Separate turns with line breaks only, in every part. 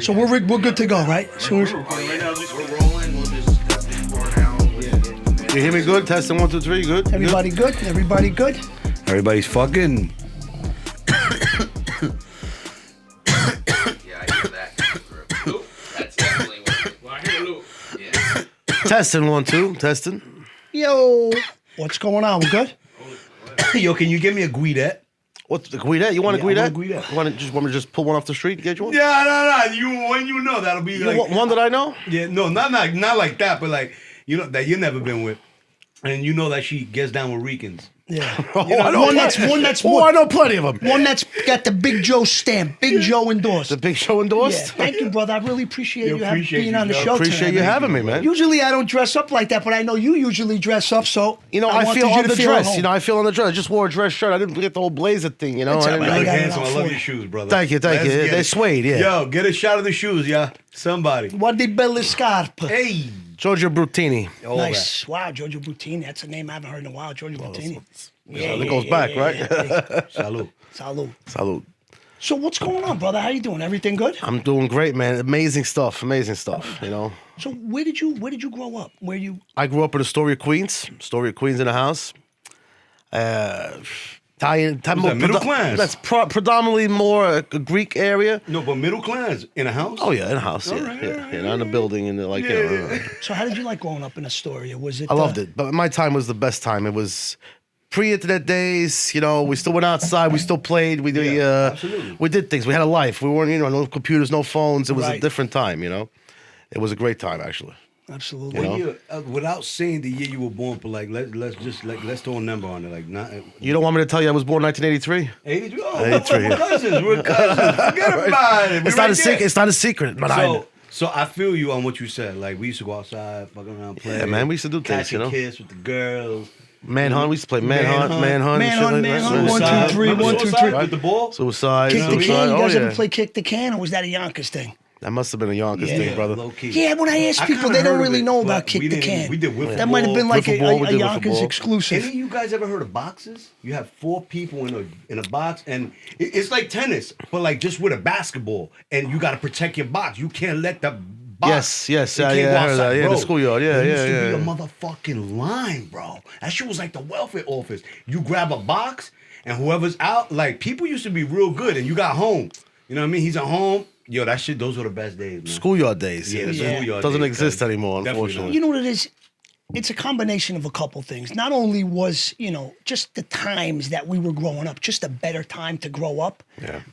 So we're good to go, right?
We're rolling. We'll just cut this board out.
You hear me good? Testing 1, 2, 3. Good.
Everybody good? Everybody good?
Everybody's fucking.
Yeah, I hear that. Oop, that's definitely working. Well, I hear a loop. Yeah.
Testing 1, 2. Testing.
Yo, what's going on? We good?
Yo, can you give me a guidette?
What's the guidette? You want a
Yeah, I
guidette?
want a guidette.
You want me to just pull one off the street and get you one?
Yeah, no. When you know, that'll be like.
One that I know?
Yeah, no, not like that, but like, you know, that you've never been with. And you know that she gets down with Ricans.
Yeah.
I know
one that's
Oh, I know plenty of them.
one that's got the Big Joe stamp, Big Joe endorsed.
The Big Show
Yeah,
endorsed?
thank you, brother. I really appreciate you
appreciate
being
you,
on the
Joe.
show
Appreciate
tonight,
you
man.
having me, man.
Usually I don't dress up like that, but I know you usually dress up, so
You know, I
wanted
feel
you to feel at
underdressed.
home.
You know, I feel underdressed. I just wore a dress shirt. I didn't get the whole blazer thing, you know?
It's
I
all
didn't
right.
You
I
look
got it
handsome.
all
I
for
love
you.
your shoes, brother.
Thank you.
Let's get
They're
it.
suede, yeah.
Yo, get a shot of the shoes, yeah. Somebody.
What di belle scarpe.
Hey.
Giorgio Brutini.
All
Nice. Wow, Giorgio Brutini. That's a name I haven't heard in a while. Giorgio Brutini.
It goes back, right?
that. Salud.
Salud.
Salud.
So what's going on, brother? How you doing? Everything good?
I'm doing great, man. Amazing stuff, you know?
So where did you grow up? Where you?
I grew up in Astoria, Queens. Astoria, Queens in the house. Italian.
that, middle class?
That's predominantly more a Greek area.
No, but middle class in a house?
Oh, yeah, in a house, yeah.
right,
Yeah,
all right,
yeah, not in a building. And like,
Yeah,
you know,
yeah.
So how did you like growing up in Astoria? Was it?
I loved it. But my time was the best time. It was pre-internet days, you know, we still went outside, we still played,
absolutely.
we did things. We had a life. We weren't, you know, no computers, no phones. It was a
Right.
different time, you know. It was a great time, actually.
Absolutely.
You know?
Year, without saying the year you were born, but like let's throw a number on it. Like not
You don't want me to tell you I was born 1983?
83. Oh,
83,
we're cousins. We're cousins. Forget about it.
It's not a secret. It's not a secret, but
So I feel you on what you said. Like we used to go outside, fuck around, play.
Yeah, man, we used to do things,
catch
you know?
a kiss with the girls.
Manhunt. We used to play Manhunt.
Manhunt,
and shit like that.
Manhunt,
Suicide.
1, 2, 3,
Remember
1, 2,
Suicide
3.
with the ball.
Suicide.
Kick the
Suicide.
can. You guys
Oh,
ever
yeah.
play kick the can, or was that a Yonkers thing?
That must have been a Yonkers thing, brother.
Low key.
Yeah, when I ask
I
people,
kinda
they don't
heard of
really
it,
know
but
about kick
we
the
didn't-
can.
we did wiffle
That might have been
ball.
like
Wiffle ball, we
a
did wiffle
Yonkers
ball.
exclusive.
Any of you guys ever heard of boxes? You have 4 people in a box, and it's like tennis, but like just with a basketball, and you got to protect your box. You can't let the box.
Yes,
it
yeah,
can't
yeah,
go
I heard that.
outside,
Yeah,
bro.
the schoolyard. Yeah,
There
yeah,
used to be a
yeah.
motherfucking line, bro. That shit was like the welfare office. You grab a box, and whoever's out, like people used to be real good, and you got home. You know what I mean? He's at home. Yo, that shit. Those were the best days, man.
Schoolyard days.
Yeah, the
Yeah.
schoolyard
Doesn't
days,
exist
cuz.
anymore,
Definitely
unfortunately.
You know what it is? It's a combination of a couple things. Not only was, just the times that we were growing up, just a better time to grow up,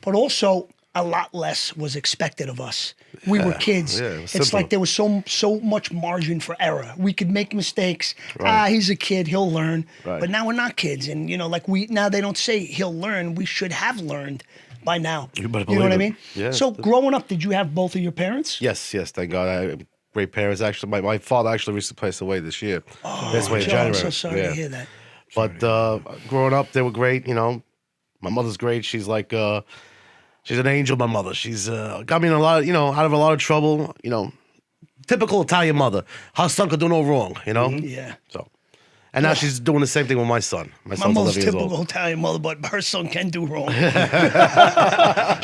but also a lot less was expected of us. We were kids.
yeah, it was
It's
simple.
like there was so much margin for error. We could make mistakes.
Right.
He's a kid, he'll learn.
Right.
But now we're not kids. And, now they don't say he'll learn. We should have learned by now.
You better
know what I
believe
mean?
it. Yeah.
So growing up, did you have both of your parents?
Yes, thank God. I had great parents. Actually, my father actually recently passed away this year. Passed away in
Joe,
January.
I'm so sorry to hear that.
But growing up, they were great. You know, my mother's great. She's like, she's an angel. My mother. She's got me in a lot, out of a lot of trouble. You know, typical Italian mother. Her son could do no wrong. You know.
Yeah.
So, and now she's doing the same thing with my son. My
My
son's 11
mother's
years
typical
old.
Italian mother, but her son can do wrong.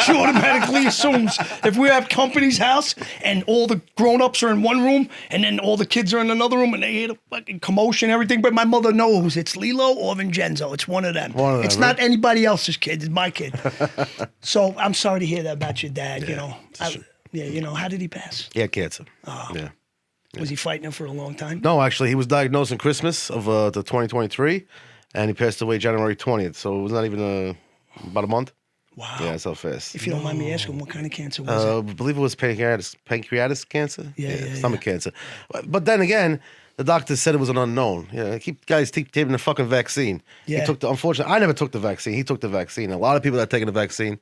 She automatically assumes if we have company's house and all the grown-ups are in one room and then all the kids are in another room and they hear the fucking commotion and everything, but my mother knows it's Lilo or Vincenzo. It's one of them.
One of them,
it's
right?
not anybody else's kid. It's my kid. So I'm sorry to hear that about your dad, how did he pass?
Yeah, cancer. Yeah.
Was he fighting it for a long time?
No, actually, he was diagnosed in Christmas of the 2023, and he passed away January 20th. So it was not even about a month.
Wow.
Yeah, that's how fast.
If you don't mind me asking, what kind of cancer was it?
I believe it was pancreatic cancer.
Yeah,
stomach cancer. But then again, the doctor said it was an unknown. Yeah, guys keep taking the fucking vaccine.
Yeah.
He took unfortunately, I never took the vaccine. He took the vaccine. A lot of people that are taking the vaccine.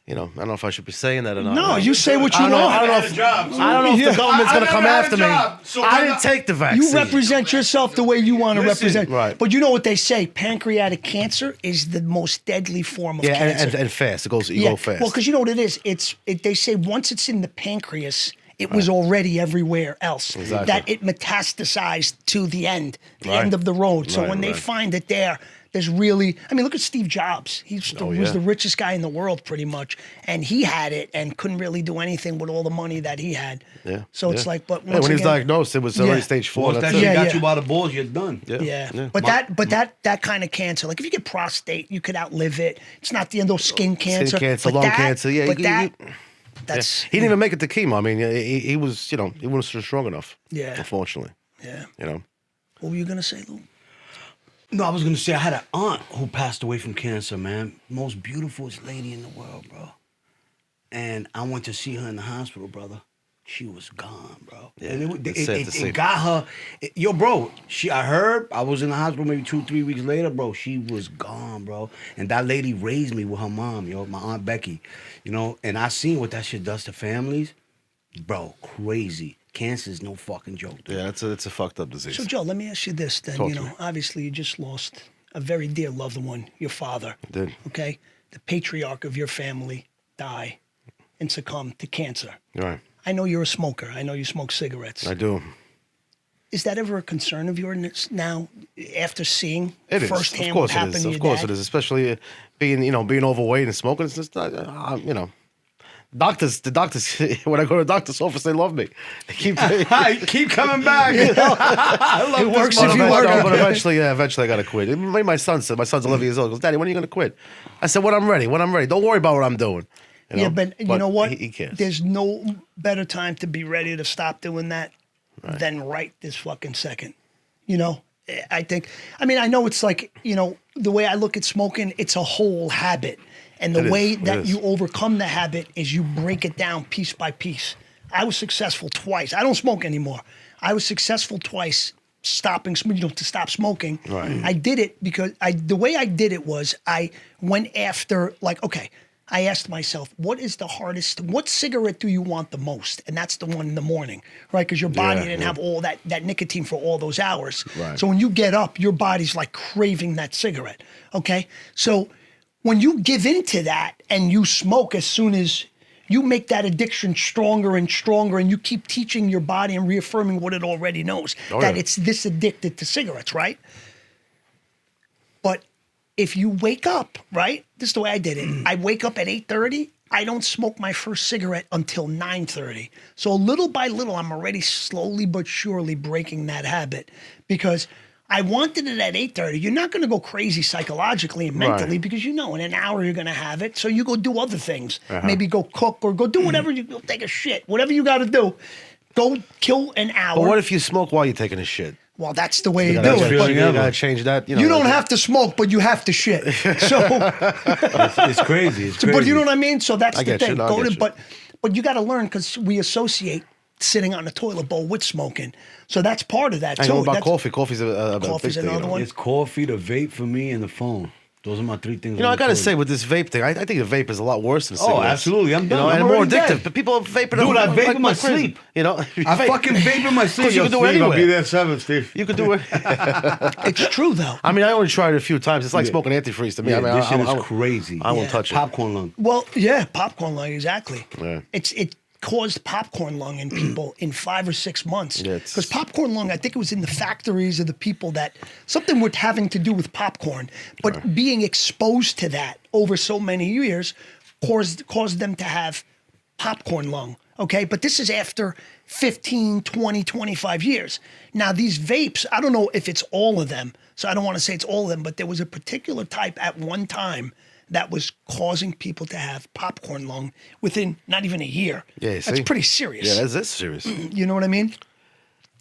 I don't know if I should be saying that or not.
No, you say what you
I don't know.
want.
I don't know if the government's going to come after me.
So
I didn't take the vaccine.
You represent yourself the way you want to
Listen,
represent.
right.
But you know what they say? Pancreatic cancer is the most deadly form of cancer.
and fast. You go fast.
Well, because you know what it is? They say once it's in the pancreas, it was already everywhere else.
Exactly.
That it metastasized to the end
Right.
of the road. So
Right,
when they
right.
find it there, There's really, I mean, look at Steve Jobs. He was the richest guy in the world pretty much. And he had it and couldn't really do anything with all the money that he had.
Yeah.
So it's like, but
when
once
he was
again,
diagnosed, it was already stage 4.
Once that
That's
shit
it.
got you by the balls, you're done.
Yeah. But that kind of cancer, like if you get prostate, you could outlive it. It's not the end of skin cancer.
cancer,
but
lung
that,
cancer. Yeah,
but that's
he didn't even make it to chemo. I mean, he was, he wasn't strong enough.
Yeah.
Unfortunately.
Yeah.
What
were you gonna say, Lou?
No, I was gonna say I had an aunt who passed away from cancer, man. Most beautifulest lady in the world, bro. And I went to see her in the hospital, brother. She was gone, bro.
Yeah,
And
it
got her. Yo, bro. I heard. I was in the hospital maybe 2-3 weeks later, bro. She was gone, bro. And that lady raised me with her mom, my Aunt Becky. And I seen what that shit does to families, bro. Crazy. Cancer is no fucking joke, dude.
Yeah, it's a fucked up disease.
So, Joe, let me ask you this then.
Talk to me.
Obviously you just lost a very dear loved one, your father.
I did.
Okay? The patriarch of your family die and succumb to cancer.
Right.
I know you're a smoker. I know you smoke cigarettes.
I do.
Is that ever a concern of yours now after seeing
It is.
firsthand
Of
what
course it
happened
is.
to your
Of course
dad?
it is. Especially being overweight and smoking. It's just, the doctors, when I go to the doctor's office, they love me. They keep
coming back. I love
It works
this
if you
motherfucker.
work.
But eventually I got to quit. My son's 11 years old. He goes, Daddy, when are you going to quit? I said, when I'm ready. Don't worry about what I'm doing.
Yeah, but you know what?
He can't.
There's no better time to be ready to stop doing that than right this fucking second. I know it's like, the way I look at smoking, it's a whole habit. And the way that you overcome the habit is you break it down piece by piece. I was successful twice. I don't smoke anymore. I was successful twice to stop smoking.
Right.
I did it because the way I did it was I went after, I asked myself, what cigarette do you want the most? And that's the one in the morning, right? Because your body didn't have all that nicotine for all those hours.
Right.
So when you get up, your body's like craving that cigarette, okay? So when you give into that and you smoke, as soon as you make that addiction stronger and stronger, and you keep teaching your body and reaffirming what it already knows, that it's this addicted to cigarettes, right? But if you wake up, right? This is the way I did it. I wake up at 8:30. I don't smoke my first cigarette until 9:30. So little by little, I'm already slowly but surely breaking that habit because I wanted it at 8:30. You're not going to go crazy psychologically and mentally because in an hour you're going to have it. So you go do other things. Maybe go cook or go do whatever. Go take a shit. Whatever you got to do. Go kill an hour.
But what if you smoke while you're taking a shit?
Well, that's the way you do
That's
it.
really-
But
you gotta change that.
you don't have to smoke, but you have to shit. So,
It's crazy. It's crazy.
but you know what I mean? So that's
I
the
get you.
thing.
No, I
Go
get
to,
you.
but you got to learn because we associate sitting on the toilet bowl with smoking. So that's part of that
I
too.
know about
That's-
coffee. Coffee's a
Coffee's
big thing.
another one.
It's coffee, the vape for me, and the phone. Those are my 3 things.
I gotta say, with this vape thing, I think the vape is a lot worse than
Oh,
cigarettes.
absolutely. I'm done. I'm
and more
already
addictive.
dead.
But people are vaping.
Dude, I vape in my
crazy.
sleep.
I
fucking vape in my sleep.
you can do it
Steve, I'll
anywhere.
be there at 7, Steve.
You could do it.
It's true though.
I mean, I only tried it a few times. It's like
Yeah.
smoking antifreeze to me.
Yeah,
I mean,
this shit
I
is crazy.
I won't
Yeah.
touch it.
Popcorn lung.
Well, yeah, popcorn lung, exactly.
Yeah.
It caused popcorn lung in people in 5 or 6 months.
Yeah, it's-
Because popcorn lung, I think it was in the factories of the people that something with having to do with popcorn, but being exposed to that over so many years caused them to have popcorn lung. Okay, but this is after 15, 20, 25 years. Now, these vapes, I don't know if it's all of them, so I don't want to say it's all of them, but there was a particular type at one time that was causing people to have popcorn lung within not even a year.
Yeah, you
That's
see?
pretty serious.
Yeah, that's serious.
You know what I mean?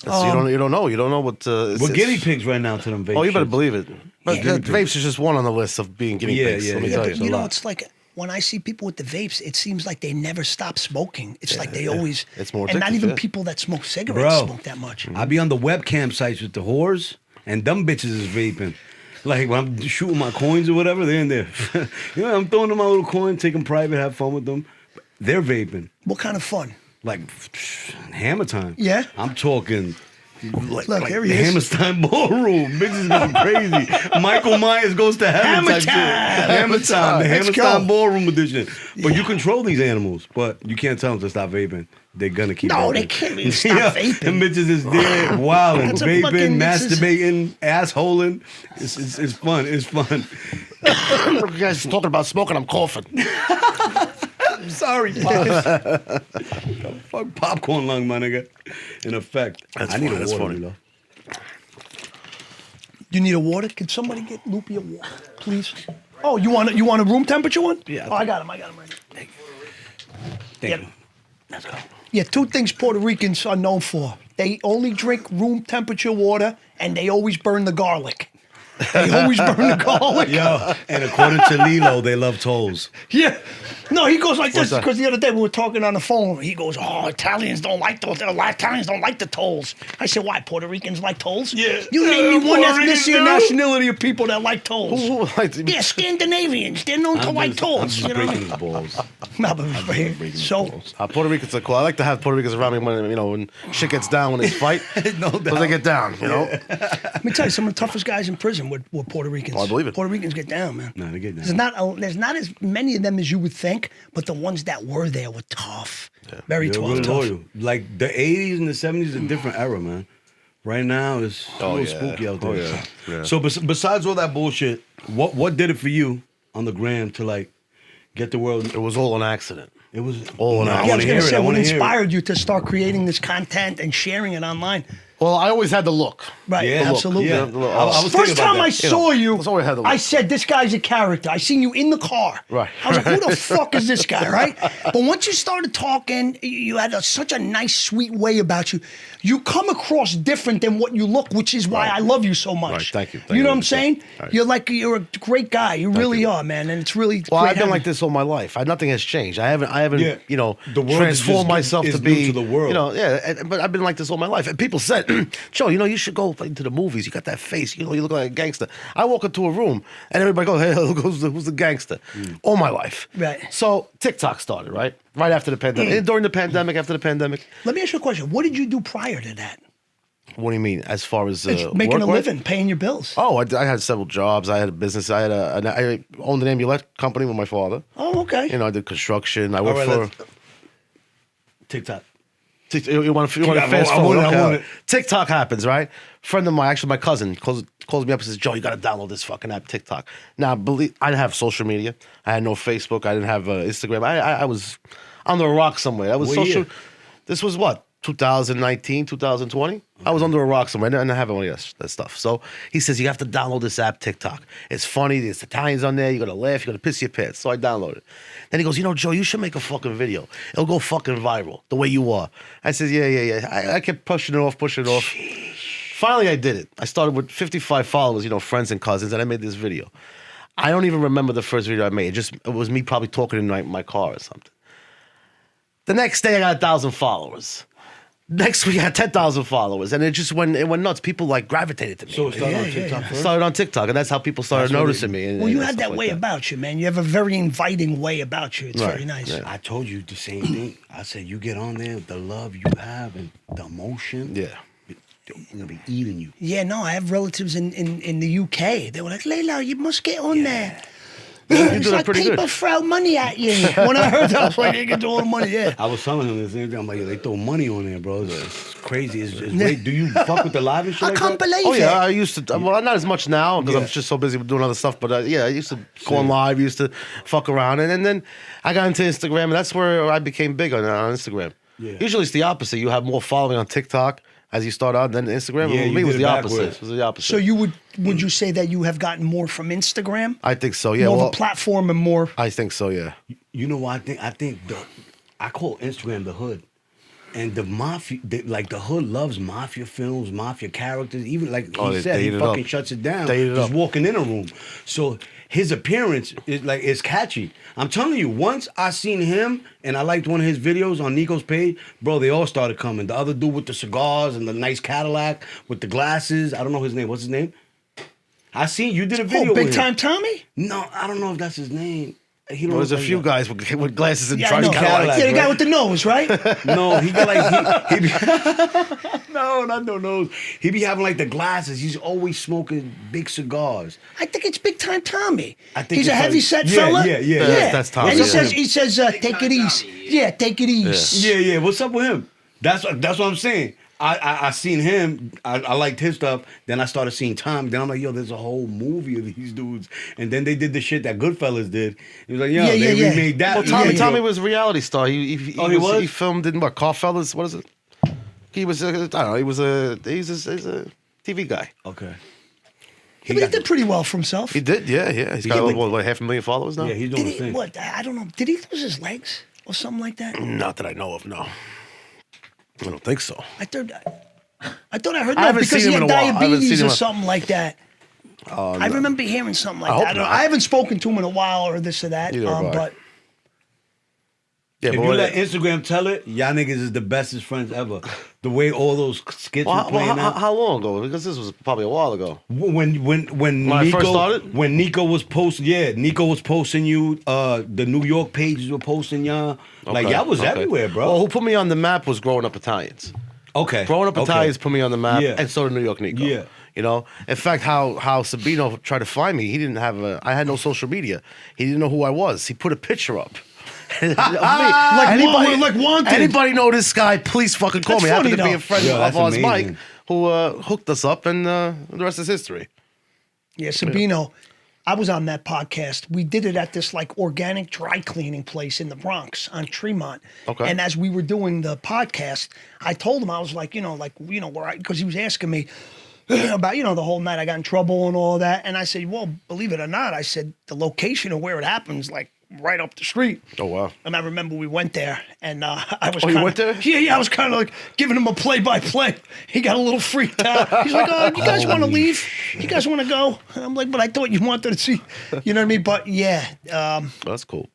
You don't know. You don't know what.
We're guinea pigs right now to them vape.
Oh, you better
shits.
believe it. But
Yeah.
vapes is just one on the list of being guinea
Yeah,
pigs.
yeah,
Let me
yeah.
tell
But
you.
you know,
lot.
it's like when I see people with the vapes, it seems like they never stop smoking. It's like they always.
It's more
and not
addictive,
even
yeah.
people that smoke cigarettes
Bro.
smoke that much.
I be on the webcam sites with the whores, and them bitches is vaping. Like when I'm shooting my coins or whatever, they're in there. I'm throwing them my little coin, taking private, have fun with them. They're vaping.
What kind of fun?
Like hammer time.
Yeah?
I'm talking
Look, here he
the
is.
Hammerstein Ballroom. Bitches going crazy. Michael Myers goes to heaven.
Hammer
type shit.
time.
Hammer time. The
Let's
Hammerstein
go.
Ballroom edition. But you control these animals, but you can't tell them to stop vaping. They're gonna keep
No,
vaping.
they can't even stop vaping.
Them bitches is there wilding,
That's a
vaping,
fucking- this is-
masturbating, assholing. It's fun. It's fun.
You guys talking about smoking, I'm coughing.
I'm sorry, Pops. Fuck popcorn lung, my nigga. In effect.
That's
I need
funny,
a
that's
water,
funny.
you know.
You need a water? Can somebody get Loopy a water, please? Oh, you want a room temperature one?
Yeah.
Oh, I got him right now.
Thank
Yep.
you.
Let's go. Yeah, two things Puerto Ricans are known for. They only drink room temperature water, and they always burn the garlic. They always burn the garlic.
Yo, and according to Lilo, they love tolls.
Yeah. No, he goes like this
that?
because the other day we were talking on the phone. He goes, "Oh, Italians don't like those. Italians don't like the tolls." I said, "Why? Puerto Ricans like tolls?"
Yeah.
You name me one
Puerto Ricans
ethnicity or
do?
nationality of people that like tolls.
Who likes
Yeah, Scandinavians. They're known to like
I'm
tolls.
just
You know?
breaking his balls.
No, but so
Puerto Ricans are cool. I like to have Puerto Ricans around me when shit gets down when it's fight.
No
Because
doubt.
they get down, you know?
let me tell you, some of the toughest guys in prison were Puerto Ricans.
Oh, I believe it.
Puerto Ricans get down, man.
No, they get down.
There's not as many of them as you would think, but the ones that were there were tough. Very
They're
tough.
really
tough.
loyal. Like the 80s and the 70s is a different era, man. Right now it's a little
yeah.
spooky out there.
Oh, yeah. Yeah.
So besides all that bullshit, what did it for you on the gram to like get the world?
It was all an accident.
It was
All in
Nah,
all.
I
Yeah, I
want
was
to
going
hear
to
it.
say,
I
what
want to hear it.
inspired you to start creating this content and sharing it online?
Well, I always had the look.
Right,
Yeah, look,
absolutely.
yeah. I was
First
thinking about
time
that.
I saw you,
that's all we had to look.
I said, this guy's a character. I seen you in the car.
Right.
I was like, who the fuck is this guy, right? But once you started talking, you had such a nice, sweet way about you. You come across different than what you look, which is why I love you so much.
Right, thank you. Thank
You know
you.
what I'm saying?
Right.
You're a great guy. You really
you.
are, man. And it's really
Well,
great
I've been
having
like this all my life. Nothing has changed. I haven't,
Yeah.
you know,
The world is
transformed
just-
myself
is
to
new
be,
to the world.
you know, but I've been like this all my life. And people said, Joe, you know, you should go into the movies. You got that face. You know, you look like a gangster. I walk into a room and everybody goes, hey, who's the gangster? All my life.
Right.
So TikTok started, right? Right after the pandemic. And during the pandemic, after the pandemic.
Let me ask you a question. What did you do prior to that?
What do you mean? As far as
Making a
work-wise?
living, paying your bills.
Oh, I had several jobs. I had a business. I owned an ambulance company with my father.
Oh, okay.
You know, I did construction. I
All
worked
right,
for.
let's- TikTok.
You want to
I
fast
want
forward?
it, I
Okay.
want it.
TikTok happens, right? Friend of mine, actually my cousin, calls me up and says, "Joe, you got to download this fucking app, TikTok." Now, I didn't have social media. I had no Facebook. I didn't have Instagram. I was under a rock somewhere. I was
What
social.
year?
This was what? 2019, 2020. I was under a rock somewhere. I didn't have any of that stuff. So he says, you have to download this app, TikTok. It's funny. There's Italians on there. You're going to laugh. You're going to piss your pants. So I downloaded it. Then he goes, you know, Joe, you should make a fucking video. It'll go fucking viral the way you are. I said, yeah. I kept pushing it off. Finally, I did it. I started with 55 followers, you know, friends and cousins, and I made this video. I don't even remember the first video I made. It was me probably talking in my car or something. The next day, I got 1,000 followers. Next week, I had 10,000 followers, and it went nuts. People like gravitated to me.
So it started on
Yeah,
TikTok
I
first?
started on TikTok, and that's how people started
That's what
noticing me.
Well, you
and
had
stuff
that
like
way about you, man. You have a very inviting way about you. It's
Right,
very nice.
yeah.
I told you the same thing. I said, you get on there, the love you have and the emotion.
Yeah.
We're going to be eating you.
Yeah, no, I have relatives in the UK. They were like, Layla, you must get on there.
You
It's
do that
like
pretty
people
good.
throw money at you. When I heard that, I was like, they can do all the money, yeah.
I was telling him the same thing. I'm like, they throw money on there, bro. It's crazy. Wait, do you fuck with the live and shit
I
like
can't
that?
believe
Oh
it.
yeah, I used to. Well, not as much now because
Yeah.
I'm just so busy with doing other stuff. But yeah, I used to go on live. Used to fuck around, and then I got into Instagram, and that's where I became big on Instagram.
Yeah.
Usually it's the opposite. You have more following on TikTok as you start out than Instagram.
Yeah,
With
you
me, it was
did
the
it
opposite.
backwards.
It was the opposite.
So would you say that you have gotten more from Instagram?
I think so. Yeah.
More
Well,
of a platform and more.
I think so. Yeah.
You know what I think I call Instagram the hood. And the mafia, like the hood loves mafia films, mafia characters. Even like
Oh,
he
they
said, he
ate it
fucking
up.
shuts it down
They ate it
just
up.
walking in a room. So his appearance is catchy. I'm telling you, once I seen him and I liked one of his videos on Nico's page, bro, they all started coming. The other dude with the cigars and the nice Cadillac with the glasses. I don't know his name. What's his name? I seen you did a video.
Oh, Big
with him.
Time Tommy?
No, I don't know if that's his name. He
Well,
don't
there's a
look
few
like
guys with glasses and
Yeah, I
driving
know.
Cadillacs.
Yeah, the guy
right?
with the nose, right?
that. No, he got like he be, no, not no nose. He be having like the glasses. He's always smoking big cigars.
I think it's Big Time Tommy.
I think
He's a
it's
heavy
like-
set
yeah,
fella.
yeah.
That's Tommy.
And he
What's up
says,
with him?
take
Big
it
Time
easy.
Tommy,
Yeah, take it easy.
Yeah. What's up with him? That's what I'm saying. I seen him. I liked his stuff. Then I started seeing Tom. Then I'm like, yo, there's a whole movie of these dudes. And then they did the shit that Goodfellas did. He was like, yo,
Yeah,
they
yeah.
remade that.
Well,
Yeah, yeah.
Tommy was a reality star. He
was?
He filmed in what? Carfellas? What is it? He was. I don't know. He's a TV guy.
Okay.
Yeah, but he did pretty well for himself.
He did. Yeah. He's got
but-
what, 500,000 followers now.
Yeah, he's doing
Did
his
he,
thing.
what? I don't know. Did he lose his legs or something like that?
Not that I know of. No. I don't think so.
I thought I heard
I
no
haven't
because
seen
he
him
had
in a while. I haven't
diabetes
seen
or
him.
something like that. I remember hearing something like
I hope
that.
not.
I haven't spoken to him in a while or this or that.
Neither have I.
But
Yeah,
If
but
you
what-
let Instagram tell it, y'all niggas is the bestest friends ever. The way all those skits were playing out.
how long ago? Because this was probably a while ago.
When
I
Nico
first started?
when Nico was posting, Nico was posting you. The New York pages were posting y'all. Like
Okay,
y'all was
okay.
everywhere, bro.
Well, who put me on the map was Growing Up Italians.
Okay,
Growing Up
okay.
Italians put me on the map,
Yeah.
and so did New York Nico.
Yeah.
You know, in fact, how Sabino tried to find me, he didn't have I had no social media. He didn't know who I was. He put a picture up. Of me.
like wanted.
Anybody know this guy? Please fucking call
That's
me. I happen
funny,
to be
though.
a friend
Yeah,
of
that's
ours,
amazing.
Mike, who hooked us up, and the rest is history.
yeah, Sabino, I was on that podcast. We did it at this like organic dry cleaning place in the Bronx on Tremont.
Okay.
And as we were doing the podcast, I told him I was like, where because he was asking me about the whole night I got in trouble and all that, and I said, well, believe it or not, I said the location of where it happens, like right up the street.
Oh wow.
And I remember we went there, and I was.
Oh, you
kinda,
went there?
Yeah. I was kind of like giving him a play-by-play. He got a little freaked out. He's like, "Oh, you guys want to leave? You guys want to go?" And I'm like, "But I thought you wanted to see." You know what I mean? But yeah,
That's cool.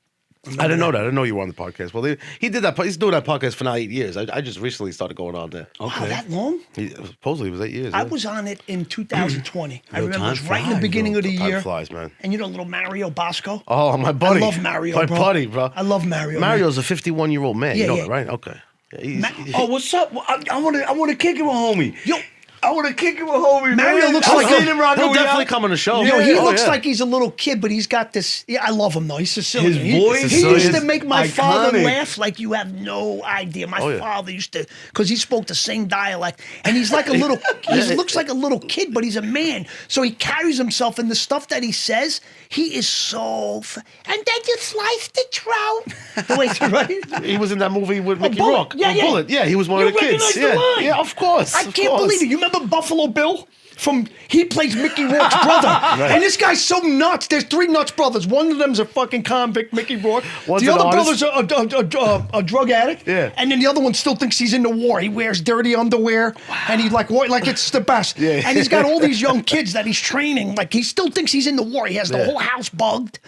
I didn't know that. I didn't know you were on the podcast. Well, he did that. He's doing that podcast for now 8 years. I just recently started going on there.
wow, that long?
Supposedly it was 8 years.
I
yeah.
was on it in 2020. I
Yo,
remember it was
time
right in the
flies,
beginning
bro.
of the
Time
year.
flies, man.
And little Mario Bosco.
Oh, my buddy.
I love Mario,
My
bro.
buddy, bro.
I love Mario. man.
Mario's a 51-year-old man.
Yeah,
you know
yeah.
that, right? Okay. Yeah, he's,
Oh, what's up? I want to kick it with homie.
Yo,
I want to kick it with homie.
Mario
man.
looks
I
like
seen
a-
him around
he'll
New
definitely
York.
come on the show.
Yo, he
Oh,
looks
yeah.
like he's a little kid, but he's got this. Yeah, I love him though. He's Sicilian.
His
He-
voice
He used to
is
make my father
iconic.
laugh like you have no idea. My
Oh, yeah.
father used to, because he spoke the same dialect, and he's like a little. He looks like a little kid, but he's a man. So he carries himself, and the stuff that he says, he is so. And then you slice the trout. The way right.
He was in that movie with Mickey
Bullet.
Rourke.
Yeah,
Oh,
yeah.
Bullet. Yeah, he was one
You
of the kids.
recognize the
Yeah,
line.
yeah, of course.
I
of
can't
course.
believe it. You remember Buffalo Bill? He plays Mickey Rourke's brother. And this guy's so nuts. There's 3 nuts brothers. One of them's a fucking convict, Mickey Rourke.
One's
the
an
other
artist.
brother's a drug addict.
Yeah.
And then the other one still thinks he's in the war. He wears dirty underwear. And he's like it's the best.
Yeah.
And he's got all these young kids that he's training. Like he still thinks he's in the war. He has the
Yeah.
whole house bugged.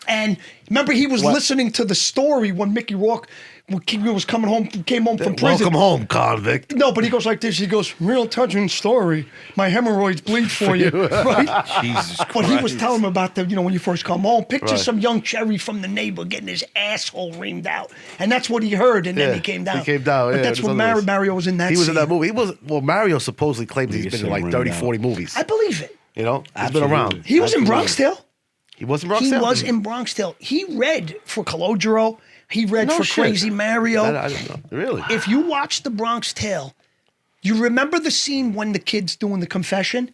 And remember, he was listening to the story when Mickey Rourke came home from prison.
Welcome home, convict.
No, but he goes like this. He goes, real touching story. My hemorrhoids bleed for you. Right?
Jesus
But he was
Christ.
telling him about when you first come home. Picture
Right.
some young cherry from the neighbor getting his asshole reamed out. And that's what he heard, and then he came down.
He came down.
But
yeah,
that's
it was
what
otherwise.
Mario was in that
He was in that
scene.
movie. Mario supposedly claims he's been in like 30, 40 movies.
I believe it.
You know? He's
Absolutely.
been around.
He was in
Absolutely.
Bronx Tale.
He was in Bronx
He
Tale?
was in Bronx Tale. He read for Calogero. He read
No
for
shit.
Crazy Mario.
I didn't know. Really?
If you watch the Bronx Tale, you remember the scene when the kid's doing the confession?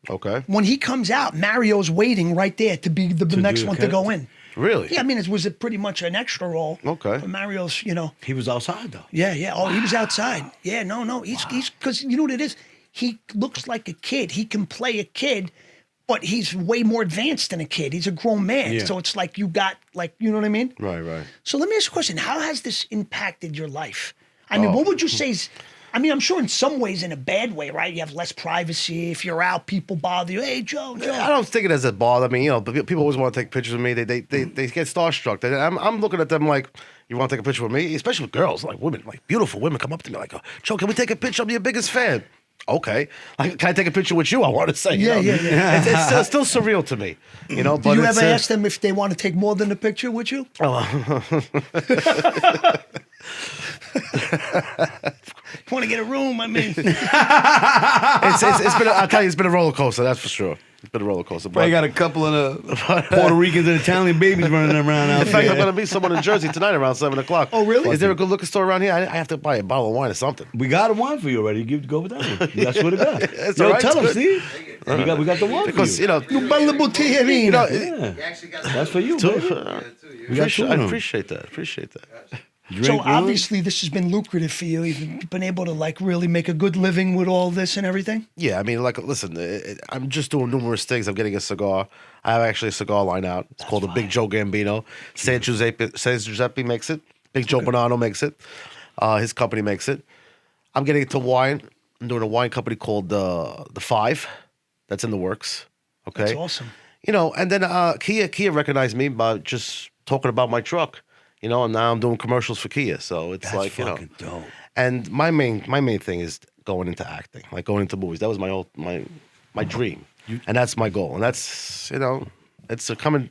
Okay.
When he comes out, Mario's waiting right there to be the next
do
one
the
to go in.
Really?
Yeah, I mean, it was pretty much an extra role.
Okay.
But Mario's,
He was outside though.
yeah. Oh, he was outside. Yeah, no. He's because you know what it is? He looks like a kid. He can play a kid, but he's way more advanced than a kid. He's a grown man.
Yeah.
So it's like you got, you know what I mean?
Right.
So let me ask you a question. How has this impacted your life? I mean, what would you say is, I mean, I'm sure in some ways in a bad way, right? You have less privacy. If you're out, people bother you. Hey, Joe.
I don't think it as a bother. I mean, but people always want to take pictures of me. They get starstruck. I'm looking at them like, you want to take a picture with me? Especially with girls, like women, like beautiful women come up to me like, Joe, can we take a picture? I'm your biggest fan. Okay, like, can I take a picture with you? I want to say, you
Yeah,
know?
yeah.
It's still surreal to me, you know.
Did
But
you
it's,
ever ask them if they want to take more than a picture with you? Want to get a room? I mean,
it's been. I'll tell you, it's been a roller coaster. That's for sure. It's been a roller coaster. But
I got a couple of Puerto Ricans and Italian babies running around out
in fact, I'm
there.
going to meet someone in Jersey tonight around 7:00.
Oh, really?
Is there a good liquor store around here? I have to buy a bottle of wine or something.
We got a wine for you already. Go with that one. That's what it got.
It's
Yo,
all right,
tell
it's
them,
good.
Steve. We got the wine
Because
for you.
you know,
bella bottiglia.
you know,
Yeah.
You actually got
That's for you,
too,
baby. We got two
I
of them.
appreciate that. Appreciate that.
Drink
So
one.
obviously this has been lucrative for you. You've been able to like really make a good living with all this and everything.
Yeah, I mean, like, listen, I'm just doing numerous things. I'm getting a cigar. I have actually a cigar line out. It's called the Big Joe Gambino. San Giuseppe makes it. Big Joe Bonanno makes it. His company makes it. I'm getting into wine. I'm doing a wine company called the Five. That's in the works. Okay,
That's awesome.
You know, and then Kia recognized me by just talking about my truck. You know, and now I'm doing commercials for Kia. So it's
That's
like, you know,
fucking dope.
and my main thing is going into acting, like going into movies. That was my dream, and that's my goal, and that's, you know, it's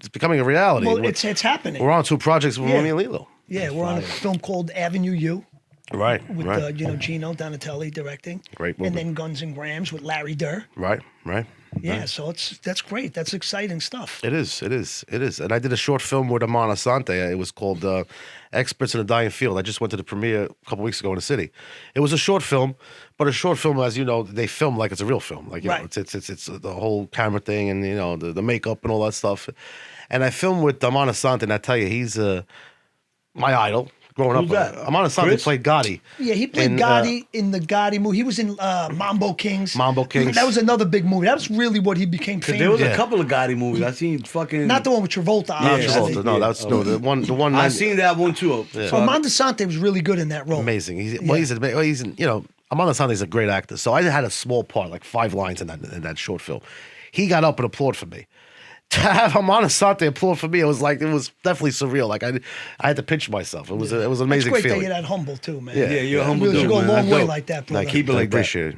becoming a reality.
Well, it's happening.
We're on 2 projects with
Yeah.
me and Lilo.
Yeah, we're on a film called Avenue U
Right,
with
right,
Gino Donatelli directing.
Great
And
movie.
then Guns and Grams with Larry Durr.
right.
Yeah, so that's great. That's exciting stuff.
It is. And I did a short film with Amon Asante. It was called Experts in a Dying Field. I just went to the premiere a couple weeks ago in the city. It was a short film, but a short film, as you know, they film like it's a real film. Like, you know,
Right.
it's the whole camera thing and, you know, the makeup and all that stuff. And I filmed with Amon Asante, and I tell you, he's my idol. Growing
Who's
up,
that?
Amon Asante
Chris?
played Gotti.
Yeah, he played Gotti in the Gotti movie. He was in Mambo Kings.
Mambo Kings.
That was another big movie. That was really what he became famous.
There was
Yeah.
a couple of Gotti movies. I seen fucking.
Not the one with Travolta.
Not
obviously.
Travolta. No,
Yeah.
that's no the one.
I seen that one too.
Yeah.
So
Amon Asante was really good in that role.
Amazing. He's
Yeah.
he's you know, Amon Asante is a great actor. So I had a small part, like 5 lines in that short film. He got up and applauded for me. To have Amon Asante applaud for me, it was definitely surreal. Like I had to pinch myself. It was an
It's
amazing
great that
feeling.
you're that humble too, man.
Yeah.
yeah, you're a humble
Really, you
dude,
go a
man.
long
That's
way
dope.
like that, brother.
Like keep it
I
like that.
appreciate it.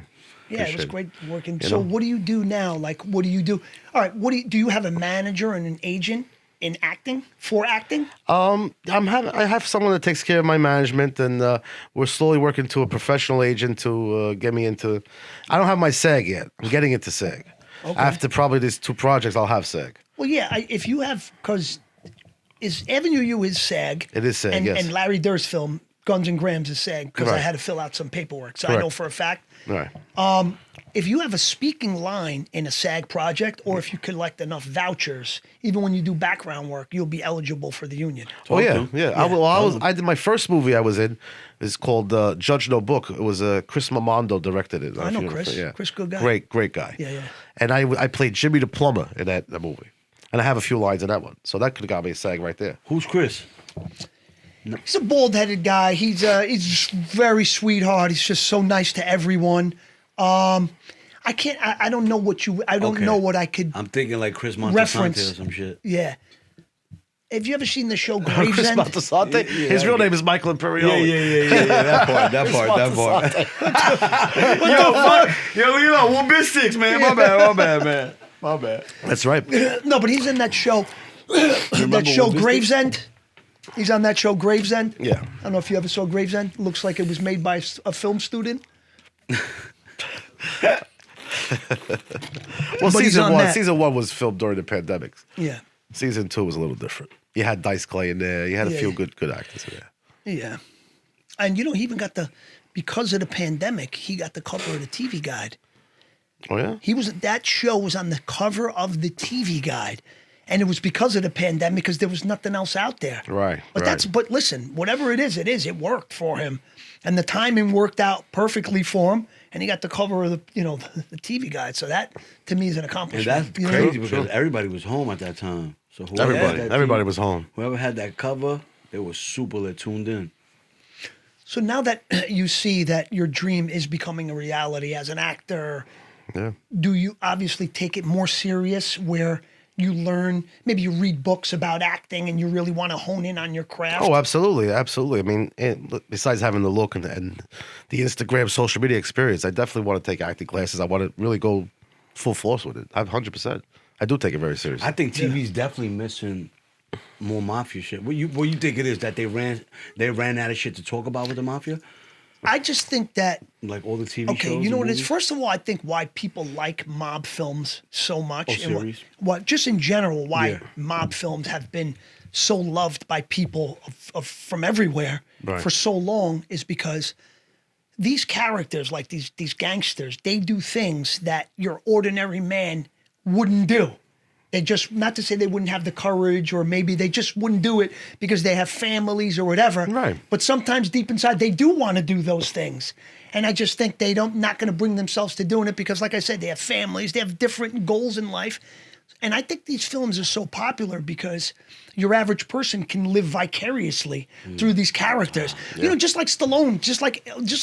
Yeah, it was
Appreciate
great working.
You
So
know?
what do you do now? Like, what do you do? All right, do you have a manager and an agent in acting, for acting?
I have someone that takes care of my management, and we're slowly working to a professional agent to get me into. I don't have my SAG yet. I'm getting into SAG.
Okay.
After probably these 2 projects, I'll have SAG.
Well, yeah, if you have, because is Avenue U is SAG.
It is SAG,
and,
yes.
And Larry Durr's film, Guns and Grams, is SAG, because I
Right.
had to fill out some paperwork. So I
Correct.
know for a fact.
All right.
If you have a speaking line in a SAG project, or if you collect enough vouchers, even when you do background work, you'll be eligible for the union.
Oh yeah,
to.
yeah. I did my first movie I was in. Is called Judge No Book. It was Chris Mamondo directed it.
I know
If you
Chris.
Yeah.
Chris, good guy.
Great guy.
Yeah, yeah.
And I played Jimmy the plumber in that movie, and I have a few lines in that one. So that could have got me a SAG right there.
Who's Chris?
He's a bald-headed guy. He's just very sweetheart. He's just so nice to everyone. I can't. I don't know what you. I don't
Okay.
know what I could.
I'm thinking like Chris Montasante
Reference.
or some shit.
Yeah. Have you ever seen the show
Chris
Gravesend?
Montasante. His real name is Michael Imperioli.
Yeah. That part. Yo, one bit six, man. My bad, man. My bad.
That's right.
No, but he's in that show. That show
what this
Gravesend. He's on that show Gravesend.
Yeah.
I don't know if you ever saw Gravesend. Looks like it was made by a film student.
Well,
But he's on that.
season 1 was filmed during the pandemic.
Yeah.
Season 2 was a little different. You had Dice Clay in there. You had a
Yeah,
few
yeah.
good actors in there.
Yeah. And he even got because of the pandemic, he got the cover of the TV Guide.
Oh yeah.
That show was on the cover of the TV Guide. And it was because of the pandemic, because there was nothing else out there.
Right,
But
right.
but listen, whatever it is, it worked for him. And the timing worked out perfectly for him. And he got the cover of the TV Guide. So that to me is an
And
accomplishment.
that's
You know?
crazy because everybody was home at that time. So whoever had that
Everybody
TV
was home.
Whoever had that cover, they were super lit, tuned in.
So now that you see that your dream is becoming a reality as an actor,
Yeah.
do you obviously take it more serious where you learn, maybe you read books about acting and you really want to hone in on your craft?
Oh, absolutely, absolutely. I mean, besides having the look and the Instagram social media experience, I definitely want to take acting classes. I want to really go full force with it. 100%. I do take it very seriously.
I think TV's definitely missing more mafia shit. What you think it is that they ran out of shit to talk about with the mafia?
I just think that,
Like all the TV shows.
okay, you know what it is?
movies?
First of all, I think why people like mob films so much.
Oh,
and
series?
what just in general, why
Yeah.
mob films have been so loved by people from everywhere
Right.
for so long is because these characters, like these gangsters, they do things that your ordinary man wouldn't do. They just, not to say they wouldn't have the courage, or maybe they just wouldn't do it because they have families or whatever.
Right.
But sometimes deep inside, they do want to do those things. And I just think not going to bring themselves to doing it because, like I said, they have families, they have different goals in life. And I think these films are so popular because your average person can live vicariously through these characters. You know, just like Stallone, just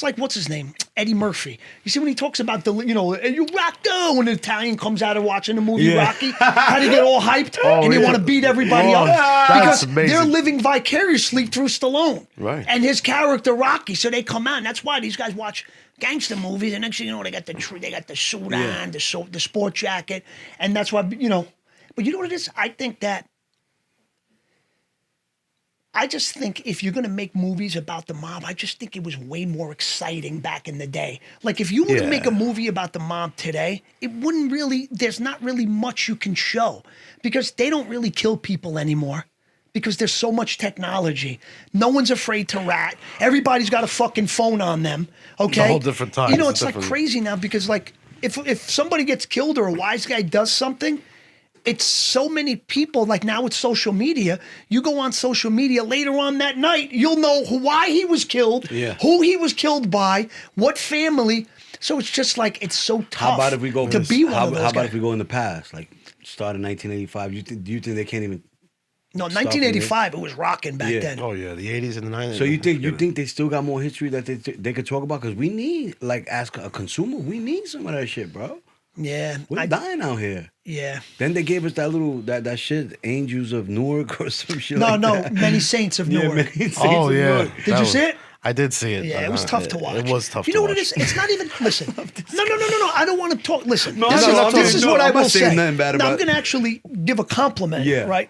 like what's his name, Eddie Murphy. You see when he talks about you Rocco, when an Italian comes out of watching the movie Rocky, how they get all hyped and they
yeah.
want to beat everybody
Oh,
up
that's
because
amazing.
they're living vicariously through Stallone
Right.
and his character Rocky. So they come out, and that's why these guys watch gangster movies, and next thing you know, they got the suit on, the sport jacket, and that's why But you know what it is? I just think if you're gonna make movies about the mob, I just think it was way more exciting back in the day. Like if you were to make a movie about the mob today, it wouldn't really. There's not really much you can show because they don't really kill people anymore. Because there's so much technology. No one's afraid to rat. Everybody's got a fucking phone on them. Okay?
It's a whole different time.
You know,
It's
it's like
different.
crazy now because like if somebody gets killed or a wise guy does something, it's so many people, like now with social media, you go on social media later on that night, you'll know why he was killed, who he was killed by, what family. So it's just like, it's so tough
How about if we go
to be one of those
How about
guys.
if we go in the past, like start in 1985? Do you think they can't even?
No, 1985, it was rocking back
Yeah.
then.
Oh yeah, the 80s and the 90s.
So you think they still got more history that they could talk about? Because we need, like, as a consumer, we need some of that shit, bro.
Yeah.
We're dying out here.
Yeah.
Then they gave us that shit, Angels of Newark or some shit.
No,
like
no,
that.
Many Saints of Newark.
Many Saints
Oh
of
yeah.
Newark.
Did you see it?
I did see it.
Yeah, it was tough to watch.
It was tough
You
to
know
watch.
what it is? It's not even. Listen. No. I don't want to talk. Listen.
No,
this
no,
is,
I'm
this
not-
is
no,
what
I'm
I
not
will
saying
say.
nothing bad
Now, I'm
about
going to actually give a compliment.
Yeah.
Right.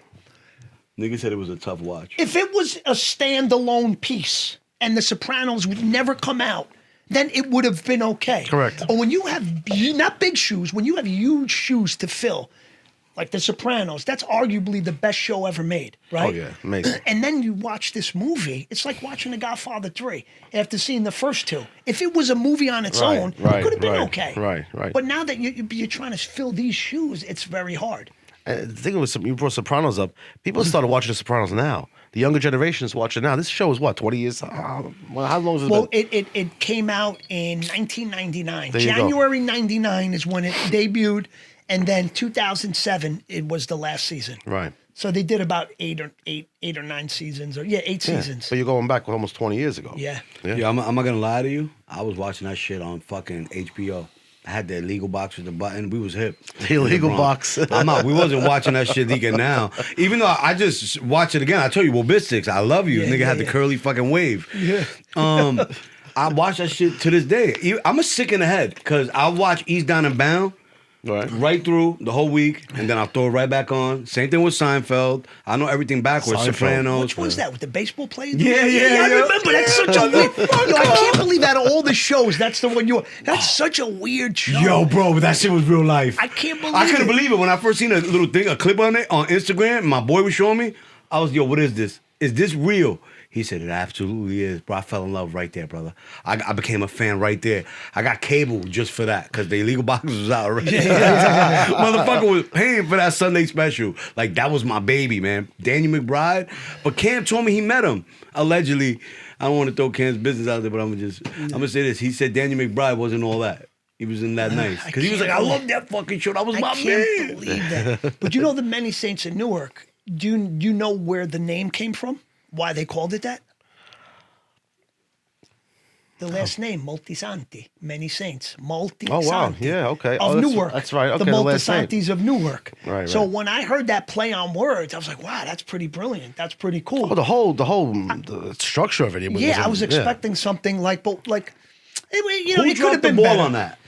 Nigga said it was a tough watch.
If it was a standalone piece and The Sopranos would never come out, then it would have been okay.
Correct.
But when you have not big shoes, when you have huge shoes to fill, like The Sopranos, that's arguably the best show ever made, right?
Oh yeah, amazing.
And then you watch this movie, it's like watching The Godfather 3 after seeing the first two. If it was a movie on its
Right,
own, it
right,
could have been
right,
okay.
right.
But now that you're trying to fill these shoes, it's very hard.
The thing was, you brought Sopranos up. People started watching The Sopranos now. The younger generation is watching now. This show is what, 20 years? How long has it
Well,
been?
it came out in 1999.
There you go.
January 99 is when it debuted, and then 2007 it was the last season.
Right.
So they did about eight or nine seasons, or eight
Yeah.
seasons.
But you're going back almost 20 years ago.
Yeah.
Yeah, I'm not gonna lie to you. I was watching that shit on fucking HBO. I had the illegal box with the button. We was hip.
The illegal
In the
box.
Bronx. I'm out. We wasn't watching that shit leaking now. Even though I just watch it again. I told you, Wobistics, I love you.
Yeah,
Nigga
yeah,
had the
yeah.
curly fucking wave.
Yeah.
I watch that shit to this day. I'm a sick in the head because I watch East Down and Bound right through the whole week, and then I'll throw it right back on. Same thing with Seinfeld. I know everything backwards.
Seinfeld.
Sopranos.
Which one's that with the baseball players?
Yeah,
I
yeah.
remember. That's such a weird. Yo, I can't believe out of all the shows, that's the one you. That's such a weird show.
Yo, bro, that shit was real life.
I can't believe
I couldn't
it.
believe it when I first seen a little thing, a clip on it on Instagram. My boy was showing me. I was, yo, what is this? Is this real? He said, it absolutely is. Bro, I fell in love right there, brother. I became a fan right there. I got cable just for that because the illegal box was out already. Motherfucker was paying for that Sunday special. Like, that was my baby, man. Daniel McBride. But Cam told me he met him, allegedly. I don't want to throw Cam's business out there, but I'm gonna say this. He said Daniel McBride wasn't all that. He wasn't that nice. Because he was like, I love that fucking show. That was
I
my
can't
man.
believe that. But you know the Many Saints of Newark. Do you know where the name came from? Why they called it that? the last name, Multisanti, many saints. Multisanti.
Oh, wow. Yeah, okay.
Of
that's,
Newark.
That's right. Okay,
the
the last name.
Multisantis of Newark.
Right,
So
right.
when I heard that play on words, I was like, wow, that's pretty brilliant. That's pretty cool.
Oh, the structure of it.
I was expecting something like, but like, you know,
Who
it could have
dropped the
been
ball
better.
on that?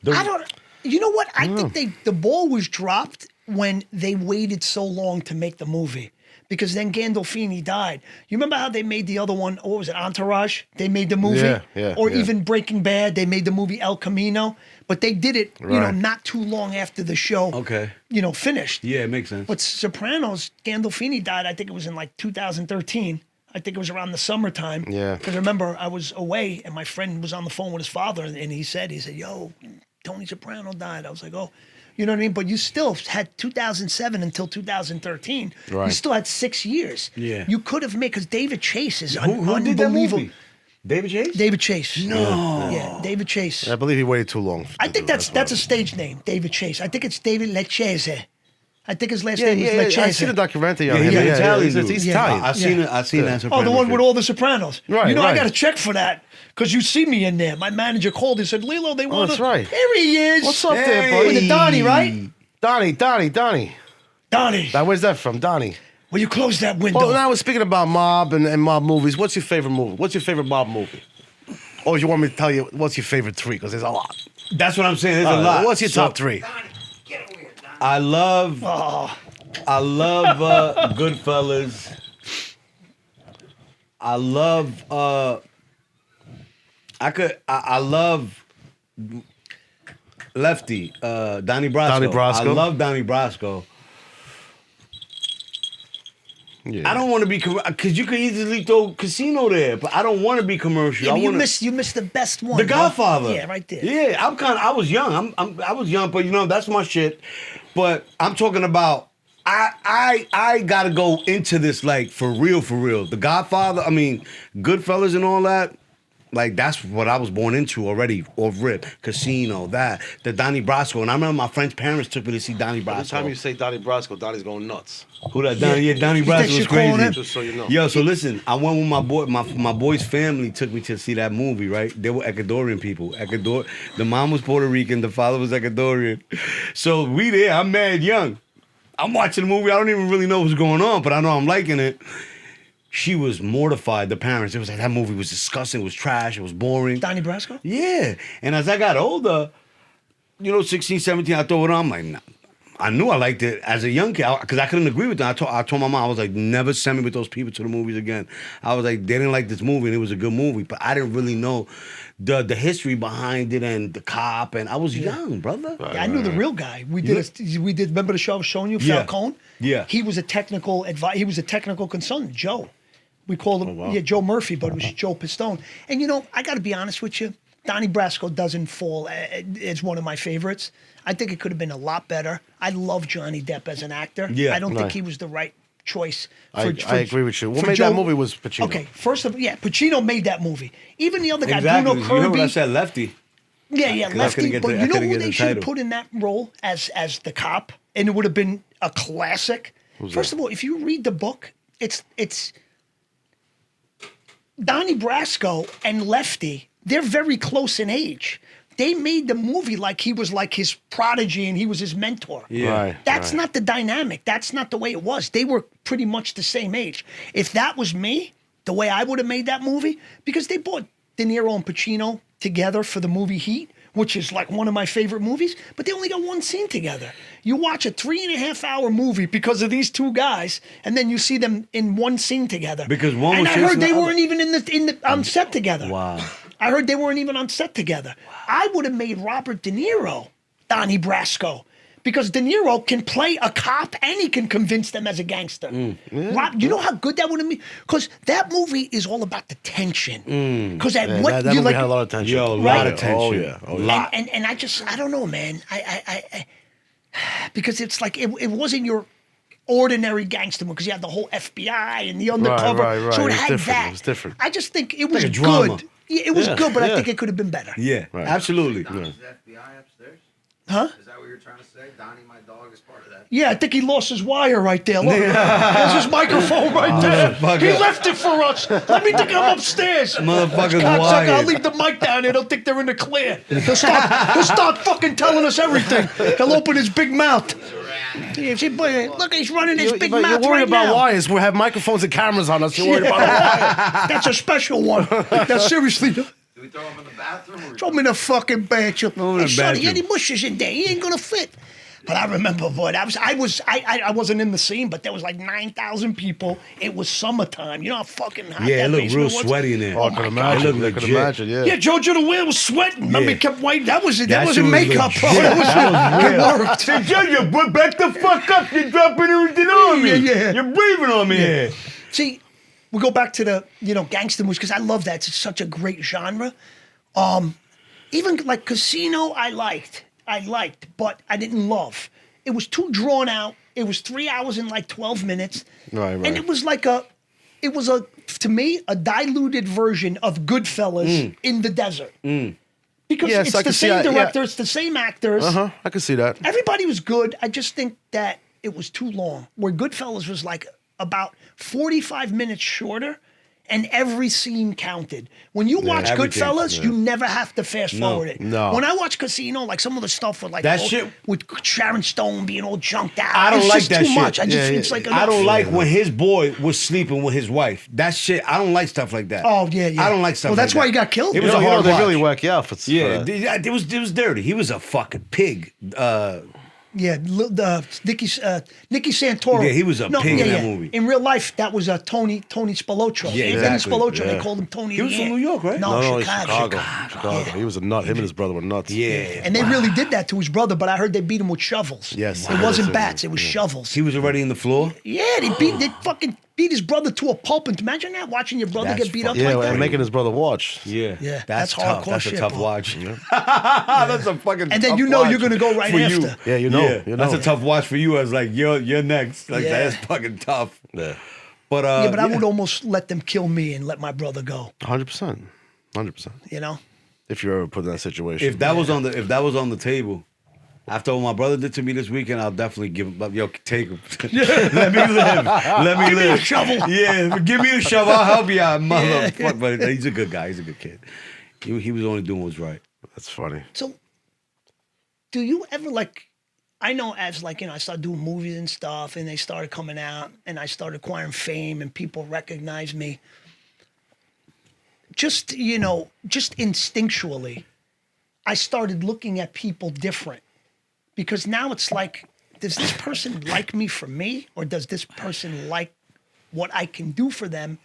I don't. You know what? I think the ball was dropped when they waited so long to make the movie. Because then Gandolfini died. You remember how they made the other one? What was it? Entourage. They made the movie, or even Breaking Bad. They made the movie El Camino, but they did it, you know, not too long after the show.
Okay.
You know, finished.
Yeah, it makes sense.
But Sopranos, Gandolfini died. I think it was in like 2013. I think it was around the summertime.
Yeah.
Because remember, I was away and my friend was on the phone with his father, and he said, "Yo, Tony Soprano died." I was like, "Oh." You know what I mean? But you still had 2007 until 2013.
Right.
You still had 6 years.
Yeah.
You could have made, because David Chase is
Who did that
unbelievable.
movie? David Chase?
David Chase.
No.
Yeah, David Chase.
I believe he waited too long.
I think that's a stage name, David Chase. I think it's David Lecchese. I think his last name was
Yeah,
Lecchese.
I've seen a documentary on
Yeah,
him.
he's Italian.
He's
Yeah.
Italian.
I've seen that.
Oh, the one with all the Sopranos.
Right,
You know, I
right.
got to check for that because you see me in there. My manager called and said, "Lilo, they want
that's right.
Here he is.
What's up there,
Hey.
buddy?
With the Donnie, right?
Donnie.
Donnie,
Where's that from? Donnie.
will you close that window?
Well, now we're speaking about mob and mob movies. What's your favorite movie? What's your favorite mob movie? Or you want me to tell you what's your favorite 3? Because there's a lot.
That's what I'm saying. There's a lot.
What's your
So,
top 3?
I love Goodfellas. I love I love Lefty, Donnie Brasco.
Donnie Brasco.
I love Donnie Brasco.
Yeah.
I don't want to be because you could easily throw Casino there, but I don't want to be commercial.
Yeah,
I
but you
wanna,
missed the best one.
The
bro.
Godfather.
Yeah, right there.
Yeah, I was young. I was young, but you know that's my shit. But I'm talking about I gotta go into this like for real. The Godfather. I mean, Goodfellas and all that. Like that's what I was born into already, off rip. Casino, the Donnie Brasco, and I remember my French parents took me to see Donnie Brasco.
Every time you say Donnie Brasco, Donnie's going nuts.
Who that? Donnie, yeah, Donnie
You think
Brasco was
you're calling
crazy.
him?
Just so you know.
Yo, so listen, I went with my boy. My boy's family took me to see that movie. Right? They were Ecuadorian people. The mom was Puerto Rican. The father was Ecuadorian. So we there. I'm mad young. I'm watching the movie. I don't even really know what's going on, but I know I'm liking it. She was mortified, the parents. It was like, that movie was disgusting, it was trash, it was boring.
Donnie Brasco?
Yeah. And as I got older, 16, 17, I throw it on. I'm like, nah. I knew I liked it as a young kid because I couldn't agree with them. I told my mom, I was like, never send me with those people to the movies again. I was like, they didn't like this movie and it was a good movie, but I didn't really know the history behind it and the cop, and I was young, brother.
Yeah, I knew the real guy. We did. Remember the show I was showing you,
Yeah.
Falcone?
Yeah.
He was a technical He was a technical consultant, Joe. We called him, Joe Murphy, but it was Joe Pistone. And I got to be honest with you, Donnie Brasco doesn't fall as one of my favorites. I think it could have been a lot better. I love Johnny Depp as an actor.
Yeah.
I don't think
Right.
he was the right choice.
I agree with you. What
for
made
Joe.
that movie was Pacino.
Okay, first of all, Pacino made that movie. Even the other guy,
Exactly.
Bruno
You heard
Kirby.
what I said, Lefty.
Yeah,
'Cause I
Lefty.
couldn't get
But
the- I
you know
couldn't
who
get
they
the
should have
title.
put in that role as the cop, and it would have been a classic. First of all, if you read the book, it's Donnie Brasco and Lefty. They're very close in age. They made the movie like he was like his prodigy and he was his mentor.
Yeah.
Right.
That's not the dynamic. That's not the way it was. They were pretty much the same age. If that was me, the way I would have made that movie, because they brought De Niro and Pacino together for the movie Heat, which is like one of my favorite movies, but they only got one scene together. You watch a 3.5-hour movie because of these two guys, and then you see them in one scene together.
Because one
and
was
I heard
chasing
they
the other.
weren't even in the on set together.
Wow.
I heard they weren't even on set together. I would have made Robert De Niro Donnie Brasco because De Niro can play a cop and he can convince them as a gangster. You know how good that would have been? Because that movie is all about the tension. Because
That movie had a lot of tension.
Yo, a lot
Right.
of tension.
Oh, yeah. Oh, yeah.
And I don't know, man. I because it's like it wasn't your ordinary gangster movie because you had the whole FBI and the undercover.
right.
So
It
it
was
had
different.
that.
It was different.
I just think it was
Like a drama.
good. Yeah, it was
Yeah,
good, but I
yeah.
think it could have been better.
Yeah,
Right.
absolutely.
Is the FBI upstairs?
Huh?
Is that what you're trying trying to say? Donnie, my dog, is part of that.
Yeah, I think he lost his wire right there. Look, there's his microphone right there.
Motherfucker.
He left it for us. Let me think I'm upstairs.
Motherfucker's
Cocksucker,
wired.
I'll leave the mic down there. They'll think they're in the clear. He'll start fucking telling us everything. He'll open his big mouth. Yeah, see, boy, look, he's running his big
But
mouth
you're worried
right
about
now.
wires. We have microphones and cameras on us. You're worried about a wire.
That's a special one. That's seriously.
Do we throw him in the bathroom? Or
Throw him in the fucking bathroom.
Throw him in the
Hey, sonny,
bathroom.
any bushes in there? He ain't gonna fit. But I remember, boy, I wasn't in the scene, but there was like 9,000 people. It was summertime. You know how fucking hot
Yeah,
that
it looked
basement
real
was?
sweaty in there.
Oh, I can imagine.
It looked
I can
legit.
imagine, yeah.
Yeah, Jojo the Whale was sweating. Remember, he
Yeah.
kept waiting. That wasn't
shit was
makeup, bro.
legit.
That was
That
it worked.
Jojo, put back the fuck up. You're dropping everything on me.
Yeah.
You're breathing on me.
Yeah. See, we go back to the gangster movies because I love that. It's such a great genre. Even like Casino, I liked, but I didn't love. It was too drawn out. It was 3 hours and like 12 minutes.
Right.
And it was like to me, a diluted version of Goodfellas in the desert. Because
Yes,
it's
I
the
can see
same
that, yeah.
director, it's the same actors.
I can see that.
Everybody was good. I just think that it was too long. Where Goodfellas was like about 45 minutes shorter, and every scene counted. When you watch
everything,
Goodfellas, you never have to fast forward it.
no.
When I watch Casino, like some of the stuff with like
That shit-
with Sharon Stone being all junked out,
I don't
it's
like
just
that
too
shit.
much. I just
Yeah,
it's like
I don't
enough.
like when his boy was sleeping with his wife. That shit, I don't like stuff like that.
Oh yeah.
I don't like stuff
Well, that's
like
why
that.
he got killed.
It was a
You know,
hard
they
watch.
really whack you out for
Yeah,
for that.
it was dirty. He was a fucking pig.
Yeah, Nicky Santoro.
Yeah, he was a pig in that movie.
In real life, that was Tony Spilotro.
Yeah,
Anthony
exactly.
Spilotro. They
Yeah.
called him Tony.
He was
the
from
Ant.
New York, right?
No,
No,
Chicago.
Chicago. He was a nut. Him and his brother were nuts.
Yeah.
And they really did that to his brother, but I heard they beat him with shovels.
Yes.
It wasn't bats, it was shovels.
He was already in the floor.
Yeah, they fucking beat his brother to a pulp. And imagine that, watching your brother
That's
get beat up
Yeah,
like that.
and making his brother watch.
Yeah.
Yeah,
That's
that's
tough.
hardcore
That's
shit,
a tough
bro.
watch. That's a fucking
And then
tough
you know
watch
you're gonna go right
for you.
after.
Yeah, you know.
That's a tough watch for you. I was like, you're next. Like
Yeah.
that's fucking tough.
Yeah.
But
Yeah, but I would almost let them kill me and let my brother go,
100%. 100%.
you know?
If you're ever put in that situation.
if that was on the table, after what my brother did to me this weekend, I'll definitely give him up. Yo, take him. Let me live. Let me
Give me
live.
a shovel.
Yeah, give me a shovel. I'll help you out, motherfucker. But he's a good guy. He's a good kid. He was only doing what's right.
That's funny.
So, do you ever I know as I started doing movies and stuff, and they started coming out, and I started acquiring fame, and people recognized me. Just instinctually, I started looking at people different, because now it's like, does this person like me for me, or does this person like what I can do for them?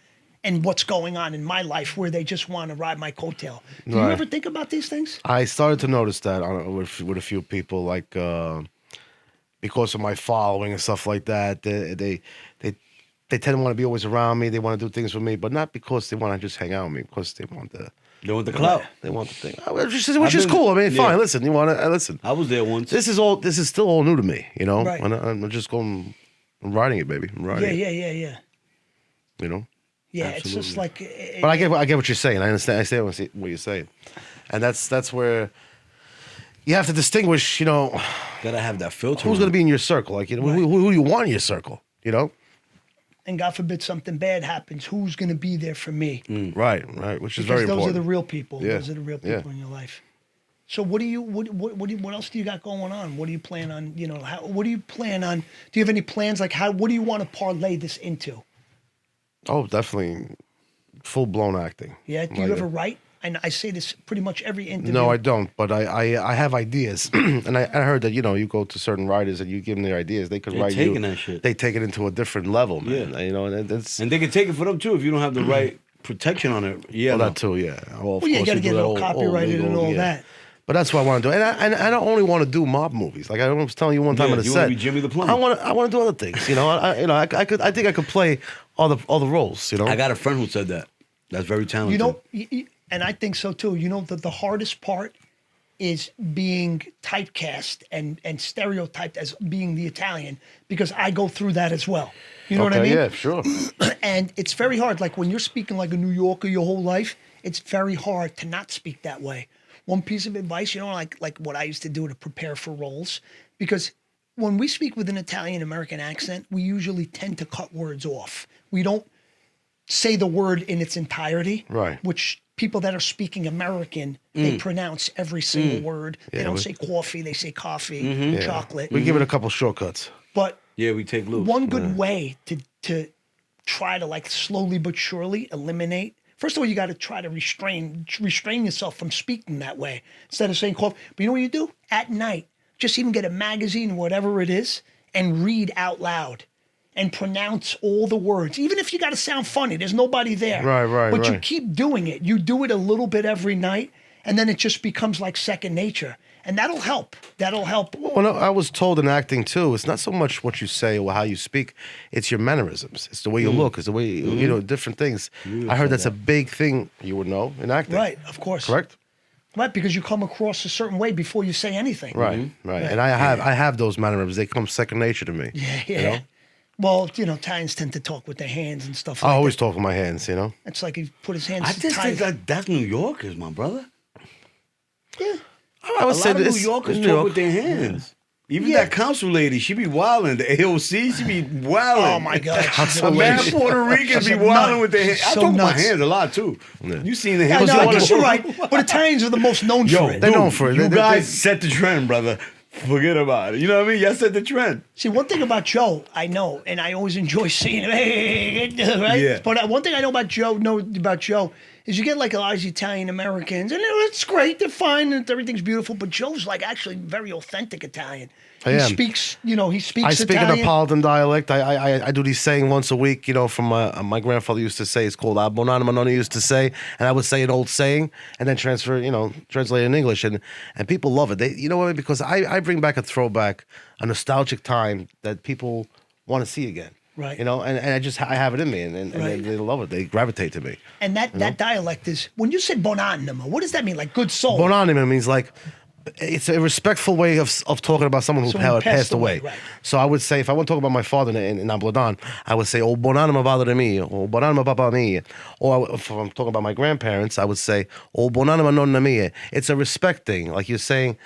And what's going on in my life where they just want to ride my coattail. Do you
Right.
ever think about these things?
I started to notice that with a few people, like because of my following and stuff like that. They tend to want to be always around me. They want to do things with me, but not because they want to just hang out with me. Because they want the
clout.
They want the thing, which is cool. I mean,
yeah.
fine. Listen, you want to listen.
I was there once.
This is still all new to me. You know,
Right.
and I'm just going. I'm riding it, baby. I'm riding it.
Yeah.
You know.
Yeah, it's just like.
But I get what you're saying. I understand what you're saying, and that's where you have to distinguish. You know,
Gotta have that filter.
who's going to be in your circle? Like, you know, who do you want in your circle? You know,
And God forbid something bad happens, who's going to be there for me?
right, which is
Because
very
those
important.
are the real people.
Yeah,
Those are the real
yeah.
people in your life. So what else do you got going on? What do you plan on? What do you plan on? Do you have any plans? Like what do you want to parlay this into?
Oh, definitely full blown acting.
Yeah. Do you ever write? And I say this pretty much every interview.
No, I don't. But I have ideas, and I heard that you go to certain writers and you give them their ideas, they could
They're
write
taking
you.
that shit.
They take it into a different level, man.
Yeah.
You know, and it's
And they can take it for them too if you don't have the right protection on it. Yeah,
well,
no.
that too. Yeah. Well, of
Well, yeah, you
course
got to
do
get it
that
all copyrighted and all
yeah.
that.
But that's what I want to do, and I don't only want to do mob movies. Like I was telling you one time
Yeah,
on the
you wanna
set,
be Jimmy the Plumber.
I want to do other things. You know, I think I could play all the roles. You know,
I got a friend who said that. That's very talented.
And I think so too. You know that the hardest part is being typecast and stereotyped as being the Italian, because I go through that as well. You know what I mean?
Yeah, sure.
And it's very hard. Like when you're speaking like a New Yorker your whole life, it's very hard to not speak that way. one piece of advice, like what I used to do to prepare for roles, because when we speak with an Italian American accent, we usually tend to cut words off. We don't say the word in its entirety,
Right.
which people that are speaking American, they pronounce every single word. They don't say coffee, they say coffee, chocolate.
We give it a couple shortcuts.
But
Yeah, we take loose.
one good way to try to like slowly but surely eliminate. First of all, you got to try to restrain yourself from speaking that way instead of saying coffee. But you know what you do? At night, just even get a magazine, whatever it is, and read out loud and pronounce all the words. Even if you got to sound funny, there's nobody there.
Right,
But you
right.
keep doing it. You do it a little bit every night, and then it just becomes like second nature. And that'll help. That'll help.
Well, I was told in acting too, it's not so much what you say or how you speak, it's your mannerisms. It's the way you look, it's the way, you know, different things. I heard that's a big thing you would know in acting.
Right, of course.
Correct?
Right, because you come across a certain way before you say anything.
Right, right. And I have those mannerisms. They come second nature to me.
Yeah.
You know?
Well, Italians tend to talk with their hands and stuff
I
like
always
that.
talk with my hands, you know?
It's like he put his hands
I just
tight.
think that's New Yorkers, my brother.
Yeah.
I would
A
say
lot of
this.
New Yorkers
New
talk
York.
with their hands. Even
Yeah.
that council lady, she be wilding. The AOC, she be wilding.
Oh, my God. She's
A man
hilarious.
Puerto Ricans
She's
be
a
wilding
nut.
with their hands.
She's
I
so
talk with my
nuts.
hands a lot, too. You seen the
Yeah,
hands.
no, I guess you're right. But Italians are the most known
Yo,
for it.
They're known for it.
You
They-
guys set the trend, brother. Forget about it. You know what I mean? Y'all set the trend.
See, one thing about Joe, I know, and I always enjoy seeing him, right?
Yeah.
But one thing I know about Joe is you get like a lot of Italian Americans, and it's great, they're fine, and everything's beautiful. But Joe's like actually very authentic Italian.
I
He
am.
speaks, he speaks
I speak an
Italian.
Neapolitan dialect. I do these saying once a week, from my grandfather used to say. It's called Bonanima Nonna used to say, and I would say an old saying and then translate it in English, and people love it. They, you know what? Because I bring back a throwback, a nostalgic time that people want to see again.
Right.
And I have it in me, and
Right.
they love it. They gravitate to me.
And that dialect is, when you said bonanima, what does that mean? Like good soul?
Bonanima means like, it's a respectful way of talking about someone who
Someone
passed away.
right.
So I would say, if I want to talk about my father in Abladan, I would say, "Oh, bonanima padre mio," or "bonanima papa mia," or if I'm talking about my grandparents, I would say, "Oh, bonanima nonna mia." It's a respect thing, like you're saying.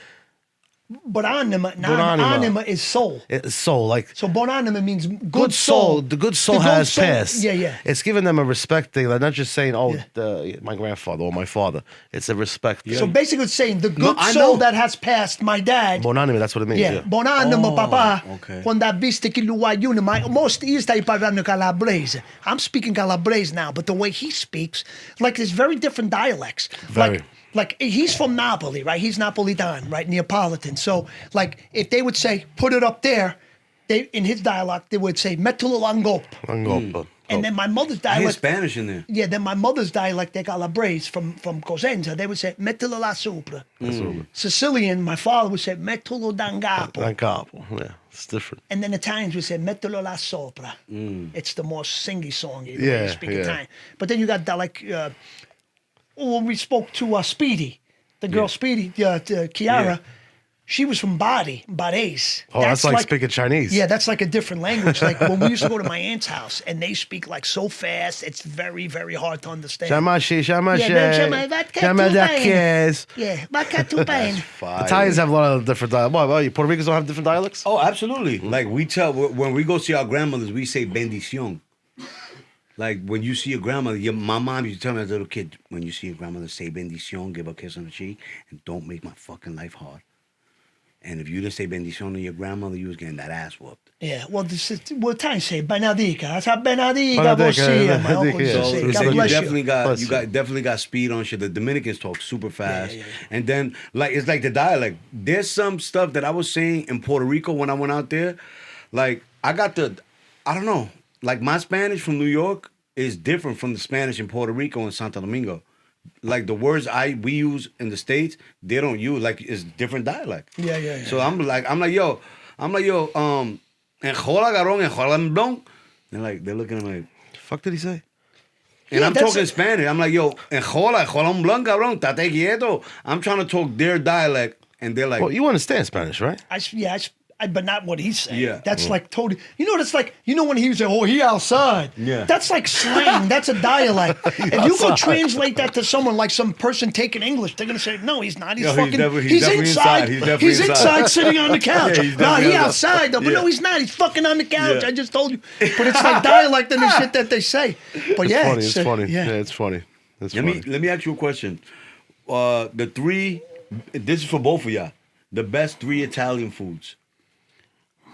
Bonanima,
Bonanima.
anima is soul.
It's soul, like
So bonanima means good
good soul. The good soul
The good
has
soul-
passed.
Yeah.
It's giving them a respect thing, like not just saying, "Oh,
Yeah.
my grandfather or my father." It's a respect.
So basically it's saying the good
I
soul
know.
that has passed my dad.
Bonanima, that's what it means.
Yeah,
Yeah.
bonanima papà,
okay.
quando ha visto che lui aiuta, ma most io stai parlando calabrese. I'm speaking calabrese now, but the way he speaks, like there's very different dialects.
Very.
Like he's from Napoli, right? He's Napolitan, right? Neapolitan. So like if they would say, put it up there, in his dialect, they would say, mettilo langop. And then my mother's
I hear
dialect.
Spanish in there.
Yeah, then my mother's dialect, they calabrese from Cosenza, they would say, mettilo là sopra. Sicilian, my father would say, mettilo d'angapo.
Capo. Yeah, it's different.
And then Italians would say, mettilo là sopra. It's the more singy-songy way
Yeah,
you speak
yeah.
Italian. But then you got when we spoke to Speedy, the girl Speedy, Chiara, she was from Bades.
Oh, that's like speaking Chinese.
Yeah, that's like a different language. Like when we used to go to my aunt's house and they speak like so fast, it's very, very hard to understand.
Shamashi.
Yeah, vaca tu bene.
Italians have a lot of different dialects. Why, Puerto Ricans don't have different dialects?
Oh, absolutely. Like we tell when we go see our grandmothers, we say bendición. Like when you see your grandmother, my mom used to tell me as a little kid, when you see your grandmother, say bendición, give her a kiss on the cheek, and don't make my fucking life hard. And if you didn't say bendición to your grandmother, you was getting that ass whooped.
Yeah, well, what Italians say, benedica. Sa benedica, vossia. My uncle used to
yeah.
say,
So
God
you
bless
definitely
you.
got
Bless
you
you.
got definitely got speed on shit. The Dominicans talk super fast,
yeah.
and then like it's like the dialect. There's some stuff that I was saying in Puerto Rico when I went out there. Like I don't know. Like my Spanish from New York is different from the Spanish in Puerto Rico and Santo Domingo. Like the words we use in the States, they don't use. Like it's different dialect.
Yeah.
So I'm like yo, enjola garón, enjola blon. They're looking at me like.
Fuck did he say?
And
Yeah,
I'm
that's
talking
a-
Spanish. I'm like, yo, enjola un blanc, cabrón, tate quieto. I'm trying to talk their dialect, and they're like,
Well, you understand Spanish, right?
but not what he's saying.
Yeah.
That's like totally. You know, that's like when he was like, "Oh, he outside."
Yeah.
That's like slang. That's a dialect. If you go translate that to someone like some person taking English, they're gonna say, "No, he's not. He's
No,
fucking.
he's definitely inside.
He's inside sitting on the couch.
Yeah, he's
no,
definitely
he
outside.
outside though. But no,
Yeah.
he's not. He's fucking on the couch.
Yeah.
I just told you. But it's like dialect and the shit that they say. But
It's
yeah,
funny. It's funny.
Yeah.
Yeah, it's funny. It's
Let
funny.
me ask you a question. The 3, this is for both of y'all. The best 3 Italian foods.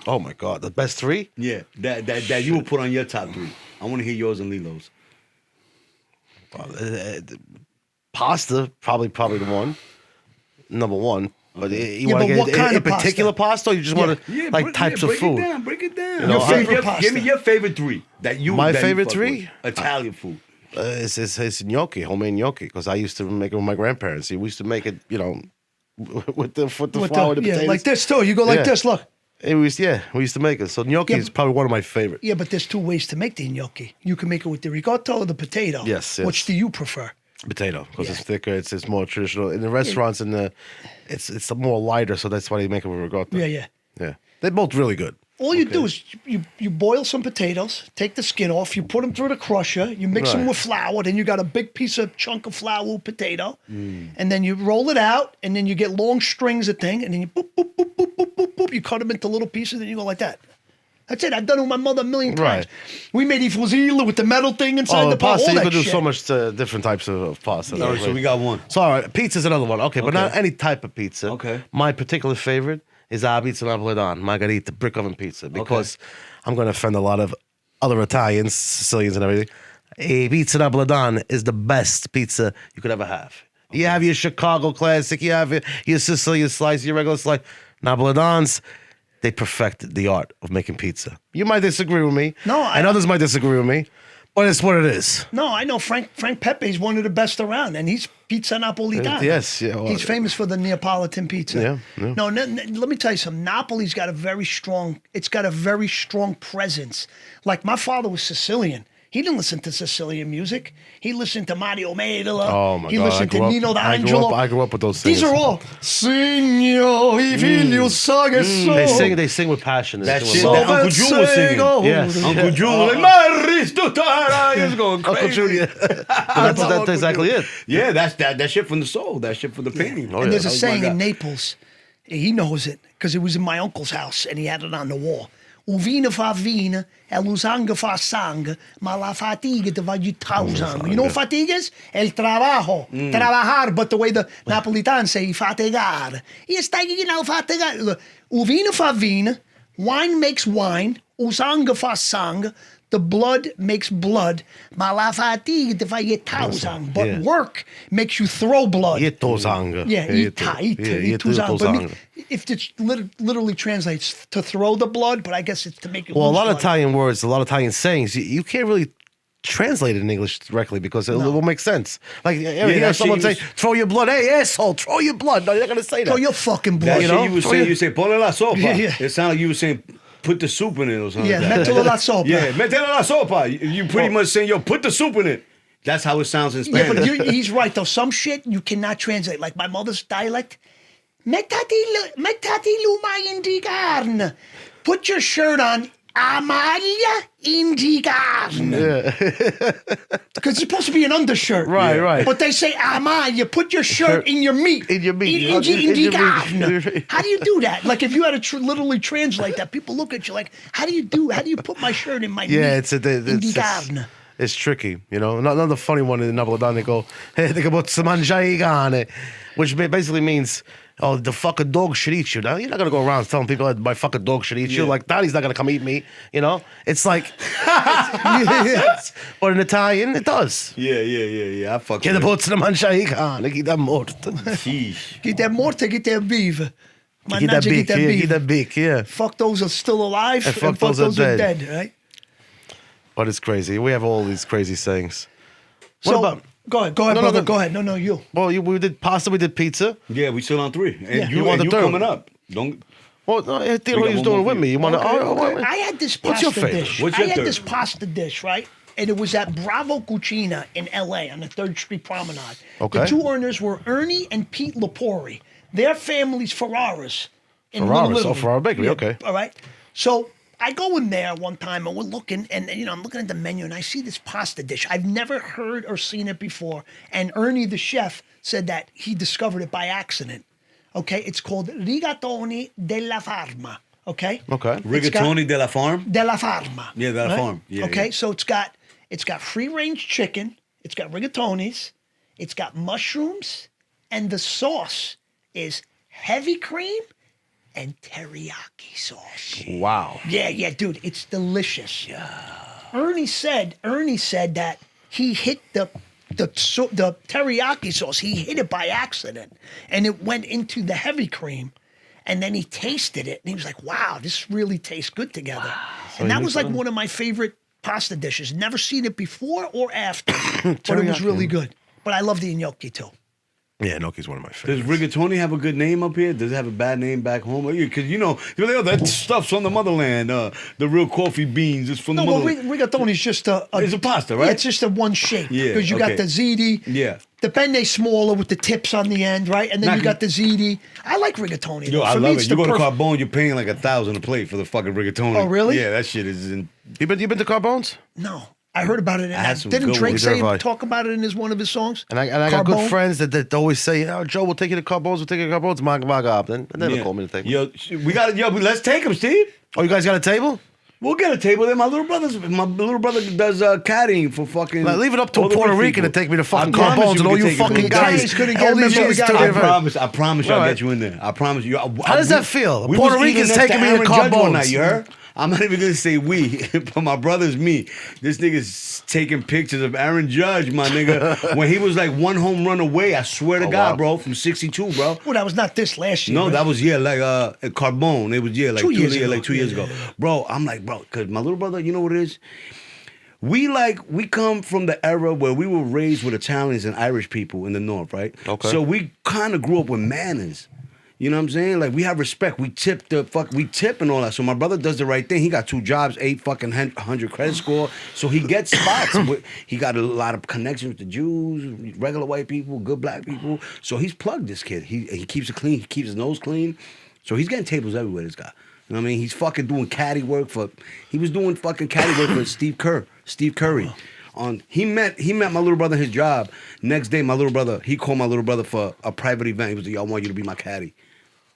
Oh my God, the best 3?
Yeah, that you would put on your top 3. I want to hear yours and Lilo's.
Pasta, probably the one. Number 1. But you
Yeah,
want
but
to
what
get
kind
in
of pasta?
particular pasta, or you just want to like types of food?
Break it down.
You know,
Your favorite pasta.
Give me your favorite 3 that you.
My
that you
favorite
fuck
3?
with. Italian food.
It's gnocchi, homemade gnocchi, because I used to make it with my grandparents. We used to make it, with the flour, the potatoes.
like this too. You go like
Yeah.
this. Look.
We used to make it. So gnocchi
Yeah,
is probably one of my favorite.
Yeah, but there's 2 ways to make the gnocchi. You can make it with the ricotta or the potato.
Yes.
Which do you prefer?
Potato, because
Yeah.
it's thicker. It's more traditional. In the restaurants, it's more lighter, so that's why they make it with ricotta.
Yeah.
Yeah. They're both really good.
All you do is you boil some potatoes, take the skin off, you put them through the crusher, you mix them
Right.
with flour, then you got a big piece of chunk of flour with potato, and then you roll it out, and then you get long strings of thing, and then you boop, boop, boop, boop, boop, boop, boop, you cut them into little pieces, and you go like that. That's it. I've done it with my mother a million times.
Right.
We made fusilli with the metal thing inside
Oh,
the pot.
pasta,
All
you
that
could do
shit.
so much different types of pasta.
All right, so we got one.
So, all right, pizza's another one. Okay, but
Okay.
not any type of pizza.
Okay.
My particular favorite is pizza napoletana, margherita, brick oven pizza, because I'm going to offend a lot of other Italians, Sicilians, and everything. A pizza napoletana is the best pizza you could ever have. You have your Chicago classic, you have your Sicilian slice, your regular slice. Napoletans, they perfected the art of making pizza. You might disagree with me.
No,
and others might disagree with me, but it's what it is.
No, I know Frank Pepe's one of the best around, and he's pizza napolitana.
Yes, yeah, well,
he's famous for the Neapolitan pizza.
Yeah.
No, let me tell you something. Napoli's got a very strong. It's got a very strong presence. Like my father was Sicilian. He didn't listen to Sicilian music. He listened to Mario Medola.
Oh my
he
God!
listened to Nino D'Angelo.
I grew up with those
These
singers.
are all Signor, I figlio sage so.
They sing with passion. They
That
sing
shit
with
that
love.
Uncle June was singing.
Yes.
Uncle June, like, Maris Tutara, he was going
Uncle
crazy.
Julia. That's exactly it.
Yeah, that's that shit from the soul. That shit from the painting.
Oh,
And there's a
That was
saying
my
in
guy.
Naples, he knows it because it was in my uncle's house and he had it on the wall. O vino fa vino, e lo sangue fa sangue, ma la fatica te va sangue. You know what fatiga is? El trabajo. Trabajar, but the way the Napolitans say, fatigar. E stai, fatigar. Look, o vino fa vino, wine makes wine, o sangue fa sangue, the blood makes blood, ma la fatica te fa sangue. But
Yeah.
work makes you throw blood.
Ito zanga.
Yeah,
ito
But
zanga.
if it literally translates to throw the blood, but I guess it's to make it
Well, a
lose
lot of
blood.
Italian words, a lot of Italian sayings, you can't really translate it in English directly because it will make sense. Like, you hear
that
someone
shit
say, throw your blood. Hey, asshole, throw your blood. No, you're not going to say that.
Throw your fucking
That
blood.
You
shit
know?
you was
Throw
saying,
your-
you say, ponle la sopa.
Yeah.
It sounded like you were saying, put the soup in it or something
Yeah,
like that.
mételo la sopa.
Yeah, mételo la sopa. You pretty much saying, yo, put the soup in it. That's how it sounds in
Yeah,
Spanish.
but he's right though. Some shit you cannot translate. Like my mother's dialect. Mettati l'uma in di carne. Put your shirt on. Amalia in di carne. Because it's supposed to be an undershirt.
Right, right.
But they say Amalia. Put your shirt in your meat.
In your meat.
In di
In your
carne.
meat.
How do you do that? Like if you had to literally translate that, people look at you like, how do you put my shirt in my meat?
Yeah, it's
in di carne.
it's tricky, you know. Another funny one in Napoletan, they go, hey, they go, mangiare, which basically means, oh, the fucking dog should eat you. Now, you're not going to go around telling people that my fucking dog should eat you.
Yeah.
Like, Daddy's not going to come eat me, you know? It's like, but in Italian, it does.
Yeah. I fuck
Che
with
the
it.
pozzo da mangiare i cani, chi da morto.
Sheesh.
Chi te morte, chi te vive.
Chi da
Mannaggia chi
big,
te
yeah, chi
vive.
da big, yeah.
Fuck those are still alive,
And
and fuck those are dead, right?
But it's crazy. We have all these crazy sayings.
So,
What about...
go ahead,
No,
brother,
no.
go ahead. No, you.
Well, we did pasta, we did pizza.
Yeah, we still on 3. And
Yeah.
you,
You want
and
the
you
third
coming
one?
up. Don't.
Well, no, I think
We
what
got
he was
one
doing
more
with
for
me.
you.
You want to...
Okay,
I had this
What's
pasta
your favorite?
dish.
What's
I
your
had
third?
this pasta dish, right? And it was at Bravo Cucina in L.A. on the 3rd Street Promenade.
Okay.
The two owners were Ernie and Pete Lepori. Their families Ferraras. in
Ferraris.
Little
Oh,
Italy.
Ferrari Bakery, okay.
All right. So I go in there one time and we're looking, and I'm looking at the menu and I see this pasta dish. I've never heard or seen it before. And Ernie, the chef, said that he discovered it by accident. Okay, it's called rigatoni della farma. Okay.
Okay.
Rigatoni de la farm.
Della farma.
Yeah, de la farm. Yeah,
okay,
yeah.
so it's got free range chicken. It's got rigatonis. It's got mushrooms, and the sauce is heavy cream and teriyaki sauce.
Wow.
Yeah, dude, it's delicious. Yeah. Ernie said that he hit the teriyaki sauce. He hit it by accident, and it went into the heavy cream, and then he tasted it, and he was like, "Wow, this really tastes good together." And that was like one of my favorite pasta dishes. Never seen it before or after, but it was really good. But I love the gnocchi too.
Yeah, gnocchi's one of my
Does
favorites.
rigatoni have a good name up here? Does it have a bad name back home? Because you're like, oh, that stuff's from the motherland. The real coffee beans is from the
No, well,
motherland.
rigatoni is just a.
It's a pasta, right?
Yeah, it's just a one shape.
Yeah,
Because you
okay.
got the ziti.
Yeah.
The penne smaller with the tips on the end, right? And then
Now,
you got the ziti. I like rigatoni.
Yo,
though.
I
For me,
love
it's
it. You
the
go to
perfect-
Carbone, you're paying like $1,000 a plate for the fucking rigatoni.
Oh, really?
Yeah, that shit is in.
You been to Carbones?
No, I heard about it.
I had some
Didn't
good
Drake
ones.
say
Neither have I.
talk about it in one of his songs?
And I got good
Carbone?
friends that always say, "Oh, Joe, we'll take you to Carbones. We'll take you to Carbones." Mag up. Then they never
Yeah.
call me to take me.
Yo, let's take him, Steve.
Oh, you guys got a table?
We'll get a table there. My little brother does caddying for fucking.
Like, leave it up to
all
a
the
Puerto
rich
Rican to
people.
take me to fucking
I promise
Carbones and all
we
you
can take
fucking
you.
guys.
Guys couldn't
all
get
these
him in,
years
we got
to
him.
the-
I promise you, I'll
Right.
get you in there. I promise you.
How does that feel?
We
Puerto
was eating
Ricans
next
taking me to
Aaron Judge one
Carbones.
night, you heard? I'm not even gonna say we, but my brother's me. This nigga's taking pictures of Aaron Judge, my nigga, when he was like one home run away. I swear to
Oh,
God,
wow.
bro, from 62, bro.
Well, that was not this last year.
No,
right?
that was like at Carbone. It was like
2 years ago.
like 2 years
Yeah,
ago.
yeah.
Bro, I'm like, bro, cause my little brother, you know what it is? We come from the era where we were raised with Italians and Irish people in the north, right?
Okay.
So we kind of grew up with manners. You know what I'm saying? Like we have respect. We tip and all that. So my brother does the right thing. He got 2 jobs, 800 credit score. So he gets spots. He got a lot of connections with the Jews, regular white people, good black people. So he's plugged this kid. He keeps it clean. He keeps his nose clean. So he's getting tables everywhere. This guy. You know what I mean? He's fucking doing caddy work he was doing fucking caddy work for Steve Curry. He met my little brother at his job. Next day, he called my little brother for a private event. He was like, "I want you to be my caddy."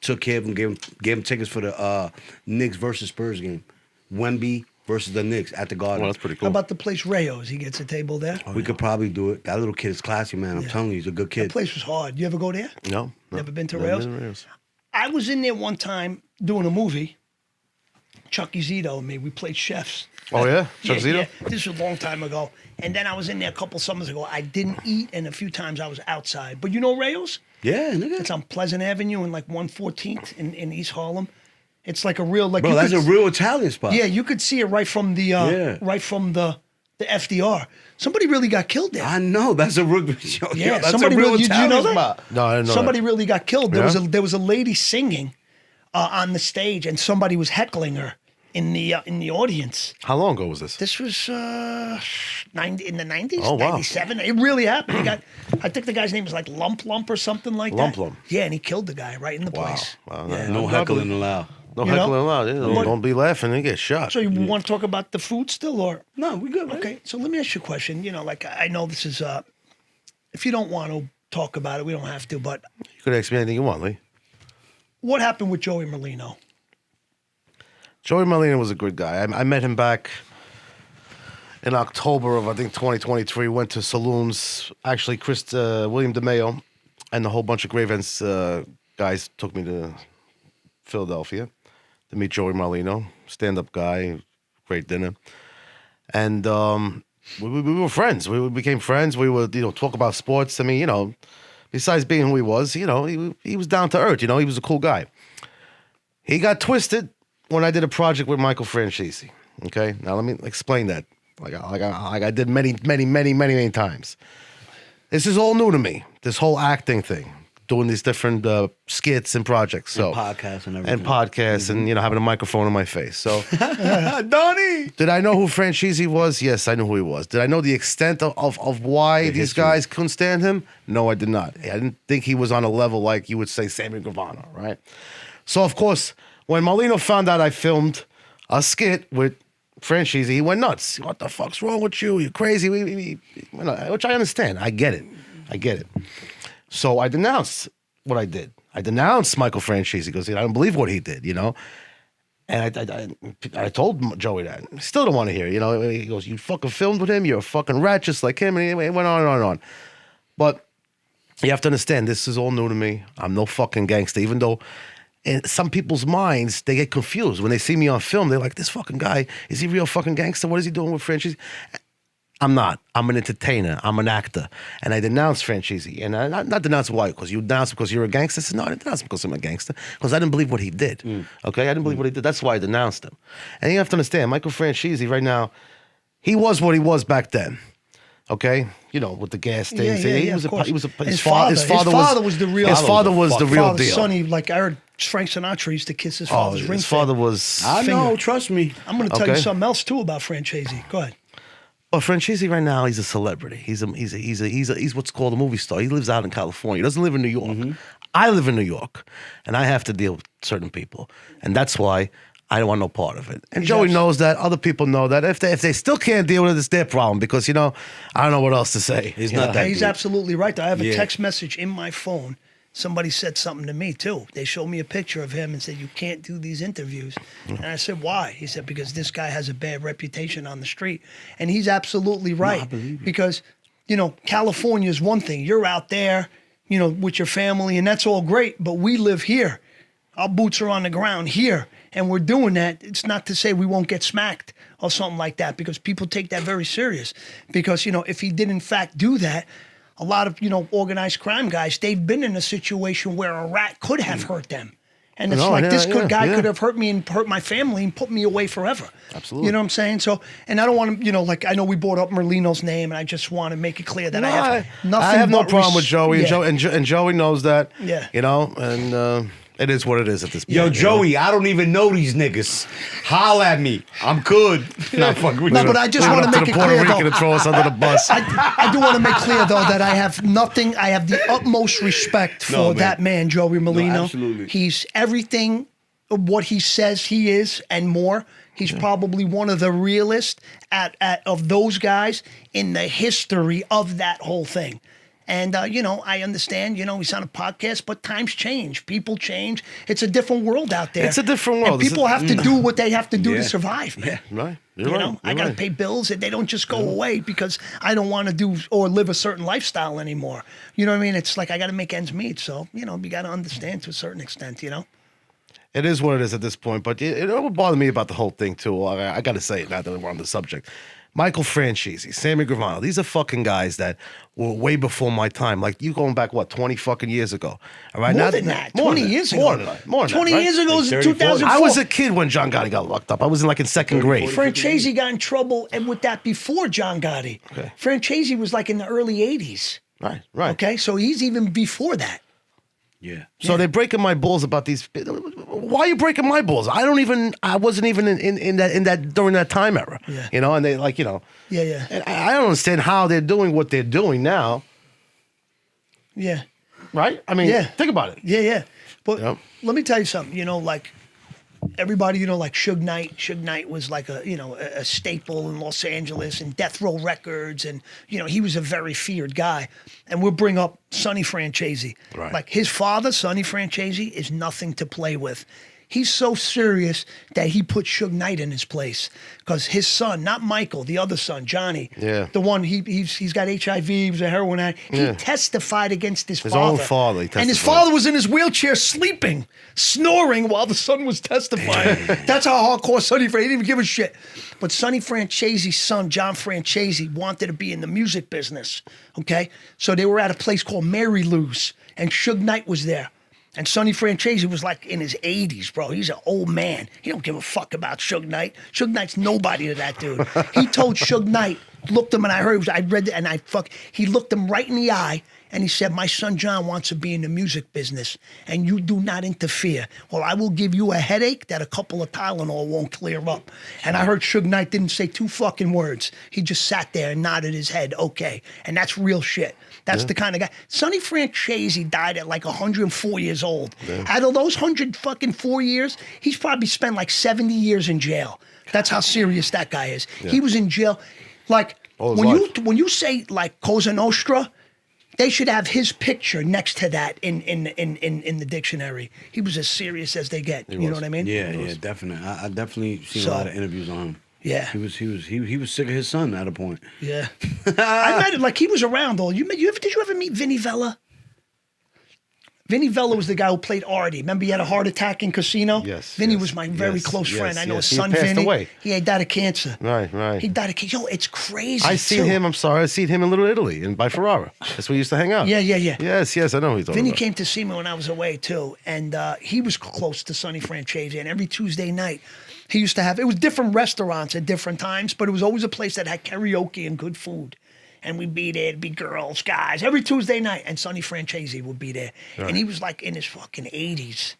Took care of him, gave him tickets for the Knicks versus Spurs game. Wemby versus the Knicks at the Garden.
Well, that's pretty
How
cool.
about the place Rayo's? He gets a table there.
We could probably do it. That little kid is classy, man. I'm telling you, he's a good
The
kid.
place was hard. You ever go there?
No.
Never been to
Never
Rails?
been to Rails.
I was in there one time doing a movie. Chucky Zito and me, we played chefs.
Oh, yeah? Chuck Zito?
Yeah. This was a long time ago. And then I was in there a couple summers ago. I didn't eat, and a few times I was outside. But you know Rails?
Yeah, nigga.
It's on Pleasant Avenue in like 114th in East Harlem. It's like a real like.
Bro,
you
that's
could-
a real Italian spot.
Yeah, you could see it right from the the FDR. Somebody really got killed there.
I know. That's a real.
Yeah,
that's
somebody
a real
really. Did you know
Italian
that?
spot.
No, I didn't know
Somebody
that.
really got killed. There
Yeah?
was a lady singing on the stage, and somebody was heckling her in the audience.
How long ago was this?
This was 90 in the 90s,
Oh, wow.
97. It really happened. I think the guy's name was like Lump or something like
Lump
that.
Lump.
Yeah, and he killed the guy right in the place.
Wow.
Yeah.
No heckling allowed.
No
You know?
heckling allowed. Yeah,
But-
don't be laughing and get shot.
So you want to talk about the food still, or
No, we good, man.
okay? So let me ask you a question. You know, like I know this is if you don't want to talk about it, we don't have to. But
You could ask me anything you want, Lee.
what happened with Joey Merlino?
Joey Merlino was a good guy. I met him back in October of, I think, 2023. Went to saloons. Actually, William DeMeo and a whole bunch of Gravens guys took me to Philadelphia to meet Joey Merlino, stand-up guy, great dinner. And we were friends. We became friends. We would, talk about sports. I mean, besides being who he was, he was down to earth. He was a cool guy. He got twisted when I did a project with Michael Franchisi. Okay, now let me explain that. Like I did many times. This is all new to me. This whole acting thing, doing these different skits and projects. So
Podcasts and everything.
and podcasts, and having a microphone in my face. So
Donnie.
did I know who Franchisi was? Yes, I knew who he was. Did I know the extent of why these
history.
guys couldn't stand him? No, I did not. I didn't think he was on a level like you would say Sammy Gravano, right? So, of course, when Merlino found out I filmed a skit with Franchise, he went nuts. What the fuck's wrong with you? You're crazy. Which I understand. I get it. So I denounced what I did. I denounced Michael Franchise because I don't believe what he did, you know? And I told Joey that. Still don't want to hear it, you know? He goes, you fucking filmed with him? You're a fucking rat just like him. And he went on and on and on. But you have to understand, this is all new to me. I'm no fucking gangster, even though in some people's minds, they get confused. When they see me on film, they're like, this fucking guy, is he real fucking gangster? What is he doing with Franchise? I'm not. I'm an entertainer. I'm an actor. And I denounce Franchise. And I not denounce why, because you denounce because you're a gangster. I said, no, I didn't denounce because I'm a gangster. Because I didn't believe what he did. Okay? I didn't believe what he did. That's why I denounced him. And you have to understand, Michael Franchise right now, he was what he was back then. Okay? You know, with the gas things. His
father was the real
deal.
Sonny, like I heard Frank Sinatra used to kiss his father's ring.
His father was...
I know, trust me.
I'm going to tell you something else, too, about Franchise. Go ahead.
Well, Franchise right now, he's a celebrity. He's what's called a movie star. He lives out in California. He doesn't live in New York. I live in New York, and I have to deal with certain people, and that's why I don't want no part of it. And Joey knows that. Other people know that. If they still can't deal with it, it's their problem because I don't know what else to say.
It's not that.
He's absolutely right. I have a text message in my phone. Somebody said something to me, too. They showed me a picture of him and said, you can't do these interviews. And I said, why? He said, because this guy has a bad reputation on the street. And he's absolutely right.
I believe you.
Because, California is one thing. You're out there, with your family, and that's all great. But we live here. Our boots are on the ground here. And we're doing that. It's not to say we won't get smacked or something like that, because people take that very serious. Because, if he did, in fact, do that, a lot of, organized crime guys, they've been in a situation where a rat could have hurt them. And it's this guy could have hurt me and hurt my family and put me away forever.
Absolutely.
You know what I'm saying? So, and I don't want to, I know we brought up Merlino's name, and I just want to make it clear that I have nothing.
I have no problem with Joey, and Joey knows that.
Yeah.
And it is what it is at this point.
Yo, Joey, I don't even know these niggas. Holla at me. I'm good. Nah, fuck with
No,
you.
but I just want to make it
Puerto
clear,
Rican
though.
to throw us under the bus.
I do want to make clear, though, that I have nothing. I have the utmost respect for that man, Joey Merlino.
No, absolutely.
He's everything of what he says he is and more. He's probably one of the realest of those guys in the history of that whole thing. And, I understand, he's on a podcast, but times change. People change. It's a different world out there.
It's a different world.
And people have to do what they have to do to
Yeah.
survive, man.
Right. You're right.
I got to pay bills, and they don't just go away because I don't want to do or live a certain lifestyle anymore. You know what I mean? It's like I got to make ends meet. So, you got to understand to a certain extent,
It is what it is at this point, but it would bother me about the whole thing, too. I got to say it now that we're on the subject. Michael Franchise, Sammy Gravano, these are fucking guys that were way before my time. Like, you going back, 20 fucking years ago? All right,
More than that. 20 years ago.
More than that.
20
right?
years ago was
Like
in
30, 40.
2004.
I was a kid when John Gotti got locked up. I was in second grade.
Franchise got in trouble with that before John Gotti.
Okay.
Franchise was in the early 80s.
Right.
Okay, so he's even before that.
Yeah.
So they're breaking my balls about these. Why are you breaking my balls? I wasn't even in that during that time era.
Yeah.
And they
Yeah.
And I don't understand how they're doing what they're doing now.
Yeah.
Right? I mean, think about it.
Yeah. But
Yep.
let me tell you something. Everybody, like Suge Knight. Suge Knight was like a staple in Los Angeles and Death Row Records, and he was a very feared guy. And we'll bring up Sonny Franchise.
Right.
Like his father, Sonny Franchise, is nothing to play with. He's so serious that he put Suge Knight in his place because his son, not Michael, the other son, Johnny, the one he's got HIV, he was a heroin addict. He testified against his father.
own father. He
And his
testified.
father was in his wheelchair sleeping, snoring while the son was testifying. That's how hardcore Sonny Franchise, he didn't even give a shit. But Sonny Franchise's son, John Franchise, wanted to be in the music business, okay? So they were at a place called Mary Lou's, and Suge Knight was there. And Sonny Franchise was in his 80s, bro. He's an old man. He don't give a fuck about Suge Knight. Suge Knight's nobody to that dude. He told Suge Knight, looked him, and I read it, and he looked him right in the eye, and he said, my son John wants to be in the music business, and you do not interfere. Well, I will give you a headache that a couple of Tylenol won't clear up. And I heard Suge Knight didn't say two fucking words. He just sat there and nodded his head, okay. And that's real shit. That's the kind of guy. Sonny Franchese died at like 104 years old. Out of those 104 years, he's probably spent like 70 years in jail. That's how serious that guy is. He was in jail. Like, when you say like Cosa Nostra, they should have his picture next to that in the dictionary. He was as serious as they get. You know what I mean?
Yeah, definitely. I definitely seen a lot of interviews on him.
Yeah,
he was sick of his son at a point.
Yeah, I met him like he was around. Did you ever meet Vinny Vella? Vinny Vella was the guy who played Artie. Remember, he had a heart attack in Casino.
Yes.
Vinny was my very close friend. I know his son
He passed
Vinny.
away.
He died of cancer.
Right.
He died of cancer. Yo, it's crazy.
I seen him. I'm sorry. I seen him in Little Italy by Ferrara. That's where we used to hang out.
Yeah.
Yes. I know who he's talking
Vinny
about.
came to see me when I was away too, and he was close to Sonny Franchese. And every Tuesday night, he used to have. It was different restaurants at different times, but it was always a place that had karaoke and good food. And we'd be there, it'd be girls, guys, every Tuesday night. And Sonny Franchese would be there. Right. And he was like in his fucking 80s.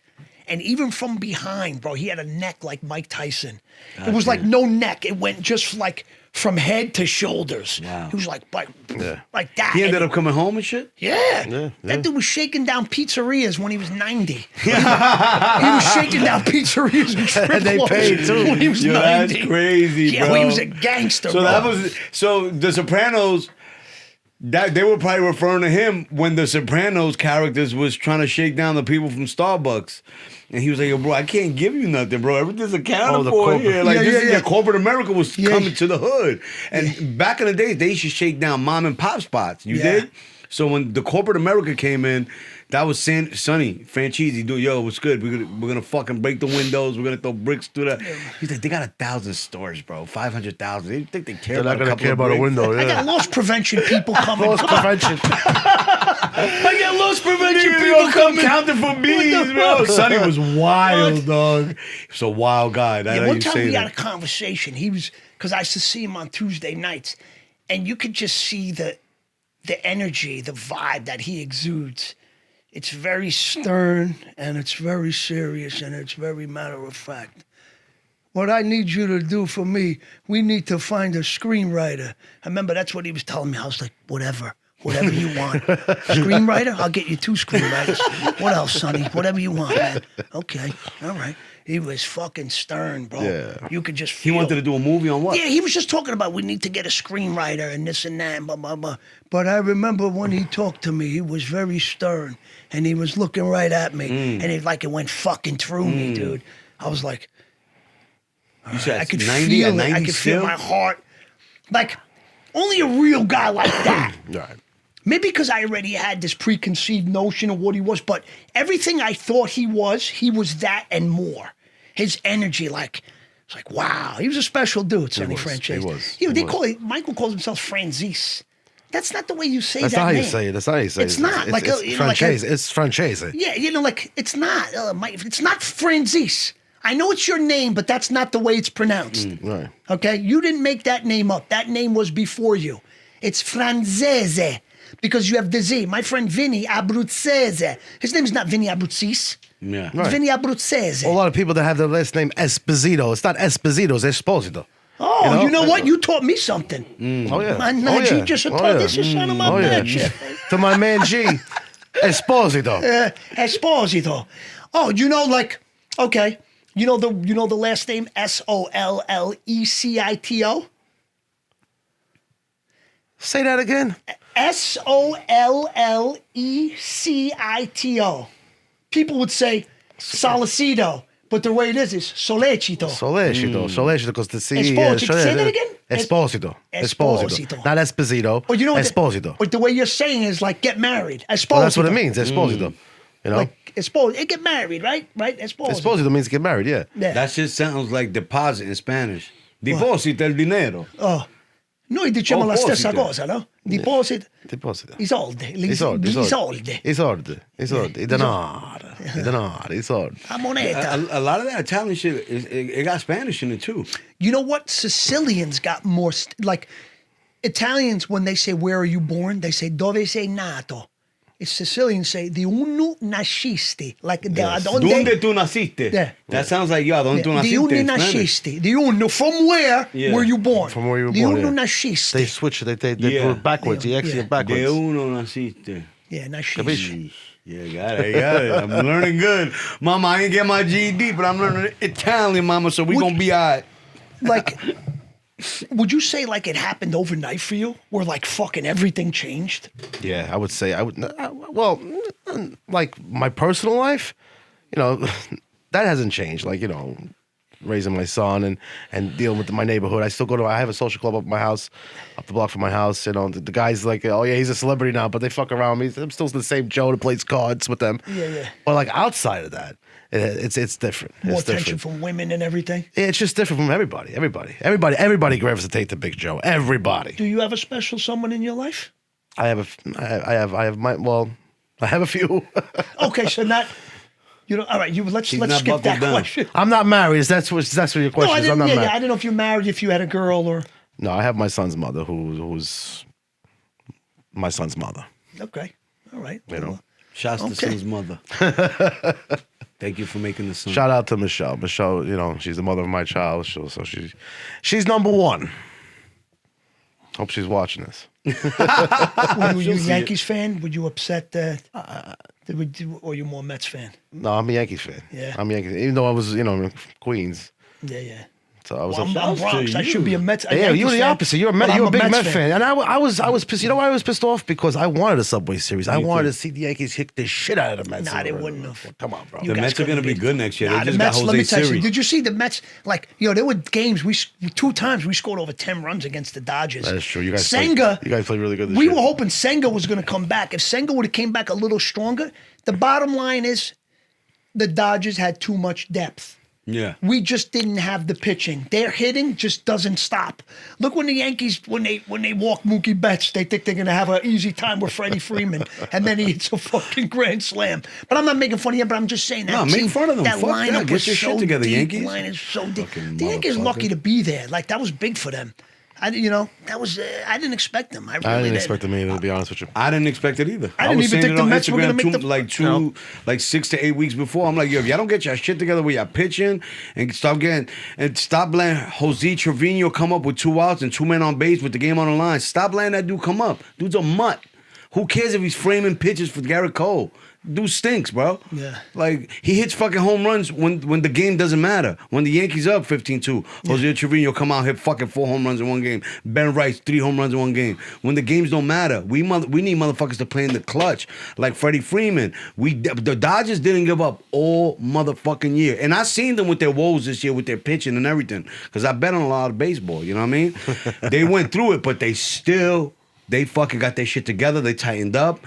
And even from behind, bro, he had a neck like Mike Tyson. It was like no neck. It went just like from head to shoulders.
Wow.
He was like that.
He ended up coming home and shit?
Yeah. That dude was shaking down pizzerias when he was 90. He was shaking down pizzerias and strip
And they
clubs
paid, too.
when he was 90.
That's crazy, bro.
Yeah, he was a gangster,
So
bro.
so The Sopranos, that they were probably referring to him when the Sopranos characters was trying to shake down the people from Starbucks. And he was like, yo, bro, I can't give you nothing, bro. Everything's accounted for
corporate.
here. Like,
Yeah.
corporate America was coming to the hood. And back in the days, they used to shake down mom and pop spots. You did? So when the corporate America came in, that was Sonny Franchese. Yo, what's good? We're gonna fucking break the windows. We're gonna throw bricks through that. He's like, they got 1,000 stores, bro. 500,000. They think they care
They're
about
not
a
gonna
couple
care
of
about a
bricks.
window.
I
Yeah.
got loss prevention people coming.
Loss prevention.
I got loss prevention
Nigga,
people
yo, come
coming.
counting for bees, bro. Sonny was wild, dog. He's a wild guy. That's how
One
you
time
say
we
that.
had a conversation. He was, because I used to see him on Tuesday nights, and you could just see the energy, the vibe that he exudes. It's very stern, and it's very serious, and it's very matter of fact. What I need you to do for me, we need to find a screenwriter. I remember that's what he was telling me. I was like, whatever you want. Screenwriter? I'll get you 2 screenwriters. What else, Sonny? Whatever you want, man. Okay, all right. He was fucking stern, bro.
Yeah.
You could just
He
feel.
wanted to do a movie on what?
Yeah, he was just talking about we need to get a screenwriter and this and that, and blah, blah, blah. But I remember when he talked to me, he was very stern, and he was looking right at me, and it went fucking through me, dude. I was like,
You said
I could
90,
feel
at
it.
90
I could
still?
feel my heart. Like, only a real guy like that.
Right.
Maybe because I already had this preconceived notion of what he was, but everything I thought he was that and more. His energy, it's like, wow. He was a special dude, Sonny Franchese.
He was.
You know,
He was.
Michael calls himself Franzese. That's not the way you say
That's
that
not how
name.
you say it. That's not how you say it.
It's not.
It's Franchise. It's Franchise.
Yeah, it's not. It's not Franzese. I know it's your name, but that's not the way it's pronounced.
Right.
Okay? You didn't make that name up. That name was before you. It's Franzese because you have the Z. My friend Vinny Abruzzese. His name's not Vinny Abruzzese.
Yeah.
It's
Right.
Vinny Abruzzese.
A lot of people that have the last name Esposito. It's not Esposito. It's Esposito.
Oh, you know what? You taught me something.
Oh yeah.
Man, G just taught this is son of my bitch.
To my man G, Esposito.
Esposito. Oh, okay. You know the last name Sollecito?
Say that again.
Sollecito. People would say Solicito, but the way it is Solecito.
Solecito, because the C.
Esposito. Say that again?
Esposito.
Esposito.
Not Esposito.
Or you know what?
Esposito.
But the way you're saying is like get married. Esposito.
Well, that's what it means. Esposito. You know.
Like Esposito. Get married, right? Right? Esposito.
Esposito means get married. Yeah.
Yeah.
That shit sounds like deposit in Spanish. Deposita el dinero.
Oh. Noi diciamo la stessa
Opposite.
cosa, no? Deposit.
Deposito.
I soldi.
I soldi.
I soldi.
I soldi. I soldi. I denaro. I denaro. I soldi.
A moneta.
A lot of that Italian shit, it got Spanish in it too.
You know what? Sicilians got more, like Italians, when they say, where are you born? They say, dove sei nato? Sicilians say, "Di uno nasciste." Like,
Yes.
donde
tu naciste?
Yeah.
That sounds like, yo, donde tu
Di
naciste?
uno
in Spanish.
nasciste. Di uno, from where
Yeah.
were you born?
From where you were
Di
born,
uno
yeah.
nasciste.
They switch it. They
Yeah.
do it backwards.
Yeah.
You actually
Yeah.
it backwards.
De uno naciste.
Yeah, nasciste.
Capisci?
Yeah, got it. I'm learning good. Mama, I ain't get my GED, but I'm learning Italian, mama, so we
Would-
gonna be all right.
Like, would you say like it happened overnight for you, where like fucking everything changed?
Yeah, I would say I would. Well, like my personal life, you know, that hasn't changed. Like, you know, raising my son and dealing with my neighborhood. I still go to. I have a social club up my house, up the block from my house. You know, the guys like, oh yeah, he's a celebrity now, but they fuck around me. I'm still the same Joe that plays cards with them.
Yeah.
But like outside of that, it's different.
More
It's
attention
different.
from women and everything.
It's just different from everybody. Everybody gravitates to Big Joe. Everybody.
Do you have a special someone in your life?
I have a few.
Okay, so not. You know, all right. Let's
not
skip that
buckled down.
question.
I'm not married. That's what your question
No, I
is. I'm
didn't.
not
Yeah,
married.
I didn't know if you're married, if you had a girl or.
No, I have my son's mother, who's my son's mother.
Okay, all right.
You know.
Shouts to
Okay.
son's mother. Thank you for making the son.
Shout out to Michelle. Michelle, you know, she's the mother of my child, so she's number one. Hope she's watching this.
Were you a
She'll see
Yankees fan? Would you upset that? Or you more Mets fan?
No, I'm a Yankees fan.
Yeah.
I'm a Yankees. Even though I was, you know, Queens,
Yeah.
so I was.
Well, I'm
Shouts to
Bronx. I
you.
should be a Mets.
Yeah, you're the opposite. You're a big Met fan, and I was pissed. You know why I was pissed off? Because I wanted a Subway Series. I wanted to see the Yankees kick the shit out of the Mets.
Nah, they wouldn't have.
Come on, bro.
You
The
guys
Mets are gonna
couldn't
be good next year. They
Nah,
just
the
got
Mets. Let me
Jose
tell you.
Siri.
Did you see the Mets? Like, there were games. 2 times we scored over 10 runs against the Dodgers.
That is true. You guys
Senga.
played really good this
We
year.
were hoping Senga was going to come back. If Senga would have came back a little stronger, the bottom line is the Dodgers had too much depth.
Yeah.
We just didn't have the pitching. Their hitting just doesn't stop. Look when the Yankees, when they walk Mookie Betts, they think they're gonna have an easy time with Freddie Freeman, and then he hits a fucking grand slam. But I'm not making fun of him. But I'm just saying that
No, make
team,
fun of them.
that
Fuck that.
lineup
Get
was
your
so
shit together,
deep.
Yankees.
Line is so deep.
Fucking
The Yankees
motherfucker.
lucky to be there. Like that was big for them. I didn't expect them. I really
I didn't
did.
expect them either, to be honest with you.
I didn't expect it either.
I didn't
was
even
saying
think
it
the
on
Mets were gonna
Instagram
make
two, like 6 to 8 weeks before. I'm like, yo, if y'all don't get your shit together with your pitching and stop letting Jose Trevino come up with 2 outs and 2 men on base with the game on the line. Stop letting that dude come up. Dude's a mutt. Who cares if he's framing pitches for Garrett Cole? Dude stinks, bro.
Yeah.
Like, he hits fucking home runs when the game doesn't matter. When the Yankees up 15-2, Jose Trevino come out, hit fucking 4 home runs in one game. Ben Rice, 3 home runs in one game. When the games don't matter, we need motherfuckers to play in the clutch. Like Freddie Freeman. The Dodgers didn't give up all motherfucking year. And I seen them with their woes this year with their pitching and everything. Because I bet on a lot of baseball, you know what I mean? They went through it, but they fucking got their shit together. They tightened up.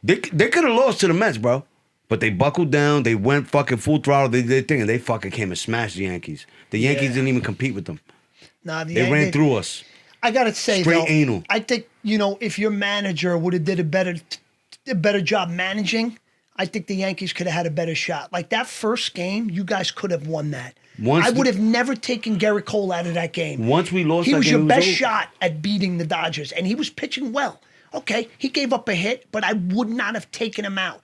They could have lost to the Mets, bro. But they buckled down. They went fucking full throttle. They did their thing, and they fucking came and smashed the Yankees. The Yankees didn't even compete with them.
Nah,
They ran through us.
I gotta say,
Straight
though,
anal.
I think if your manager would have did a better job managing, I think the Yankees could have had a better shot. Like that first game, you guys could have won that. I would have never taken Garrett Cole out of that game.
Once we lost
he
that
was
game,
your
it
best
over.
shot at beating the Dodgers, and he was pitching well. Okay, he gave up a hit, but I would not have taken him out.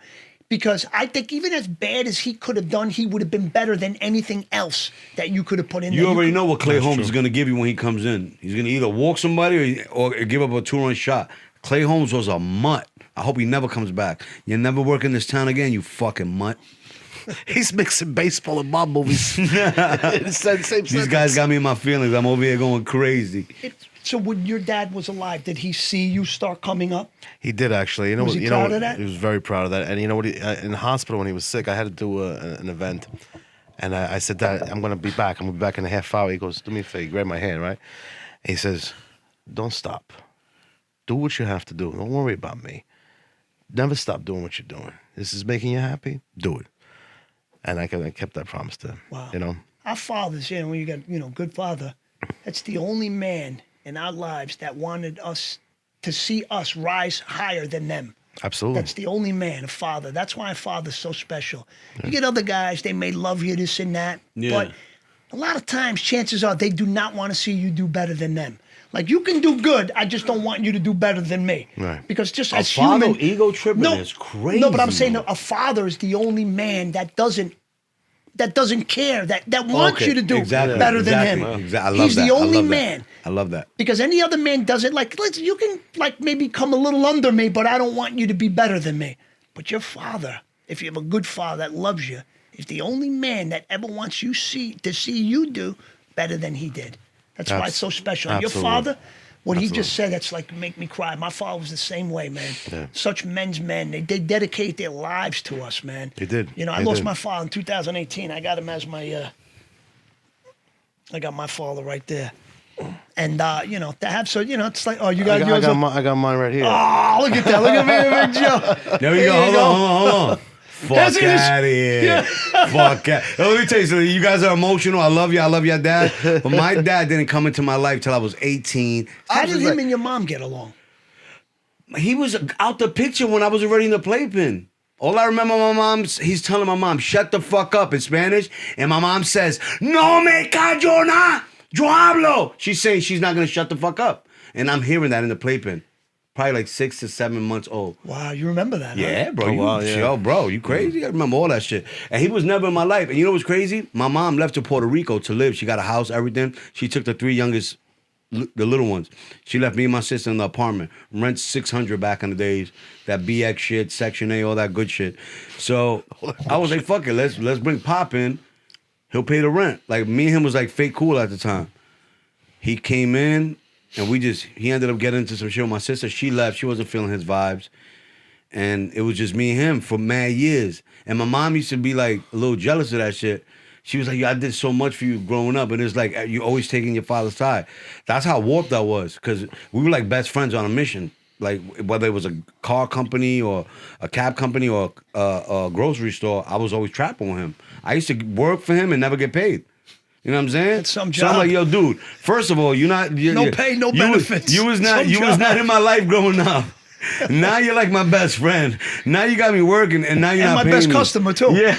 Because I think even as bad as he could have done, he would have been better than anything else that you could have put in there.
You already know what Clay Holmes is going to give you when he comes in. He's going to either walk somebody or give up a 2-run shot. Clay Holmes was a mutt. I hope he never comes back. You never work in this town again, you fucking mutt.
He's mixing baseball and mob movies. Same
These guys got me in my feelings. I'm over here going crazy.
So when your dad was alive, did he see you start coming up?
He did actually.
Was he proud of that?
He was very proud of that. And you know what? In the hospital when he was sick, I had to do an event, and I said, "Dad, I'm gonna be back. I'm gonna be back in a half hour." He goes, "Do me a favor." He grabbed my hand, right? And he says, "Don't stop. Do what you have to do. Don't worry about me. Never stop doing what you're doing. This is making you happy. Do it." And I kept that promise to him.
Wow.
You know.
Our fathers, when you got, good father, that's the only man in our lives that wanted us to see us rise higher than them.
Absolutely.
That's the only man, a father. That's why a father's so special. You get other guys, they may love you, this and that,
Yeah.
but a lot of times, chances are they do not want to see you do better than them. Like you can do good, I just don't want you to do better than me.
Right.
Because just
A
as
father
human,
ego tripping is crazy.
No, but I'm saying
man.
a father is the only man that doesn't care, that wants
Okay,
you to do
exactly,
better than
exactly,
him.
exactly. I love
He's
that.
the
I
only
love that.
man.
I love that.
Because any other man doesn't you can like maybe come a little under me, but I don't want you to be better than me. But your father, if you have a good father that loves you, is the only man that ever wants to see you do better than he did. That's why it's so special. And your
Absolutely.
father, what he just said, that's like make me cry. My father was the same way, man.
Yeah.
Such men's men. They dedicate their lives to us, man.
They did.
You know, I
They
lost
did.
my father in 2018. I got him as my I got my father right there. And you know, to have it's like, oh, you got yours.
I got mine right here.
Oh, look at that. Look at me, Big Joe.
There we
Here
go.
you
Hold on. Fuck
Yes, it is.
out of here.
Yeah.
Fuck out. Let me tell you something. You guys are emotional. I love you. I love your dad. But my dad didn't come into my life till I was 18.
How
I
did
was
him
like-
and your mom get along?
He was out the picture when I was already in the playpen. All I remember, he's telling my mom, shut the fuck up in Spanish. And my mom says, no me callo na, yo hablo. She's saying she's not going to shut the fuck up. And I'm hearing that in the playpen. Probably like 6 to 7 months old.
Wow, you remember that? Huh?
Yeah, bro.
Oh, wow, yeah.
Yo, bro, you crazy? I remember all that shit. And he was never in my life. And you know what's crazy? My mom left to Puerto Rico to live. She got a house, everything. She took the 3 youngest, the little ones. She left me and my sister in the apartment. Rent $600 back in the days. That BX shit, Section A, all that good shit. So I was like, fuck it, let's bring Pop in. He'll pay the rent. Like me and him was like fake cool at the time. He came in. And he ended up getting into some shit with my sister. She left. She wasn't feeling his vibes. And it was just me and him for mad years. And my mom used to be like a little jealous of that shit. She was like, yo, I did so much for you growing up. And it's like, you always taking your father's side. That's how warped I was. Because we were like best friends on a mission. Like whether it was a car company or a cab company or a grocery store, I was always trapping with him. I used to work for him and never get paid. You know what I'm saying?
That's some
So I'm
job.
like, yo, dude. First of all,
No pay, no benefits.
You was not
Some
in my life growing up. Now you're like my best friend. Now you got me working, and now you're
And
not
my
paying
best
me.
customer, too.
Yeah,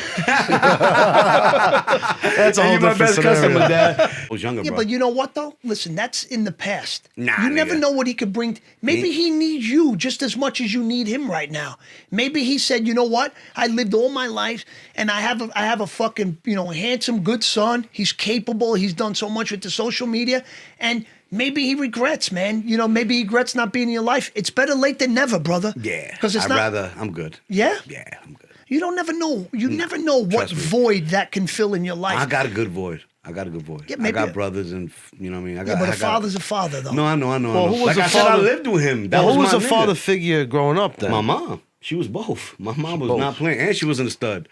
That's a whole
you're my
different
best
scenario.
customer, Dad. I was younger,
Yeah,
bro.
but you know what, though? Listen, that's in the past.
Nah,
you never
nigga.
know what he could bring. Maybe he needs you just as much as you need him right now. Maybe he said, you know what? I lived all my life, and I have a fucking, handsome, good son. He's capable. He's done so much with the social media, and maybe he regrets, man. Maybe he regrets not being in your life. It's better late than never, brother.
Yeah,
Because it's
I'm good.
Yeah?
Yeah, I'm good.
You don't never know. You never know what
Trust me.
void that can fill in your life.
I got a good void.
Yeah,
I
maybe-
got brothers, and you know what I mean.
Yeah, but a father's a father, though.
No, I know.
Well, who was
Like
the
I said, I
father-
lived with him. That
Well, who
was
was
my
a
nigga.
father figure growing up then?
My mom. She was both. My mom was
Both.
not playing, and she wasn't a stud.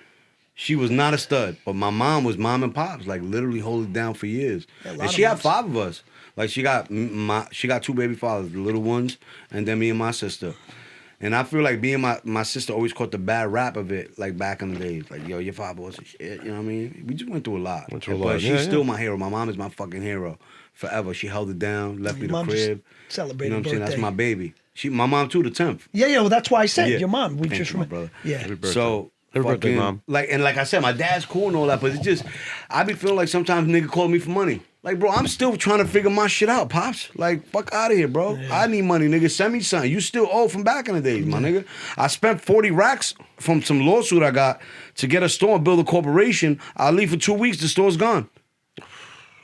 She was not a stud, but my mom was mom and pops, like literally holding down for years.
Yeah, a lot
And
of
she had
moms.
5 of us. Like she got 2 baby fathers, the little ones, and then me and my sister. And I feel like being my sister always caught the bad rap of it, like back in the days. Like, yo, your father was a shit, you know what I mean? We just went through a lot.
Went through a
But
lot,
she's
yeah,
still
yeah.
my hero. My mom is my fucking hero forever. She held it down, left me
Your
the
mom just
crib.
celebrated
You know what I'm saying? That's
birthday.
my baby. My mom too, the 10th.
Yeah, well, that's why I said
Yeah.
your mom. We
Thank
just
you, my
remember.
brother.
Yeah.
birthday.
So
Happy birthday,
fucking,
Mom.
like I said, my dad's cool and all that, but it's just I be feeling like sometimes nigga call me for money. Like, bro, I'm still trying to figure my shit out, pops. Like, fuck out of here, bro. I need money, nigga. Send me something. You still owe from back in the days, my nigga. I spent 40 racks from some lawsuit I got to get a store and build a corporation. I leave for 2 weeks, the store's gone.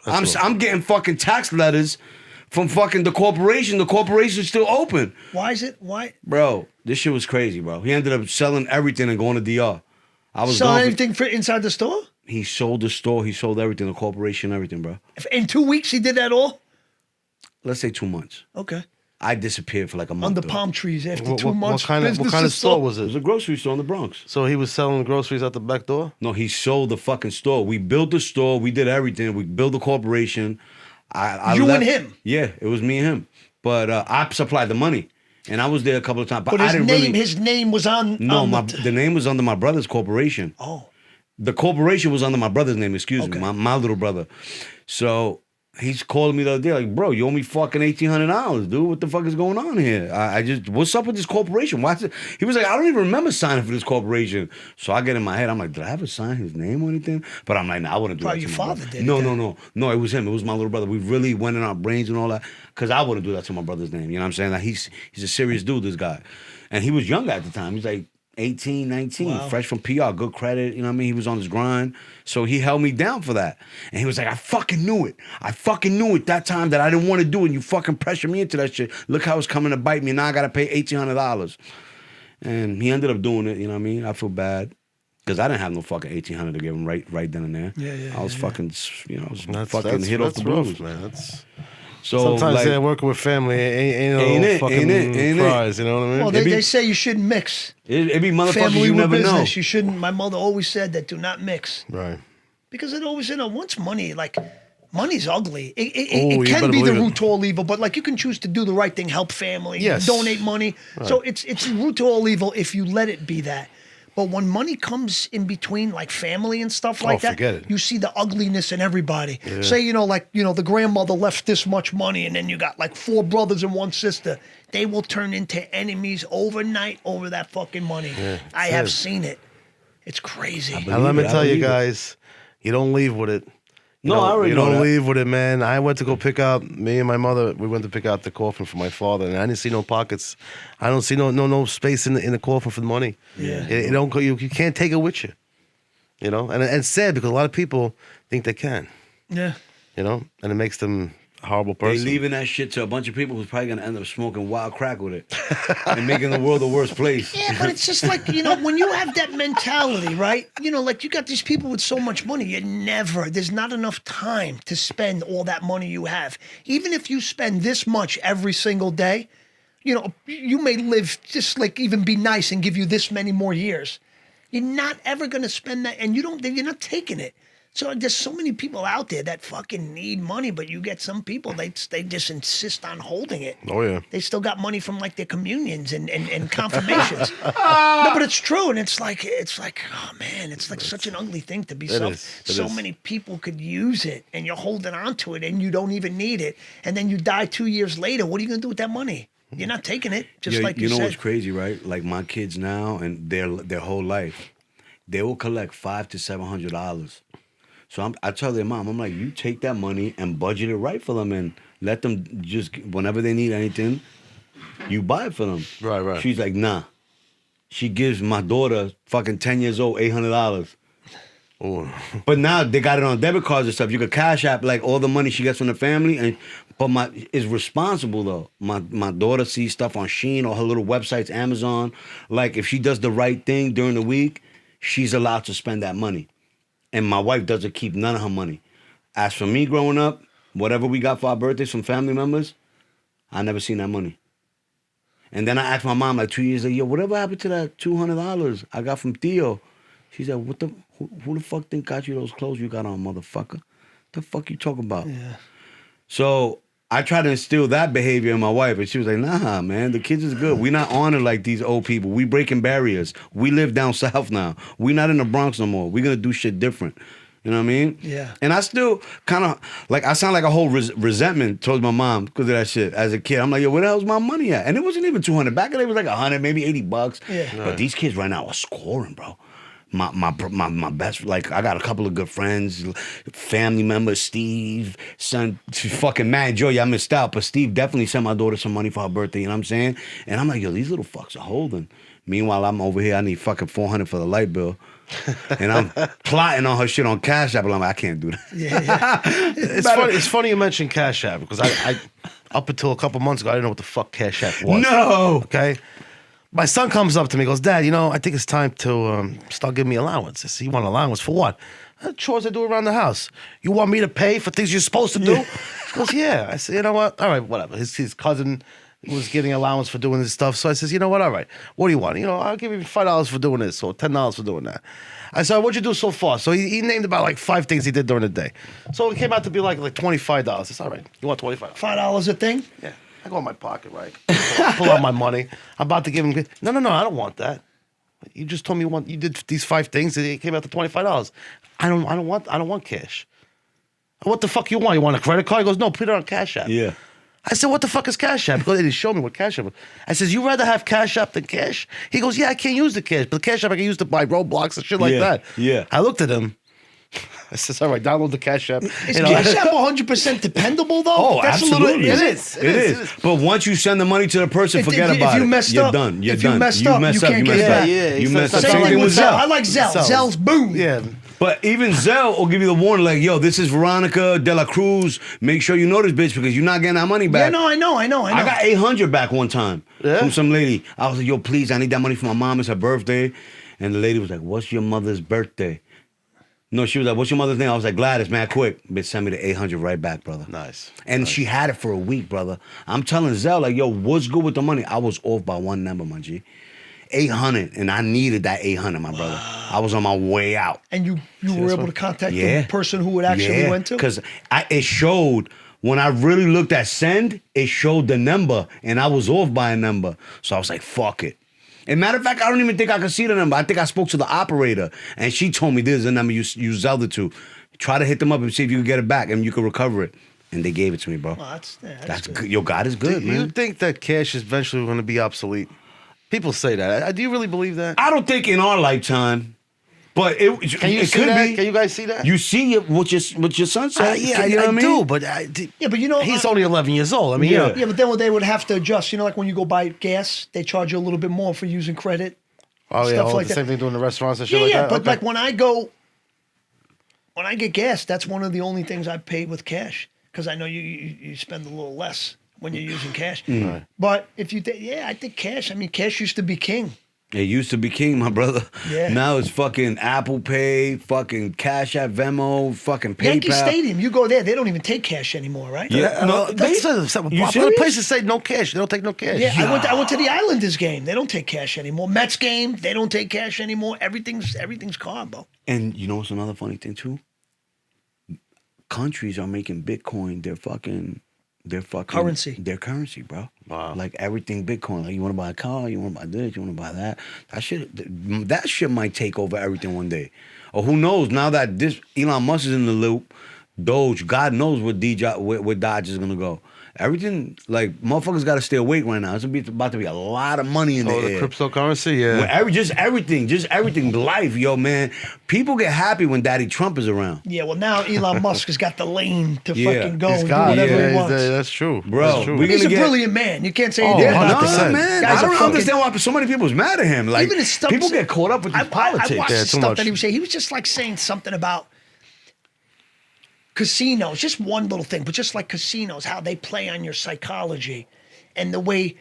I'm getting fucking tax letters from fucking the corporation. The corporation's still open.
Why is it? Why?
Bro, this shit was crazy, bro. He ended up selling everything and going to DR. I was
Sell
gone for-
anything for inside the store?
He sold the store. He sold everything, the corporation, everything, bro.
In 2 weeks, he did that all?
Let's say 2 months.
Okay.
I disappeared for like a month.
Under
though.
palm trees after
What,
2
what
months.
kind of
business is
store was
It was
it?
a grocery store in the Bronx.
So he was selling groceries at the back door?
No, he sold the fucking store. We built the store. We did everything. We built the corporation. I
You
left-
and him?
Yeah, it was me and him. But I supplied the money, and I was there a couple of times. But
But
I
his
didn't
name,
really.
his name was on.
No,
on
the name was under my brother's corporation.
Oh.
The corporation was under my brother's name, excuse
Okay.
me, my little brother. So He's calling me the other day, like, bro, you owe me fucking $1,800, dude. What the fuck is going on here? I just, what's up with this corporation? Why is it? He was like, I don't even remember signing for this corporation. So I get in my head, I'm like, did I ever sign his name or anything? But I'm like, nah, I wouldn't do
Probably
that to
your
my
father
brother.
did it
No,
then.
no, it was him. It was my little brother. We really went in our brains and all that. Because I wouldn't do that to my brother's name. You know what I'm saying? Like, he's a serious dude, this guy. And he was young at the time. He's like 18, 19,
Wow.
fresh from PR, good credit, you know what I mean? He was on his grind. So he held me down for that. And he was like, I fucking knew it. I fucking knew it that time that I didn't want to do it. And you fucking pressured me into that shit. Look how it's coming to bite me. Now I got to pay $1,800. And he ended up doing it, you know what I mean? I feel bad. Because I didn't have no fucking $1,800 to give him right then and there.
Yeah,
I was
yeah.
fucking, you know, I was
That's
fucking hit off the
rough,
blues.
man. That's
So,
sometimes
like,
working with family ain't
Ain't
no
it,
fucking
ain't it?
prize. You know what I mean?
Well,
It be-
they say you shouldn't mix
it be motherfuckers
family
you
with
never know.
business. You shouldn't. My mother always said that do not mix
Right.
because it always, once money, like money's ugly.
Oh,
It
you
can
better
be the
believe it.
root to all evil, but like you can choose to do the right thing, help family,
Yes.
donate money. So it's root to all evil if you let it be that. But when money comes in between, like family and stuff like that,
forget it.
you see the ugliness in everybody. Say, the grandmother left this much money, and then you got like 4 brothers and 1 sister. They will turn into enemies overnight over that fucking money. I have seen it. It's crazy.
Now let me
I
tell you
believe it.
guys, you don't leave with it. You
No, I already
you
know
don't
that.
leave with it, man. I went to go pick out me and my mother. We went to pick out the coffin for my father, and I didn't see no pockets. I don't see no space in the coffin for the money.
Yeah.
it don't go. You can't take it with you. You know, and it's sad because a lot of people think they can.
Yeah.
You know, and it makes them a horrible
They
person.
leaving that shit to a bunch of people who's probably gonna end up smoking wild crack with it and making the world the worst place.
Yeah, but it's just like, when you have that mentality, right? Like you got these people with so much money, there's not enough time to spend all that money you have. Even if you spend this much every single day, you may live just like even be nice and give you this many more years. You're not ever going to spend that, and you're not taking it. So there's so many people out there that fucking need money, but you get some people, they just insist on holding it.
Oh yeah.
They still got money from like their communions and confirmations. No, but it's true, and it's like, oh man, it's like such an ugly thing to be so.
is. It
So
is.
many people could use it, and you're holding on to it, and you don't even need it, and then you die 2 years later. What are you gonna do with that money? You're not taking it, just like you
know
said.
what's crazy, right? Like my kids now and their whole life, they will collect $500 to $700. So I tell their mom, I'm like, you take that money and budget it right for them and let them just, whenever they need anything, you buy it for them.
Right.
She's like, nah. She gives my daughter, fucking 10 years old, $800.
Oh.
But now they got it on debit cards and stuff. You could cash app like all the money she gets from the family, but is responsible though. My daughter sees stuff on Shein or her little websites, Amazon. Like if she does the right thing during the week, she's allowed to spend that money. And my wife doesn't keep none of her money. As for me growing up, whatever we got for our birthdays from family members, I never seen that money. And then I asked my mom like 2 years later, yo, whatever happened to that $200 I got from Theo? She said, who the fuck think got you those clothes you got on, motherfucker? The fuck you talking about?
Yeah.
So I tried to instill that behavior in my wife, and she was like, nah, man, the kids is good. We not honored like these old people. We breaking barriers. We live down south now. We not in the Bronx no more. We gonna do shit different. You know what I mean?
Yeah.
And I still kind of, like, I sound like a whole resentment towards my mom because of that shit as a kid. I'm like, yo, where the hell's my money at? And it wasn't even 200. Back in the day, it was like 100, maybe $80.
Yeah.
But these kids right now are scoring, bro. My best, like, I got a couple of good friends, family members, Steve, son, fucking mad Joey, I missed out, but Steve definitely sent my daughter some money for her birthday, you know what I'm saying? And I'm like, yo, these little fucks are holding. Meanwhile, I'm over here, I need fucking $400 for the light bill. And I'm plotting on her shit on Cash App, and I'm like, I can't do that.
Yeah.
It's funny you mentioned Cash App because I up until a couple months ago, I didn't know what the fuck Cash App was.
No!
Okay? My son comes up to me and goes, Dad, I think it's time to start giving me allowance. I said, you want allowance for what? Chores I do around the house. You want me to pay for things you're supposed to do? He goes, yeah. I said, you know what? All right, whatever. His cousin was getting allowance for doing this stuff. So I says, you know what? All right. What do you want? I'll give you $5 for doing this or $10 for doing that. I said, what'd you do so far? So he named about like 5 things he did during the day. So it came out to be like $25. I said, all right. You want $25?
$5 a thing?
Yeah. I go in my pocket, right? Pull out my money. I'm about to give him. No, I don't want that. You just told me you did these 5 things. It came out to $25. I don't want cash. What the fuck you want? You want a credit card? He goes, no, put it on Cash App.
Yeah.
I said, what the fuck is Cash App? Because they didn't show me what Cash App was. I says, you rather have Cash App than cash? He goes, yeah, I can't use the cash, but the Cash App I can use to buy Roblox and shit like that.
Yeah.
I looked at him. I says, all right, download the Cash App.
Is Cash App 100% dependable though?
Oh, absolutely.
It is.
It is. But once you send the money to the person, forget about it.
If you messed
You're
up,
done. You're
if you
done.
messed up, you can't get it back.
Yeah,
You
he
messed up.
said
Same
Same
thing with Zelle.
Zelle.
I like Zelle. Zelle's boom.
Yeah.
But even Zelle will give you the warning, like, yo, this is Veronica de la Cruz. Make sure you know this bitch because you're not getting that money back.
Yeah, no, I know.
I got 800 back one time
Yeah?
from some lady. I was like, yo, please, I need that money for my mom. It's her birthday. And the lady was like, what's your mother's birthday? No, she was like, what's your mother's name? I was like, Gladys, man, quick. Bitch, send me the 800 right back, brother.
Nice.
And she had it for a week, brother. I'm telling Zelle, like, yo, what's good with the money? I was off by one number, my G. 800, and I needed that 800, my brother. I was on my way out.
And you were able to contact the person who it actually went to?
Because it showed, when I really looked at send, it showed the number, and I was off by a number. So I was like, fuck it. And matter of fact, I don't even think I could see the number. I think I spoke to the operator, and she told me this is the number you Zelda to. Try to hit them up and see if you can get it back, and you can recover it. And they gave it to me, bro.
Oh,
That's good. Yo, God is good,
Do
man.
you think that cash is eventually going to be obsolete? People say that. Do you really believe that?
I don't think in our lifetime, but it
Can you see
could
that?
be.
Can you guys see that?
You see it what your son said.
Yeah,
you know what
I
mean?
do, but
Yeah, but you know,
he's only 11 years old. I mean,
Yeah.
you know,
Yeah, but then they would have to adjust. You know, like when you go buy gas, they charge you a little bit more for using credit.
oh yeah,
stuff
all
like
the
that.
same thing doing the restaurants and shit
Yeah,
like
yeah,
that.
but
Okay.
like when I get gas, that's one of the only things I pay with cash because I know you spend a little less when you're using cash.
Right.
But if you, I think cash. I mean, cash used to be king.
It used to be king, my brother.
Yeah.
Now it's fucking Apple Pay, fucking Cash App, Venmo, fucking PayPal.
Yankee Stadium, you go there, they don't even take cash anymore, right?
Yeah. No,
That's
they-
a
you
lot of
serious?
places say no cash. They don't take no cash.
Yeah, I went to the Islanders game. They don't take cash anymore. Mets game, they don't take cash anymore. Everything's card, bro.
And you know what's another funny thing too? Countries are making Bitcoin their fucking
Currency.
Their currency, bro.
Wow.
Like everything Bitcoin. Like you want to buy a car, you want to buy this, you want to buy that. That shit might take over everything one day. Or who knows? Now that this Elon Musk is in the loop, Doge, God knows where Dodge is gonna go. Everything, like, motherfuckers got to stay awake right now. It's about to be a lot of money in
Oh,
the
the
air.
cryptocurrency, yeah.
Well, just everything, life, yo, man. People get happy when Daddy Trump is around.
Yeah, well now Elon Musk has got the lane to
Yeah.
fucking go
He's
and do
got it.
whatever
Yeah,
he wants.
that's true.
Bro,
That's true.
we
He's a
gonna get-
brilliant man. You can't say
Oh,
anything
No,
about
100%.
that.
man.
Guy's
I
a
don't
fucking-
understand why so many people's mad at him. Like,
Even his stuff,
people get caught up with these politics.
I watched
Yeah,
the
too
stuff
much.
that he was saying. He was just like saying something about casinos, just one little thing, but just like casinos, how they play on your psychology and the way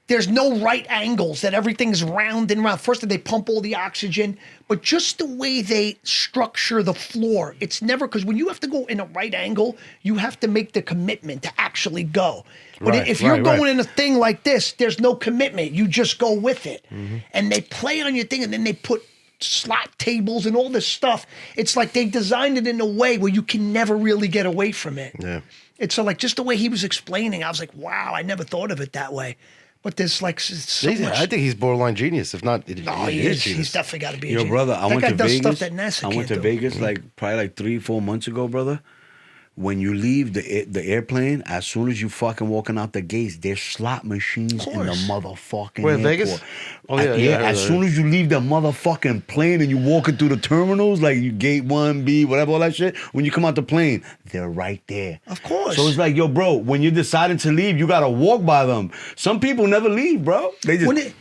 there's no right angles, that everything's round and round. First, they pump all the oxygen, but just the way they structure the floor, it's never, because when you have to go in a right angle, you have to make the commitment to actually go. But
Right,
if you're
right,
going
right.
in a thing like this, there's no commitment. You just go with it.
Mm-hmm.
And they play on your thing, and then they put slot tables and all this stuff. It's like they designed it in a way where you can never really get away from it.
Yeah.
It's so like just the way he was explaining, I was like, wow, I never thought of it that way. But there's like so much.
I think he's borderline genius. If not,
No, he is. He's definitely got to be. a
Yo,
genius.
brother, I
That
went
guy
to
does
Vegas.
stuff that NASA
I went
can't
to
do.
Vegas probably like 3-4 months ago, brother. When you leave the airplane, as soon as you fucking walking out the gates, there's slot machines in the
course.
motherfucking
Where,
airport.
Vegas? Oh, yeah, yeah, I heard
As
that.
soon as you leave the motherfucking plane and you walking through the terminals, like you gate 1B, whatever, all that shit, when you come out the plane, they're right there.
Of course.
So it's like, yo, bro, when you're deciding to leave, you gotta walk by them. Some people never leave, bro. They just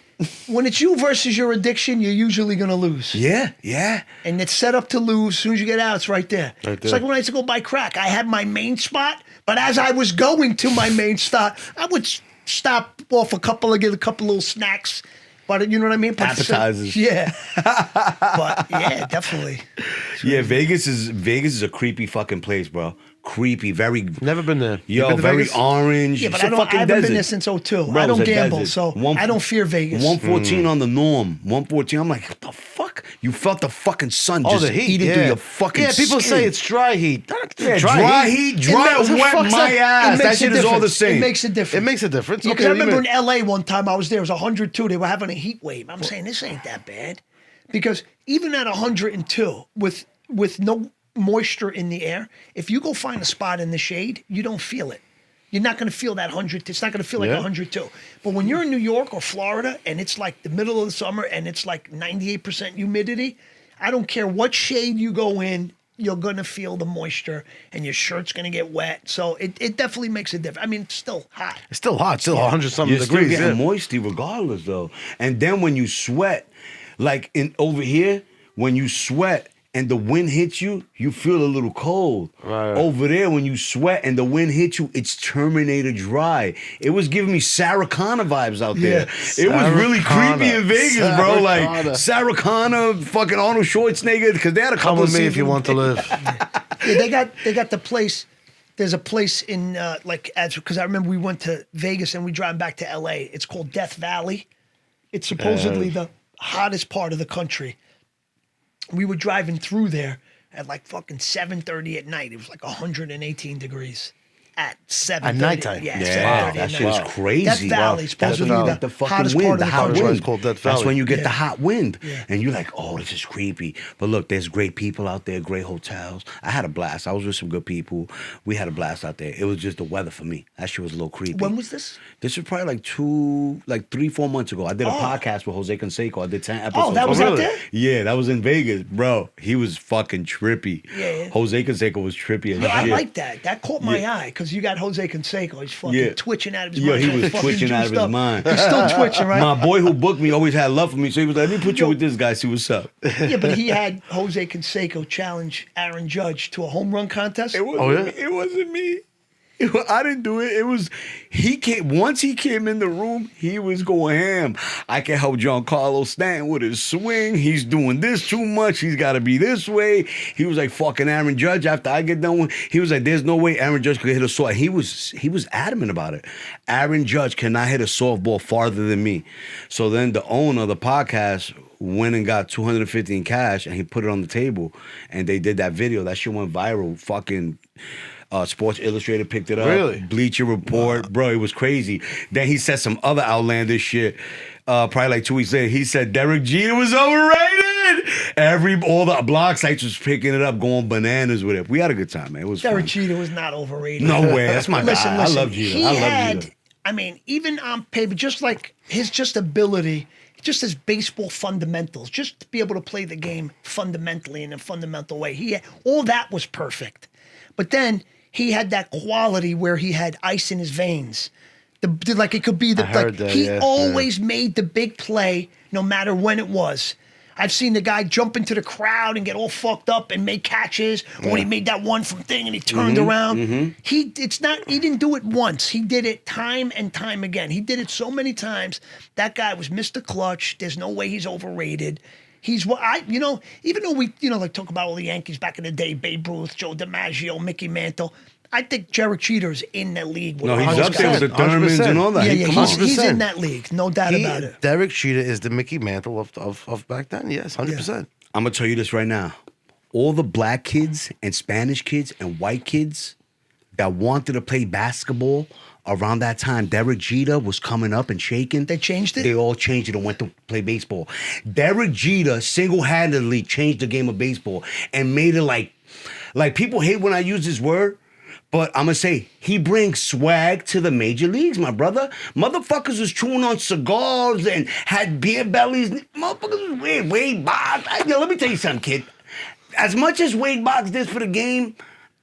When it's you versus your addiction, you're usually going to lose.
yeah.
And it's set up to lose. As soon as you get out, it's right there.
Right
It's
there.
like when I used to go buy crack. I had my main spot, but as I was going to my main spot, I would stop off get a couple little snacks. But you know what I mean? But
Appetizers.
Yeah. But yeah, definitely.
Yeah, Vegas is a creepy fucking place, bro. Creepy, very
Never been there. You
yo,
been to
very
Vegas?
orange.
Yeah, but
It's a
I
fucking
haven't been
desert.
there since 02.
Bro,
I don't
it's a
gamble,
desert.
so I don't fear Vegas.
114 on the norm. 114. I'm like, what the fuck? You felt the fucking sun
Oh,
just
the heat,
eating
yeah.
through your fucking
Yeah, people
skin.
say it's dry heat.
yeah, dry heat, dry
What the
wet
fuck's
my
that?
ass.
It
That
makes
shit
a
is all the
difference.
same.
It makes a difference.
It makes a difference.
Yeah,
Okay,
because I remember
even-
in LA one time I was there, it was 102. They were having a heat wave. I'm saying this ain't that bad. Because even at 102, with no moisture in the air. If you go find a spot in the shade, you don't feel it. You're not going to feel that 100. It's not going to feel like 102. But when you're in New York or Florida and it's like the middle of the summer and it's like 98% humidity, I don't care what shade you go in, you're going to feel the moisture and your shirt's going to get wet. So it definitely makes a difference. I mean, it's still hot.
It's still hot, still 100-something
You're still
degrees.
getting moisty regardless, though. And then when you sweat, like over here, when you sweat and the wind hits you, you feel a little cold.
Right.
Over there, when you sweat and the wind hits you, it's Terminator dry. It was giving me Sarah Connor vibes out there.
Yeah.
It was really
Sarah
creepy in Vegas,
Connor.
bro.
Sarah
Like
Connor.
Sarah Connor, fucking Arnold Schwarzenegger, because they had a
Come
couple
with
of
me if you
scenes-
want to live.
Yeah, they got the place. There's a place in because I remember we went to Vegas and we drive back to LA. It's called Death Valley. It's supposedly the hottest part of the country. We were driving through there at like fucking 7:30 at night. It was like 118 degrees at 7:30.
At nighttime?
Yeah,
Yeah,
7:30
that
at
shit
night.
is crazy.
Death Valley is
That's
supposedly
Valley.
the,
the fucking
hottest
wind,
part
the
of the
hot
country.
wind.
wind.
It's called Death
That's
Valley.
when you get
Yeah.
the hot wind,
Yeah.
and you're like, "Oh, this is creepy." But look, there's great people out there, great hotels. I had a blast. I was with some good people. We had a blast out there. It was just the weather for me. That shit was a little creepy.
When was this?
This was probably like 3-4 months ago. I did a podcast with Jose Canseco. I did 10 episodes.
Oh, that was out
really?
there?
Yeah, that was in Vegas, bro. He was fucking trippy.
Yeah.
Jose Canseco was trippy as
Yeah, I
shit.
like that. That caught my
Yeah.
eye because you got Jose Canseco. He's fucking
Yeah.
twitching out of his
Yo,
mind.
he was
Fucking
twitching out of
juiced
his
up.
mind.
He's still twitching, right?
My boy who booked me always had love for me, so he was like, "Let me put you
Yo.
with this guy, see what's up."
Yeah, but he had Jose Canseco challenge Aaron Judge to a home run contest.
It wasn't
Oh, yeah?
me. It wasn't me. I didn't do it. It was he came once he came in the room, he was going ham. I can help Giancarlo Stanton with his swing. He's doing this too much. He's got to be this way. He was like fucking Aaron Judge. After I get done with, he was like, "There's no way Aaron Judge could hit a soft." He was adamant about it. Aaron Judge cannot hit a softball farther than me. So then the owner of the podcast went and got $250 in cash and he put it on the table, and they did that video. That shit went viral. Fucking. Sports Illustrated picked it up.
Really?
Bleacher Report. Bro, it was crazy. Then he said some other outlandish shit. Probably like 2 weeks later, he said Derek Jeter was overrated. All the blog sites was picking it up, going bananas with it. We had a good time, man. It was
Derek
fun.
Jeter was not overrated.
No way. That's my
Listen,
guy.
listen.
I love Jeter.
He
I love
had,
Jeter.
I mean, even on paper, just like his just ability, just his baseball fundamentals, just to be able to play the game fundamentally in a fundamental way. All that was perfect. But then he had that quality where he had ice in his veins. Like it could be
I heard that,
he
yeah,
always made the big play no matter when it was. I've seen the guy jump into the crowd and get all fucked up and make catches. Or when he made that one from thing and he turned around. He didn't do it once. He did it time and time again. He did it so many times. That guy was Mr. Clutch. There's no way he's overrated. He's what even though we, like talk about all the Yankees back in the day, Babe Ruth, Joe DiMaggio, Mickey Mantle. I think Derek Jeter's in the league. With
No,
all
he's
those
up there with the
guys.
Thurmans and all that.
Yeah,
Come on.
he's
100%.
in that league. No doubt about it.
Derek Jeter is the Mickey Mantle of back then. Yes, 100%.
I'm going to tell you this right now. All the black kids and Spanish kids and white kids that wanted to play basketball around that time, Derek Jeter was coming up and shaking.
They changed it?
They all changed it and went to play baseball. Derek Jeter single-handedly changed the game of baseball and made it like people hate when I use this word, but I'm going to say he brings swag to the major leagues, my brother. Motherfuckers was chewing on cigars and had beer bellies. Motherfuckers was weird. Wade Boggs. Let me tell you something, kid. As much as Wade Boggs did for the game,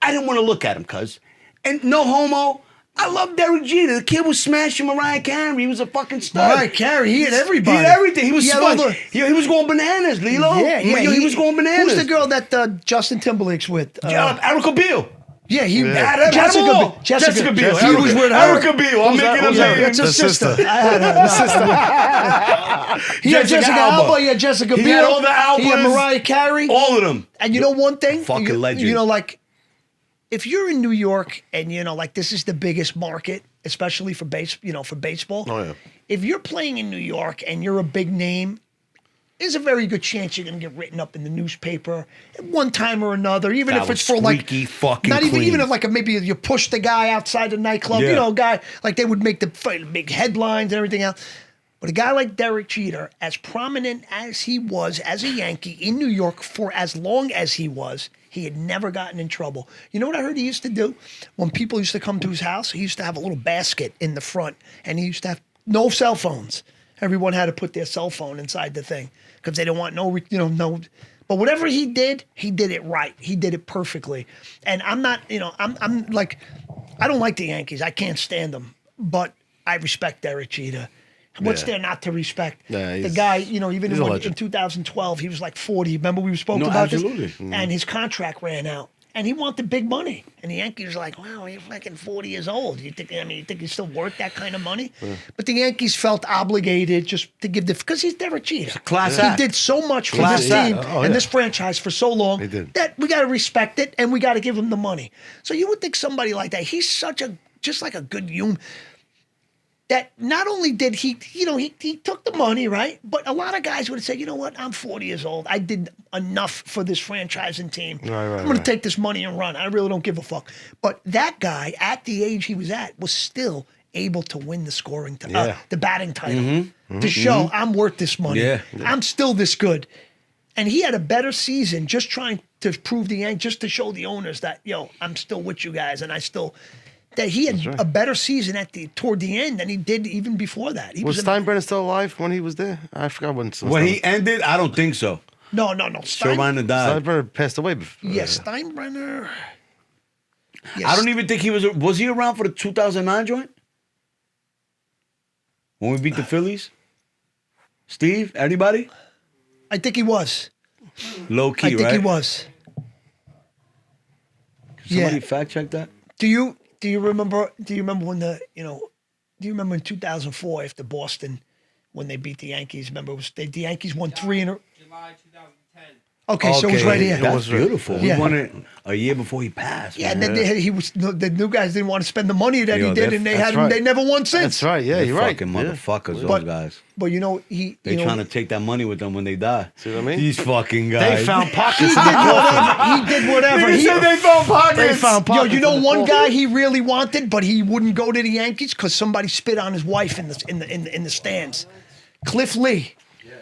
I didn't want to look at him, cuz. And no homo, I love Derek Jeter. The kid was smashing Mariah Carey. He was a fucking stud.
Mariah Carey, he had everybody.
He had everything. He was
He had all
smart. He was going bananas, Lilo. He was going bananas.
Who's the girl that Justin Timberlake's with?
Erica Beale.
Yeah, he
Yeah.
Jessica
Biel.
He was with her.
Erica Beale. I'm making
Who's
a
that?
name.
That's her
The
sister.
sister.
I had her. He had Jessica Alba. He had Jessica Biel.
He had all the Albas.
He had Mariah Carey.
All of them.
And you know one thing?
Fucking legend.
If you're in New York and this is the biggest market, especially for baseball.
Oh, yeah.
If you're playing in New York and you're a big name, there's a very good chance you're going to get written up in the newspaper at one time or another, even
That
if it's
was
for like
squeaky fucking
not even
clean.
if maybe you push the guy outside the nightclub,
Yeah.
guy like they would make the big headlines and everything else. But a guy like Derek Jeter, as prominent as he was as a Yankee in New York for as long as he was, he had never gotten in trouble. You know what I heard he used to do? When people used to come to his house, he used to have a little basket in the front, and he used to have no cell phones. Everyone had to put their cell phone inside the thing because they didn't want no. But whatever he did it right. He did it perfectly. And I'm not, I'm like, I don't like the Yankees. I can't stand them. But I respect Derek Jeter. What's there not to respect?
Yeah,
the guy, even
he's a
in
legend.
2012, he was like 40. Remember we spoke about this? And his contract ran out. And he wanted big money. And the Yankees were like, wow, you're fucking 40 years old. You think he's still worth that kind of money? Yeah. But the Yankees felt obligated just to give because he's Derek Jeter. He did so much for this team and this franchise for so long that we got to respect it and we got to give him the money. So you would think somebody like that, he's just like a good human. That not only did he took the money, right? But a lot of guys would say, you know what? I'm 40 years old. I did enough for this franchise and team. I'm going to take this money and run. I really don't give a fuck. But that guy, at the age he was at, was still able to win the the batting title to show I'm worth this money. Yeah. I'm still this good. And he had a better season just trying to prove the Yankees, just to show the owners that, I'm still with you guys and I still... That he had a better season toward the end than he did even before that.
Was Steinbrenner still alive when he was there? I forgot when
he ended. I don't think so.
No.
Steinbrenner died.
Steinbrenner passed away before.
Yes, Steinbrenner. Yes.
I don't even think he was. Was he around for the 2009 joint when we beat the Phillies? Steve, anybody?
I think he was.
Low key, right?
I think he was.
Can somebody fact check that?
Do you remember when do you remember in 2004 after Boston when they beat the Yankees? Remember the Yankees won 3 in a
July 2010.
Okay, so it was right here.
That was beautiful.
Yeah.
We won it a year before he passed.
Yeah,
man.
and then the new guys didn't want to spend the money that he did, and they never won since.
That's right. Yeah, you're right.
Fucking motherfuckers, those guys.
But
they trying to take that money with them when they die.
See what I mean?
These fucking guys.
They found pockets.
He did whatever.
He said they found pockets.
They found pockets.
You know one guy he really wanted, but he wouldn't go to the Yankees because somebody spit on his wife in the stands. Cliff Lee.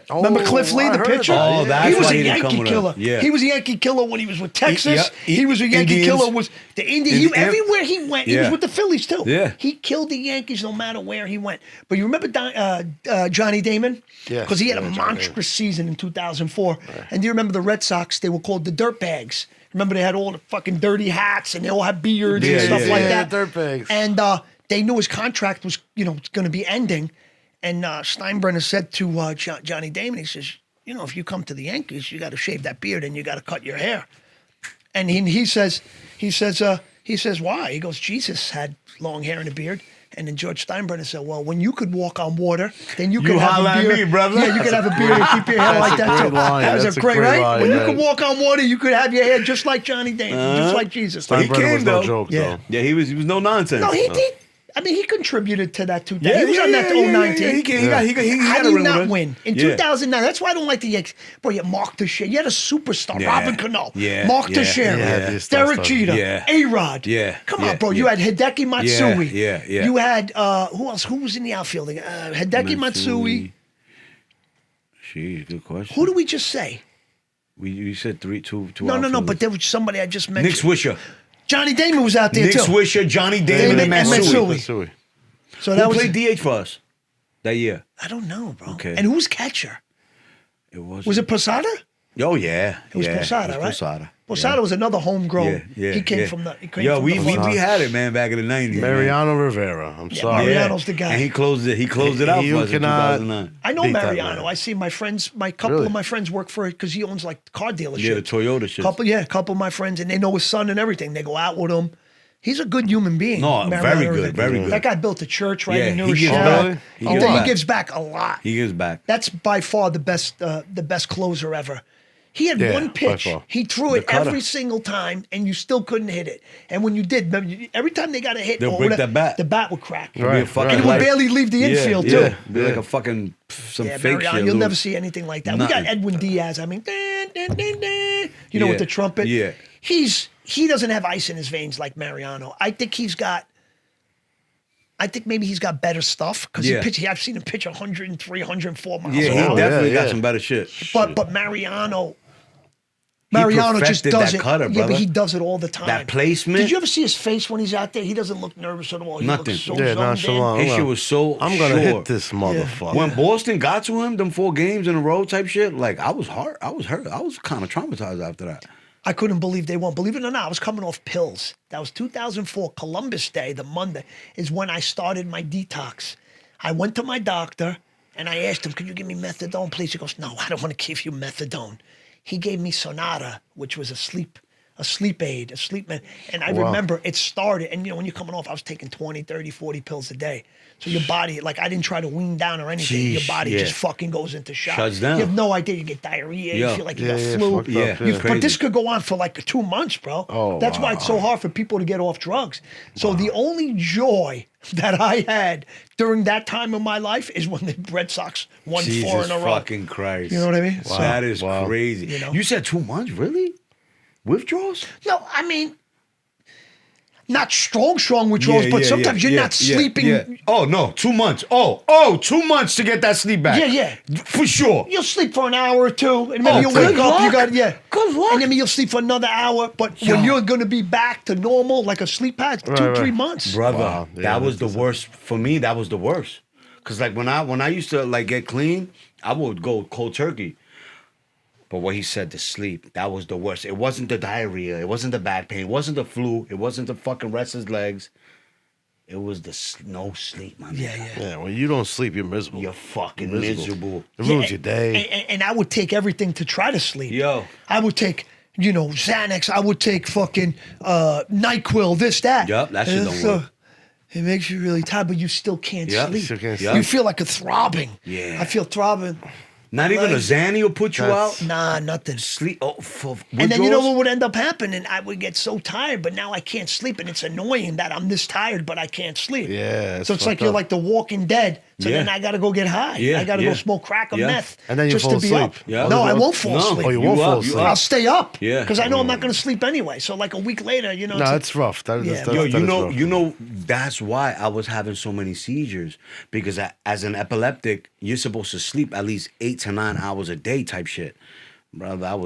Remember Cliff Lee, the pitcher?
Oh, that's
he was
why
a
he didn't
Yankee
come
killer.
with us. Yeah.
He was a Yankee killer when he was with Texas.
He
was a Yankee
Indians.
killer. Was the Indians? Everywhere he went, he was with the Phillies too.
Yeah.
He killed the Yankees no matter where he went. But you remember Johnny Damon?
Yeah.
Because he had a monstrous season in 2004. Right. And do you remember the Red Sox? They were called the Dirtbags. Remember they had all the fucking dirty hats and they all had beards and stuff like that.
Dirtbags.
And they knew his contract was going to be ending. And Steinbrenner said to Johnny Damon, he says, if you come to the Yankees, you got to shave that beard and you got to cut your hair. And he says, why? He goes, Jesus had long hair and a beard. And then George Steinbrenner said, well, when you could walk on water, then you could have a beard.
Me, brother.
Yeah, you could have a beard and keep your hair like that too. That was a great, right?
Line,
when you could walk on water, you could have your hair just like Johnny Damon, just like Jesus.
He came
was
though.
No joke,
Yeah.
Yeah, he was no nonsense.
No, he did. I mean, he contributed to that 2000. He was on that 09 team.
How
did he not win? In 2009, that's why I don't like the Yankees. Boy, you Mark Teixeira. You had a superstar, Robin Cano. Mark Teixeira. Derek Jeter. A-Rod. Come on, bro. You had Hideki Matsui. You had, who else? Who was in the outfield? Hideki Matsui.
Jeez, good question.
Who do we just say?
We said two.
No, but there was somebody I just mentioned.
Nick Swisher.
Johnny Damon was out there
Nick
too.
Swisher, Johnny Damon, and Matsui.
So that
Who
was
played DH for us that year?
I don't know, bro.
Okay.
And who was catcher? Was it Posada?
Oh yeah,
it was Posada, right?
Posada.
Posada was another homegrown. He came from the.
We had it, man, back in the '90s.
Mariano Rivera. I'm sorry.
Mariano's the guy.
And he closed it. He closed it out for us in 2009.
I know Mariano. I see my friends. Couple of my friends work for it because he owns like car dealership.
Yeah, the Toyota shit.
Couple of my friends, and they know his son and everything. They go out with him. He's a good human being.
No, very good.
That guy built a church right in New
He
gives back a lot.
He gives back.
That's by far the best closer ever. He had one pitch. He threw it every single time, and you still couldn't hit it. And when you did, every time they got a hit,
they'll break that bat.
The bat would crack.
Right.
And it would barely leave the infield, too.
Be like a fucking fake
Mariano,
shit.
You'll never see anything like that.
Nothing.
We got Edwin Diaz. I mean, with the trumpet.
Yeah.
He doesn't have ice in his veins like Mariano. I think he's got I think maybe he's got better stuff because
Yeah.
I've seen him pitch 103, 104 miles
Yeah,
an
he
hour.
definitely
yeah.
got some better shit.
But Mariano
He
just
perfected
does
that
it.
cutter,
yeah,
brother.
but he does it all the time.
That placement.
Did you ever see his face when he's out there? He doesn't look nervous at all. He
Nothing.
looks so
Yeah,
zoned in.
nonchalant.
His shit was so
I'm gonna
sure.
hit this motherfucker.
When Boston got to him, them 4 games in a row type shit, like I was hurt. I was kind of traumatized after that.
I couldn't believe they won. Believe it or not, I was coming off pills. That was 2004, Columbus Day, the Monday, is when I started my detox. I went to my doctor and I asked him, "Can you give me methadone, please?" He goes, "No, I don't want to give you methadone." He gave me Sonata, which was a sleep aid, a sleep med. And I remember it started, and when you're coming off, I was taking 20, 30, 40 pills a day. So your body, like I didn't try to wean down or anything. Your
Sheesh,
body
yeah.
just fucking goes into shock.
Shuts down.
You have no idea. You get diarrhea.
Yeah.
You feel like you
Yeah,
got
yeah,
flu.
fucked up,
Yeah,
yeah.
it's
But this
crazy.
could go on for like 2 months, bro.
Oh,
That's why it's so hard for people to get off drugs. So the only joy that I had during that time of my life is when the Red Sox won 4
Jesus
in a row.
fucking Christ.
You know what I mean?
Wow.
That is
Wow.
crazy.
You know?
You said 2 months, really? Withdrawals?
No, I mean, not strong withdrawals, but sometimes you're not sleeping.
Yeah. Oh no, 2 months. Oh, 2 months to get that sleep back.
Yeah.
For sure.
You'll sleep for an hour or two, and maybe you'll
good
wake up. You
luck.
got
Good luck.
and then you'll sleep for another hour. But when you're going to be back to normal, like a sleep pad, 2-3 months.
Brother,
Wow. Yeah,
that was the
that's-
worst for me. That was the worst. Cause like when I used to like get clean, I would go cold turkey. But what he said to sleep, that was the worst. It wasn't the diarrhea. It wasn't the back pain. It wasn't the flu. It wasn't the fucking restless legs. It was the no sleep, my man.
Yeah.
Yeah, when you don't sleep, you're miserable.
You're fucking miserable.
It ruins your day.
And I would take everything to try to sleep.
Yo.
I would take, Xanax. I would take fucking NyQuil, this, that.
Yup, that shit
And
don't
so
work.
It makes you really tired, but you still can't
Yup.
sleep.
Still can't
You
sleep.
feel like a throbbing.
Yeah.
I feel throbbing.
Not even a
legs.
Xanny will put you
That's-
out.
Nah, nothing.
Sleep. Oh, for
And then you know
withdrawals?
what would end up happening? I would get so tired, but now I can't sleep, and it's annoying that I'm this tired, but I can't sleep.
Yeah, it's
So it's like
fucked
you're
up.
like the Walking Dead. So
Yeah.
then I got to go get high.
Yeah,
I got to
yeah.
go smoke crack or
Yeah.
meth.
And then you
just
fall
to be
asleep.
up.
Yeah.
No, I won't fall
No.
asleep.
Oh, you won't
up,
fall
you
asleep.
I'll
up.
stay up.
Yeah.
Because I know I'm not going to sleep anyway. So like a week later,
No,
it's
it's rough. That,
Yeah.
that's,
Yo,
that is rough.
you know, that's why I was having so many seizures because as an epileptic, you're supposed to sleep at least 8 to 9 hours a day, type shit, brother.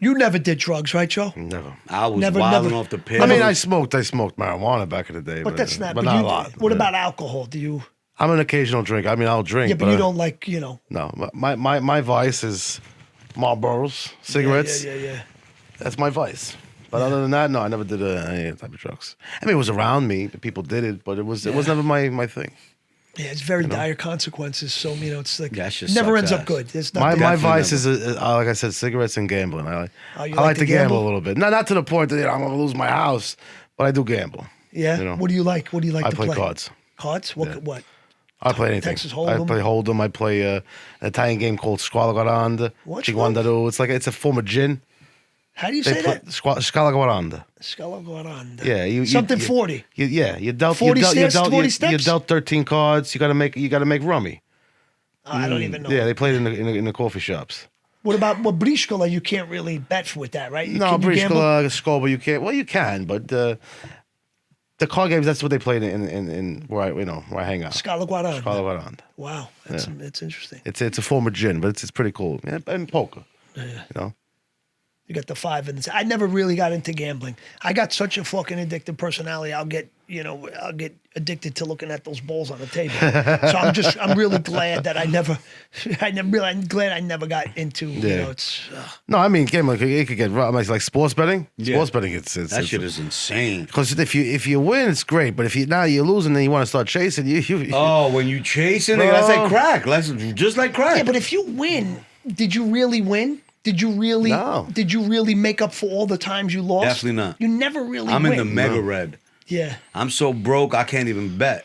You never did drugs, right, Joe?
Never.
I was
Never-
wilding
never-
off the pill.
I mean, I smoked marijuana back in the day,
But that's not.
but not
you,
a lot.
What
Yeah.
about alcohol? Do you?
I'm an occasional drinker. I mean, I'll drink.
Yeah, but you
I-
don't like,
No, my vice is Marlboros, cigarettes.
Yeah.
That's my vice. But other than that, no, I never did any type of drugs. I mean, it was around me. People did it, but it was never my thing.
Yeah, it's very dire consequences. So it's like
That shit
never
sucks
ends up
ass.
good. It's not
My
good.
vice
never.
is like I said, cigarettes and gambling. I
you
like
like
to
to
gamble
gamble?
a little bit. Not to the point that I'm gonna lose my house, but I do gamble.
Yeah.
you know.
What do you like? What do you like
I
to
play
play?
cards.
Cards? What?
I play anything.
Texas Hold'em?
I play Hold'em. I play an Italian game called Squalo Guaranda.
What?
Ciguandaro. It's a form of gin.
How do you
They
say
play
that?
Scala Guaranda.
Scala Guaranda.
Yeah,
Something 40.
You dealt
40 steps, 40
you
steps?
dealt 13 cards. You got to make rummy.
I don't even know.
Yeah, they played in the coffee shops.
What about Briscola? You can't really bet with that, right?
No,
Can you gamble?
Briscola, Scoba, you can't. Well, you can, but the card games. That's what they played in where I hang out.
Scala Guaranda.
Scala Guaranda.
Wow, that's interesting.
It's a form of gin, but it's pretty cool. Yeah, and poker. You know.
You got the 5 and the. I never really got into gambling. I got such a fucking addictive personality. I'll get addicted to looking at those balls on the table. So I'm really glad that I'm glad I never got into.
Yeah.
It's.
No, I mean gambling. It could get rough. Like sports betting.
Yeah.
Sports betting. It's
that shit is insane.
because if you win, it's great. But if you're losing, then you want to start chasing. You
Oh, when you chasing, nigga, that's like crack. That's just like crack.
Yeah, but if you win, did you really win? Did you really?
No.
Did you really make up for all the times you lost?
Definitely not.
You never really.
I'm
win.
in the mega red.
Yeah.
I'm so broke I can't even bet.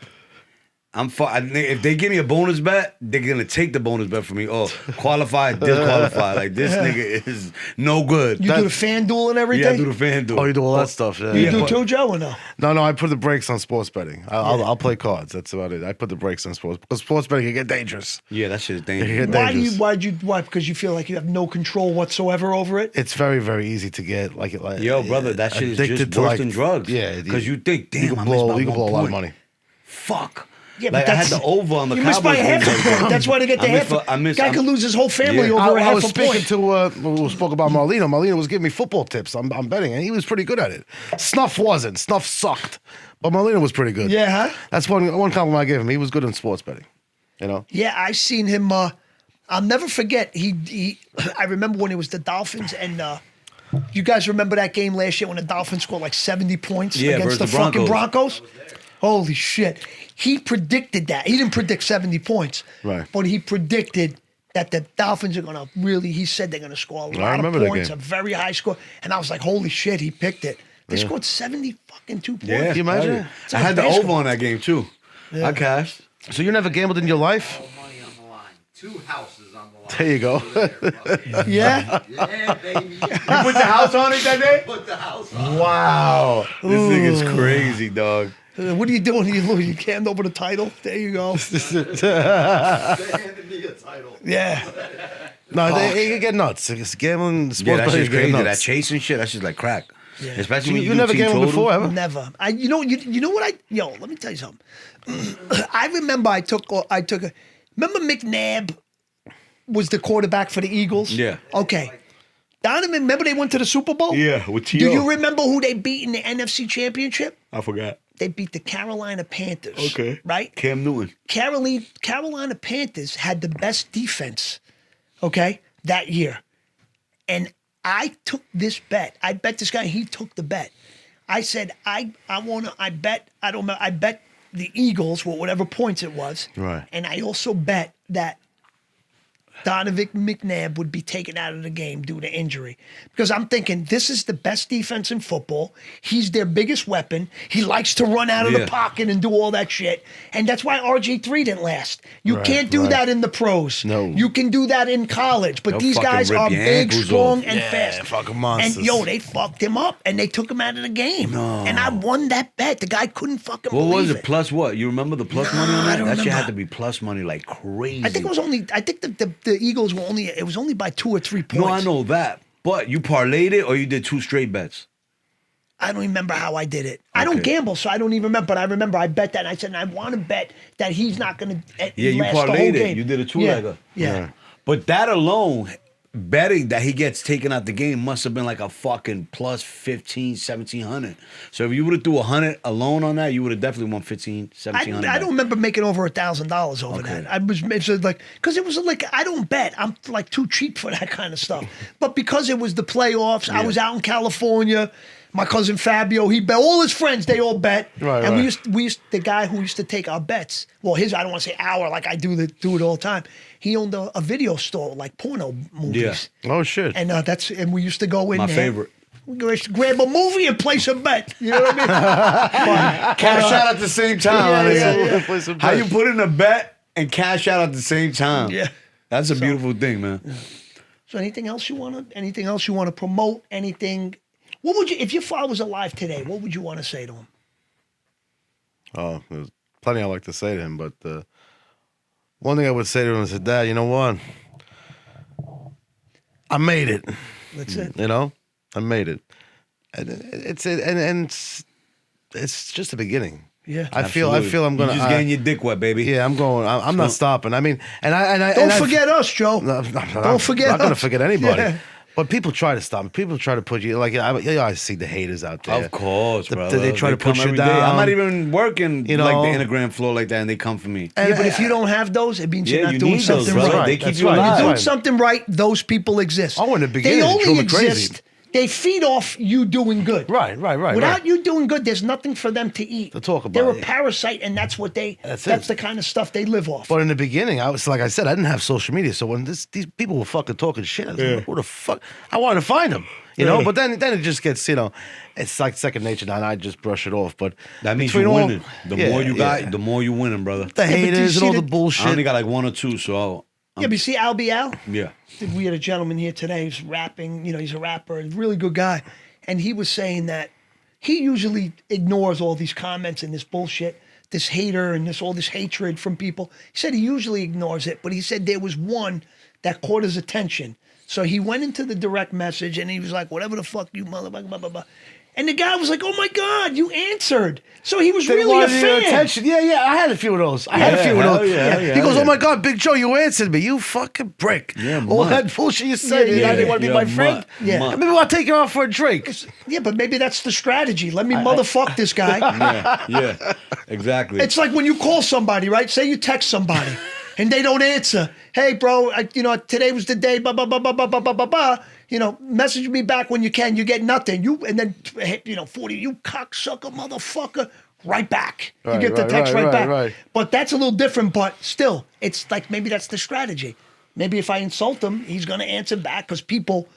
If they give me a bonus bet, they're gonna take the bonus bet from me. Oh, qualified, disqualified. Like this nigga is no good.
You do the FanDuel and everything.
Yeah, I do the fan duel.
Oh, you do all that stuff. Yeah.
You
Yeah,
do
but-
too, Joe, or no?
No, I put the brakes on sports betting. I'll play cards. That's about it. I put the brakes on sports because sports betting can get dangerous.
Yeah, that shit is
It
dangerous.
can get dangerous.
Why? Because you feel like you have no control whatsoever over it.
It's very, very easy to get
Yo, brother, that shit is
addicted
just
to,
worse than drugs.
Yeah,
because you think, damn,
you
I
can
missed
blow
by
a lot of
one
money.
point. fuck.
Yeah,
Like
but
I had the over on the
you missed by
Cowboys.
half
game.
a point. That's why they get the half. Guy could lose his whole family
Yeah.
over a
I
half
was
a
speaking
point.
to we spoke about Merlino. Merlino was giving me football tips. I'm betting, and he was pretty good at it. Snuff wasn't. Snuff sucked, but Merlino was pretty good.
Yeah, huh?
That's one compliment I gave him. He was good in sports betting. You know.
Yeah, I seen him. I'll never forget. He I remember when it was the Dolphins and. You guys remember that game last year when the Dolphins scored like 70 points against the fucking Broncos? Holy shit. He predicted that. He didn't predict 70 points.
Right.
But he predicted that the Dolphins are going to really, he said they're going to score a
I
lot of
remember that
points, a
game.
very high score. And I was like, holy shit, he picked it. They scored 70 fucking 2 points.
Yeah,
Can you imagine?
hell yeah.
It's
I
like
had the
basketball.
over on that game too. I cashed.
So you never gambled in your life?
All money on the line. 2 houses on the line.
There you go.
Yeah?
Yeah, baby.
You put the house on it that day?
Put the house on.
Wow. This nigga's crazy, dog.
What are you doing? You hand over the title? There you go.
They handed me a title.
Yeah.
No, they get nuts. It's gambling, sports
Yeah, that
betting
shit's
get
crazy.
nuts.
That chasing shit, that shit's like crack.
Yeah.
Especially
You,
when
you
do
never
team
gambled
total.
before, ever?
Never. You know what let me tell you something. I remember I took remember McNabb was the quarterback for the Eagles?
Yeah.
Okay. Donovan, remember they went to the Super Bowl?
Yeah, with T.O.
Do you remember who they beat in the NFC Championship?
I forgot.
They beat the Carolina Panthers.
Okay.
Right?
Cam Newton.
Carolina Panthers had the best defense, okay, that year. And I took this bet. I bet this guy, he took the bet. I said, I bet the Eagles, or whatever points it was.
Right.
And I also bet that Donovan McNabb would be taken out of the game due to injury. Because I'm thinking, this is the best defense in football. He's their biggest weapon. He likes to run out of the
Yeah.
pocket and do all that shit. And that's why RG3 didn't last. You
Right,
can't do
right.
that in the pros.
No.
You can do that in college. But
They'll
these
fucking
guys
rip
are
your
big,
ankles
strong,
off.
and
Yeah,
fast.
fucking monsters.
And they fucked him up and they took him out of the game. And I won that bet. The guy couldn't fucking
What
believe
was it? Plus what? You remember the plus money on
I
that?
don't
That shit
remember.
had to be plus money like crazy.
I think the Eagles were it was only by 2 or 3 points.
No, I know that. But you parlayed it or you did 2 straight bets?
I don't remember how I did it. I don't
Okay.
gamble, so I don't even remember. But I remember I bet that. And I said, I want to bet that he's not going to
Yeah, you
last the whole
parlayed it.
game.
You did a 2
yeah.
legger.
Yeah.
But that alone, betting that he gets taken out the game must have been like a fucking plus 15, 1,700. So if you would have threw 100 alone on that, you would have definitely won 15, 1,700.
I don't remember making over $1,000 over
Okay.
that. It's like, because it was like, I don't bet. I'm like too cheap for that kind of stuff. But because it was the playoffs, I was out in California. My cousin Fabio, he bet. All his friends, they all bet.
Right,
and
right.
we used the guy who used to take our bets. Well, I don't want to say our, like I do it all the time. He owned a video store, like porno movies.
Oh shit.
And and we used to go in
My
there.
favorite.
We used to grab a movie and place a bet. You know what I mean?
Cash out at the same time.
Yeah,
nigga.
yeah,
Play some
How you
bets.
put in a bet and cash out at the same time?
Yeah.
That's a beautiful thing, man.
So anything else you want to promote? Anything? What would you, if your father was alive today, what would you want to say to him?
Oh, there's plenty I like to say to him, but one thing I would say to him is, Dad, you know what? I made it.
That's it.
You know, I made it, and it's just the beginning.
Yeah.
I feel I'm gonna.
You just getting your dick wet, baby.
Yeah, I'm going. I'm not stopping. I mean, I
Don't forget us, Joe.
Don't
forget
I'm not gonna
us.
forget anybody.
Yeah.
But people try to stop me. People try to put you like I see the haters out there.
Of course, bro.
They try to
come
push you
every day.
down.
I'm not even working
You
like
know.
the Instagram floor like that, and they come for me.
And-
Yeah, but if you don't have those, it means
Yeah,
you're not
you
doing
need those,
something
brother.
right.
They keep
That's
you
right.
You're
alive.
doing something right. Those people exist.
Oh, in the beginning,
they
they
only
drove me crazy.
exist. They feed off you doing good.
Right.
Without you doing good, there's nothing for them to eat.
To talk about,
They're a
yeah.
parasite, and that's what
That's
that's
it.
the kind of stuff they live off.
But in the beginning, I was like I said, I didn't have social media, so when these people were fucking talking shit, I was like, who the fuck? I wanted to find them, you know. But then it just gets, it's like second nature now, and I just brush it off. But
That means
between
you're
all-
winning. The
Yeah,
more you got,
yeah.
the more you winning, brother.
the
but do you
haters and
see
all the
the-
I
bullshit.
only got like 1 or 2, so
yeah, but you see Albie Al?
yeah.
We had a gentleman here today who's rapping. He's a rapper, a really good guy. And he was saying that he usually ignores all these comments and this bullshit, this hater and all this hatred from people. He said he usually ignores it, but he said there was one that caught his attention So he went into the direct message and he was like, whatever the fuck you motherfucker, blah, blah, blah. And the guy was like, oh my God, you answered. So he was
They
really a
wanted your
fan.
attention. Yeah. I had a few of those. I had a few of
hell
those.
yeah,
He goes,
yeah.
"Oh my God, Big Joe, you answered me. You fucking prick.
Yeah,
All
mutt.
that bullshit you said.
Yeah,
you
yeah,
didn't want to be
yeah,
my friend.
mutt,
Yeah.
mutt.
Maybe I'll take you out for a drink.
Yeah, but maybe that's the strategy. Let me motherfuck this guy.
Yeah, exactly.
It's like when you call somebody, right? Say you text somebody and they don't answer. Hey, bro, today was the day, blah, blah, blah, blah, blah, blah, blah, blah, blah. Message me back when you can. You get nothing. And then 40, you cocksucker motherfucker, right back. You
Right,
get the
right,
text
right,
right back.
right.
But that's a little different, but still, it's like maybe that's the strategy. Maybe if I insult him, he's going to answer back because people,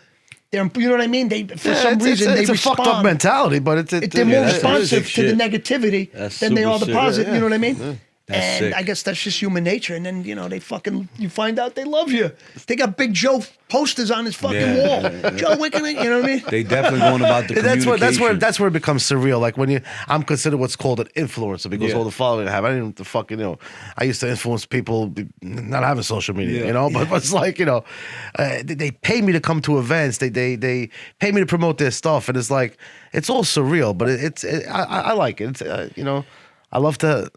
you know what I mean? They, for some reason,
it's
they
a fucked up
respond.
mentality, but
They're more
that's
responsive
sick
to the
shit.
negativity
That's
than they
super
are the
sick.
positive.
Yeah,
You know what I mean?
That's
And
sick.
I guess that's just human nature. And then you find out they love you. They got Big Joe posters on his fucking
Yeah,
wall.
yeah, yeah.
Joe, where can I? You know what I mean?
They definitely going about the communication.
That's where it becomes surreal. Like when I'm considered what's called an influencer because
Yeah.
all the following I have. I didn't even fucking I used to influence people not having social media.
Yeah.
But it's like they pay me to come to events. They pay me to promote their stuff, and it's like it's all surreal. But I like it. It's I love to.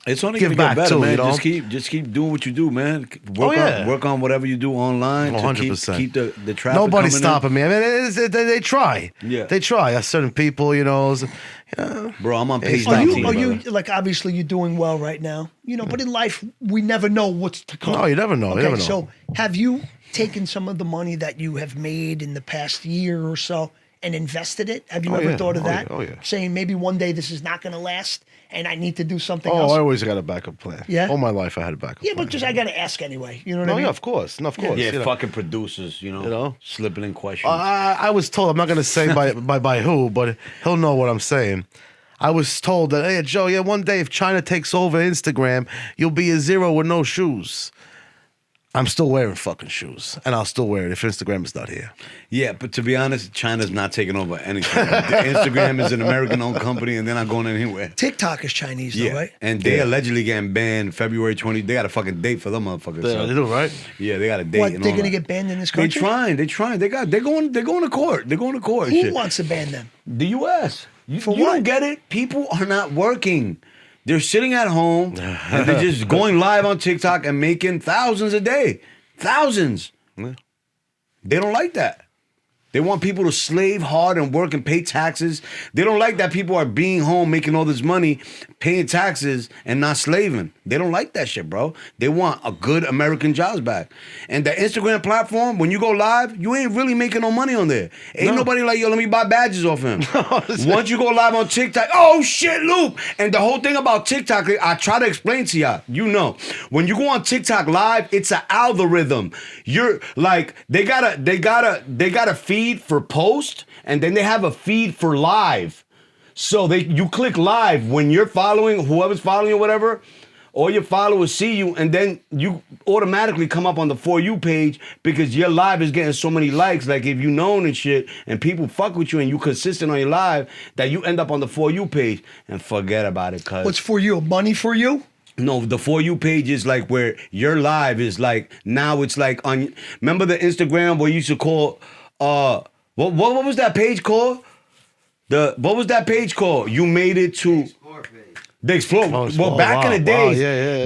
It's only
Give
gonna
back
get better,
too,
man.
you know?
Just keep doing what you do, man.
yeah.
Work on whatever you do online. to
100%.
Keep the traffic.
Nobody's
coming
stopping me. I mean, they try.
Yeah.
They try. Certain people,
in. Bro, I'm on page
Are
19.
you
brother.
like obviously you're doing well right now? But in life we never know what's to come.
No, you never know. You
Okay,
never know.
so have you taken some of the money that you have made in the past year or so and invested it? Have you
Oh,
ever
yeah.
thought of
Oh,
that?
yeah. Oh, yeah.
Saying maybe one day this is not going to last and I need to do something
Oh,
else.
I always got a backup plan.
Yeah?
All my life I had a backup
Yeah,
plan.
but just I got to ask anyway. You know what I
No,
mean?
yeah, of course. No, of course.
Yeah,
you know.
fucking producers,
know?
slipping in questions.
I was told, I'm not going to say by who, but he'll know what I'm saying. I was told that, hey, Joe, one day if China takes over Instagram, you'll be a zero with no shoes. I'm still wearing fucking shoes, and I'll still wear it if Instagram is not here.
Yeah, but to be honest, China's not taking over anything. Instagram is an American-owned company, and they're not going anywhere.
TikTok is Chinese though,
Yeah,
right?
and they allegedly getting banned February 20. They got a fucking date for them motherfuckers.
They do, right?
Yeah, they got a date.
What,
and
they're
all
going to
that.
get banned in this
They
country?
trying. They're going to court. They're going to court. and
Who
shit.
wants to ban them?
The U.S. You
For
you
what?
don't get it. People are not working. They're sitting at home and they're just going live on TikTok and making thousands a day. Thousands.
Yeah.
They don't like that. They want people to slave hard and work and pay taxes. They don't like that people are being home making all this money, paying taxes and not slaving. They don't like that shit, bro. They want a good American jobs back. And the Instagram platform, when you go live, you ain't really making no money on there. Ain't nobody like, yo, let me buy badges off him. Once you go live on TikTok, oh shit, Loop. And the whole thing about TikTok, I try to explain to y'all. When you go on TikTok live, it's an algorithm. You're like, they got a feed for post, and then they have a feed for live. So you click live when you're following whoever's following you, whatever. All your followers see you, and then you automatically come up on the For You page because your live is getting so many likes. Like if you known and shit, and people fuck with you, and you consistent on your live, that you end up on the For You page and forget about it. Cause
What's for you? Money for you?
no, the For You page is like where your live is like now. It's like on. Remember the Instagram where you used to call what was that page called? What was that page called? You made it to the Explore. Well, back in the days,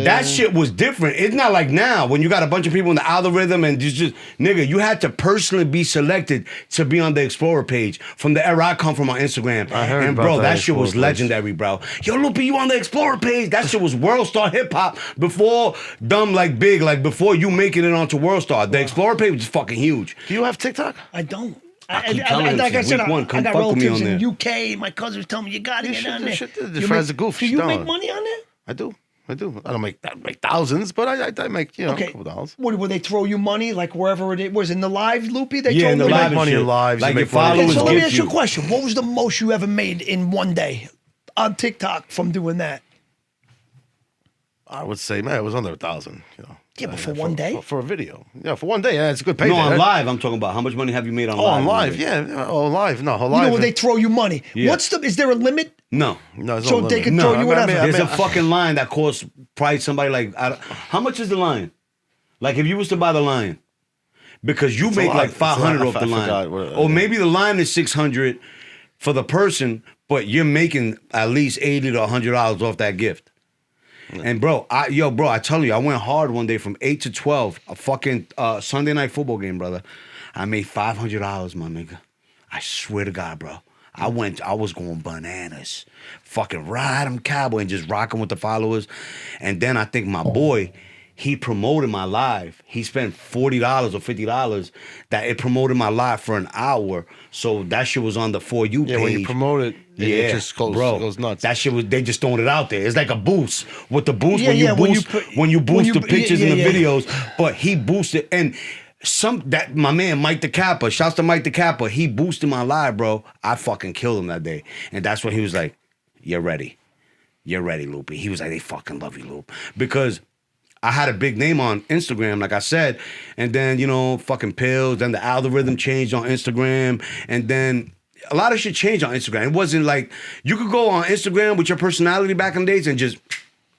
that shit was different. It's not like now when you got a bunch of people in the algorithm and just nigga, you had to personally be selected to be on the Explorer page. From the era I come from on Instagram,
I heard
and
about
bro,
that
that shit was
Explorer page.
legendary, bro. Yo, Loopy, you on the Explorer page? That shit was World Star Hip Hop before dumb like big, like before you making it onto World Star. The Explorer page was fucking huge.
Do you have TikTok?
I don't.
I keep telling him
like I
since
said,
week one,
I
come
got
fuck with me
relatives
on
in
there.
UK. My cousins tell me you got to
You
get
should-
on
you
there.
should- the
You
friends
make-
are goof.
Do you
Don't.
make money on there?
I do. I don't make thousands, but I make a
Okay.
couple dollars.
What, will they throw you money like wherever it is? Was in the live, Loopy? They
Yeah,
told
in the
you?
You
live
make
and
money
shit.
in lives.
Like
you
your
make money.
Okay,
followers
so let me
gift
ask you a
you.
question. What was the most you ever made in one day on TikTok from doing that?
I would say, man, it was under 1,000.
Yeah, but for one day?
For a video. Yeah, for one day. Yeah, it's a good payday.
No, on
right?
live, I'm talking about. How much money have you made on
Oh,
live?
on live, yeah. Oh, live. No,
You
live.
know where they throw you money.
Yeah.
Is there a limit?
No.
No, there's
So
no
they
limit.
can
No,
throw
I
you
mean,
whatever.
I mean,
There's a fucking line that costs probably somebody like, how much is the line? Like if you was to buy the line, because you
a
make
lot.
like
It's a lot.
500
I
off the
forgot
line.
what-
Or maybe the line is 600 for the person, but you're making at least $80 to $100 off that gift. And bro, I tell you, I went hard one day from 8 to 12, a fucking Sunday night football game, brother. I made $500, my nigga. I swear to God, bro. I was going bananas. Fucking ride him cowboy and just rocking with the followers. And then I think my boy, he promoted my live. He spent $40 or $50 that it promoted my live for an hour. So that shit was on the For You page.
Yeah, when you promote it, it just goes nuts.
That shit was, they just throwing it out there. It's like a boost. With the boost,
Yeah,
when you boost the pictures and the
yeah.
videos, but he boosted and my man Mike the Kappa, shouts to Mike the Kappa, he boosted my live, bro. I fucking killed him that day. And that's when he was like, you're ready, Loopy. He was like, they fucking love you, Loop. Because I had a big name on Instagram, like I said, and then, fucking pills, then the algorithm changed on Instagram, and then a lot of shit changed on Instagram. It wasn't like, you could go on Instagram with your personality back in the days and just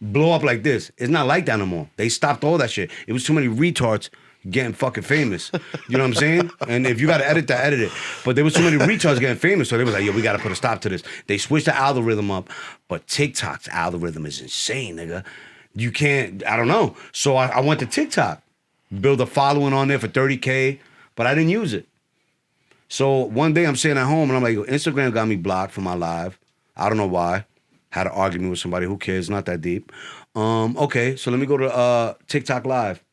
blow up like this. It's not like that no more. They stopped all that shit. It was too many retards getting fucking famous. You know what I'm saying? And if you got to edit that, edit it. But there was too many retards getting famous, so they was like, yo, we got to put a stop to this. They switched the algorithm up, but TikTok's algorithm is insane, nigga. You can't, I don't know. So I went to TikTok, build a following on there for 30K, but I didn't use it. So one day I'm sitting at home and I'm like, yo, Instagram got me blocked from my live. I don't know why. Had an argument with somebody. Who cares? Not that deep. Okay, so let me go to TikTok Live.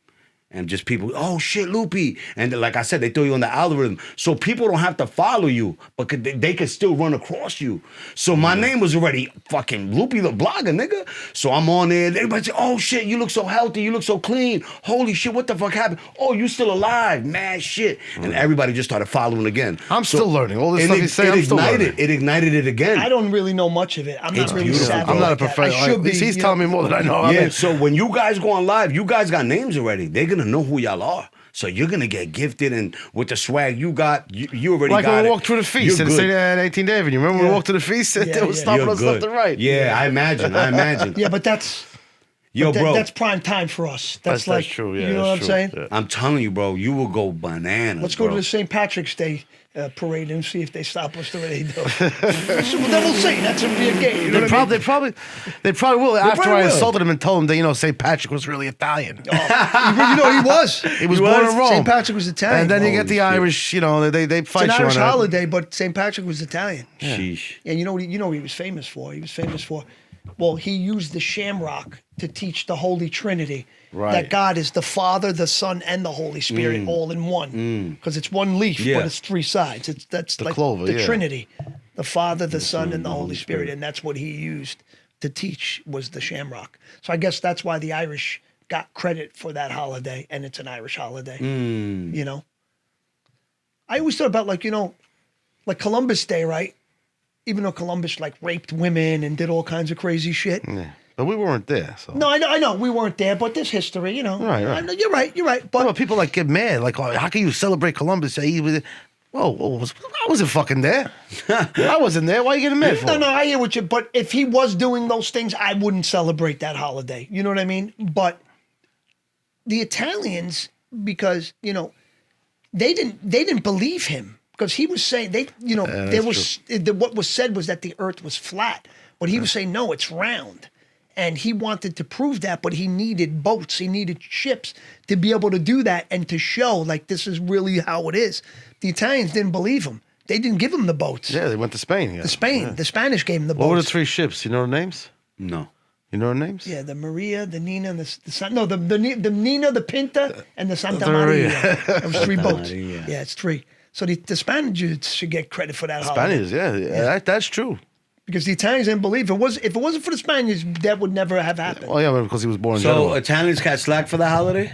And just people, oh shit, Loopy. And like I said, they throw you on the algorithm. So people don't have to follow you, but they can still run across you. So my name was already fucking Loopy the blogger, nigga. So I'm on there. And everybody say, oh shit, you look so healthy. You look so clean. Holy shit, what the fuck happened? Oh, you still alive. Mad shit. And everybody just started following again.
I'm still learning. All this stuff you say, I'm still learning.
It ignited it again.
I don't really know much of it. I'm
It's
not really
beautiful.
savvy
I'm not a
like that. I
professional.
should be.
He's telling me more than I know.
Yeah, so when you guys go on live, you guys got names already. They're going to know who y'all are. So you're going to get gifted, and with the swag you got, you already
Like
got
when we
it.
walked through the feast
You're
and
good.
say at 18th Avenue. Remember when we walked to the feast? They were stopping
You're
us left
good.
and right.
Yeah, I imagine.
Yeah, but that's
Yo, bro.
that's prime time for us. That's like,
true. Yeah,
you know what I'm
that's
saying?
true. Yeah.
I'm telling you, bro, you will go bananas.
Let's go
bro.
to the St. Patrick's Day parade and see if they stop us the way they do. So, well, then we'll see. That's a big game. You know
They
what I mean?
probably will. After
probably
I
will.
insulted him and told him that St. Patrick was really Italian.
You know, he was.
He was born in Rome.
St. Patrick was Italian.
And then you
Holy
get the
shit.
Irish. They
It's
fight
an
you
Irish
on that.
holiday, but St. Patrick was Italian.
Sheesh.
And you know what he was famous for? He was famous for, well, he used the shamrock to teach the Holy Trinity.
Right.
That God is the Father, the Son, and the Holy Spirit all in one. Because it's one leaf,
Yeah.
but it's three sides. That's like
clover,
the
yeah.
Trinity. The Father, the Son, and the Holy Spirit. And that's what he used to teach was the shamrock. So I guess that's why the Irish got credit for that holiday, and it's an Irish holiday. You know? I always thought about like Columbus Day, right? Even though Columbus raped women and did all kinds of crazy shit.
Yeah. But we weren't there. So.
No, I know we weren't there, but there's history,
Right.
I know, you're right. But
But people get mad. Like, oh, how can you celebrate Columbus Day? Whoa, I wasn't fucking there. I wasn't there. Why are you getting mad for?
no, I hear what you. But if he was doing those things, I wouldn't celebrate that holiday. You know what I mean? But the Italians, because they didn't believe him because he was saying what was said was that the Earth was flat, but he was saying no, it's round. And he wanted to prove that, but he needed boats, he needed ships to be able to do that and to show this is really how it is. The Italians didn't believe him. They didn't give him the boats.
Yeah, they went to Spain. Yeah.
The Spanish gave him the boats.
What were the three ships? You know the names?
No.
You know the names?
Yeah, the Maria, the Nina, and the Nina, the Pinta, and the Santa
Maria.
Maria. It was three boats.
Maria.
Yeah, it's three. So the Spaniards should get credit for that
Spaniards, yeah. That's true.
because the Italians didn't believe it. If it wasn't for the Spaniards, that would never have happened.
Oh, yeah, because he was born in
So
Genoa.
Italians got slack for the holiday?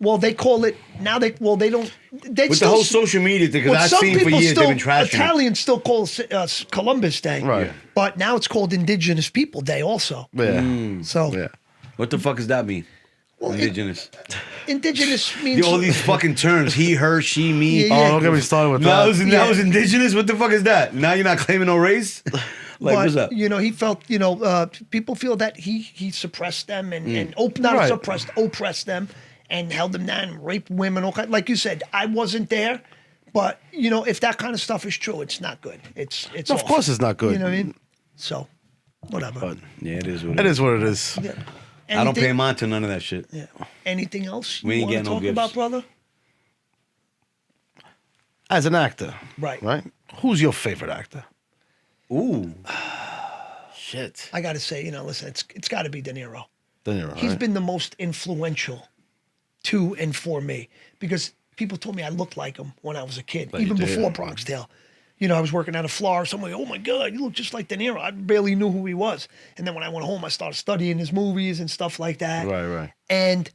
Well, they call it now. They don't. They
With
still,
the whole social media thing, because
well,
I've
some
seen for
people
years
still,
they've been trashing it.
Italians still call Columbus Day,
Right. Yeah.
But now it's called Indigenous People Day also.
Yeah.
So
Yeah.
What the fuck does that mean?
Well,
Indigenous.
indigenous means
All these fucking terms. He, her, she, me.
Yeah,
Oh, don't get me started with that.
That was indigenous? What the fuck is that? Now you're not claiming no race?
but,
What's up?
he felt, people feel that he suppressed them and
Right.
oppressed them. and held them down and raped women. All kind, like you said, I wasn't there, but you know, if that kind of stuff is true, it's not good. It's
No, of
awful.
course it's not good.
You know what I mean? So, whatever.
But
Yeah, it is what
it is what it is.
Yeah.
I don't pay
Anything-
mind to none of that shit.
Yeah. Anything else
We
you
ain't
want to
getting no
talk
gifts.
about, brother?
As an actor,
Right.
right? Who's your favorite actor?
Ooh. Shit.
I got to say, you know, listen, it's got to be De Niro.
De Niro,
He's
right?
been the most influential to and for me because people told me I looked like him when I was a kid,
But you
even
did.
before Bronx Tale. You know, I was working out of Florida. Someone, oh my God, you look just like De Niro. I barely knew who he was. And then when I went home, I started studying his movies and stuff like that.
Right.
And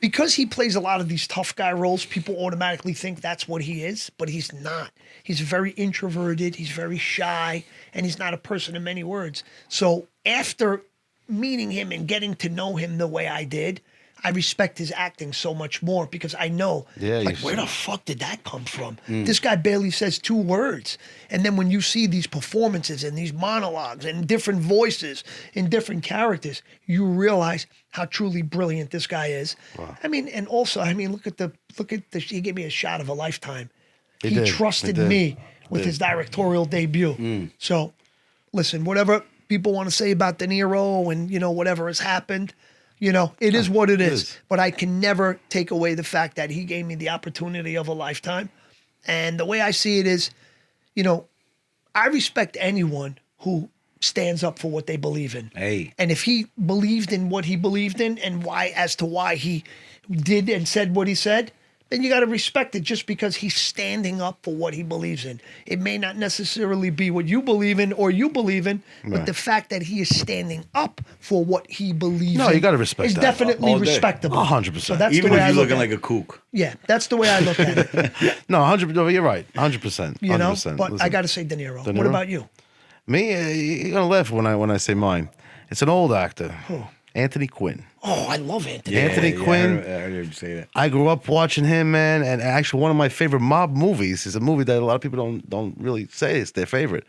because he plays a lot of these tough guy roles, people automatically think that's what he is, but he's not. He's very introverted, he's very shy, and he's not a person of many words. So after meeting him and getting to know him the way I did, I respect his acting so much more because I know,
Yeah,
like,
you
where
should.
the fuck did that come from? This guy barely says 2 words. And then when you see these performances and these monologues and different voices and different characters, you realize how truly brilliant this guy is. I mean, and also, I mean, look at the, he gave me a shot of a lifetime. He
did.
trusted
He did.
me with his directorial debut. So, listen, whatever people want to say about De Niro and, you know, whatever has happened, you know, it is what it is. But I can never take away the fact that he gave me the opportunity of a lifetime. And the way I see it is, you know, I respect anyone who stands up for what they believe in.
Hey.
And if he believed in what he believed in and why, as to why he did and said what he said, then you got to respect it just because he's standing up for what he believes in. It may not necessarily be what you believe in or you believe in, but the fact that he is standing up for what he believes
No,
in
you gotta respect
is
that.
definitely
All day.
respectable.
100%.
So that's
Even
the way
if
I
you're
look
looking
at
like
it.
a kook.
Yeah, that's the way I look at it.
No, 100. No, you're right. 100%.
You know,
100%.
but I
Listen,
got to say De Niro.
De
What
Niro?
about you?
me. You're gonna laugh when I say mine. It's an old actor, Anthony Quinn.
Oh, I love Anthony.
Anthony Quinn.
I heard you say that.
I grew up watching him, man, and actually one of my favorite mob movies is a movie that a lot of people don't really say is their favorite.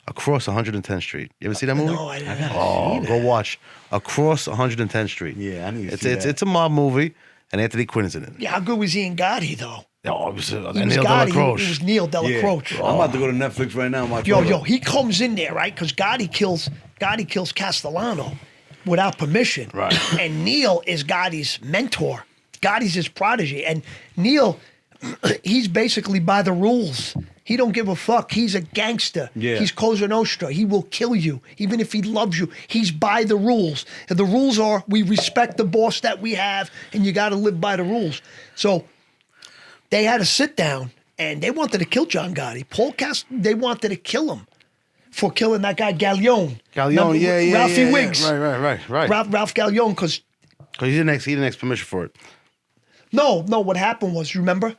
Across 110th Street. You ever see that movie?
No, I didn't.
Oh, go watch Across 110th Street.
Yeah, I need to
it's
see
it's
that.
it's a mob movie, and Anthony Quinn is in it.
Yeah, how good was he in Gotti, though?
Oh, it was
He was
Neil
Gotti.
Delacroix.
He was Neil Delacroix.
I'm about to go to Netflix right now and watch
Yo,
all of it.
he comes in there, right? Because Gotti kills Castellano without permission.
Right.
And Neil is Gotti's mentor. Gotti's his prodigy. And Neil, he's basically by the rules. He don't give a fuck. He's a gangster.
Yeah.
He's Cosa Nostra. He will kill you, even if he loves you. He's by the rules. And the rules are we respect the boss that we have, and you got to live by the rules. So they had a sit down, and they wanted to kill John Gotti. They wanted to kill him for killing that guy Gallione. Remember,
yeah,
Ralphie
yeah,
Wiggs.
Right.
Ralph Gallione, because
Because he didn't ask permission for it.
no, what happened was, you remember,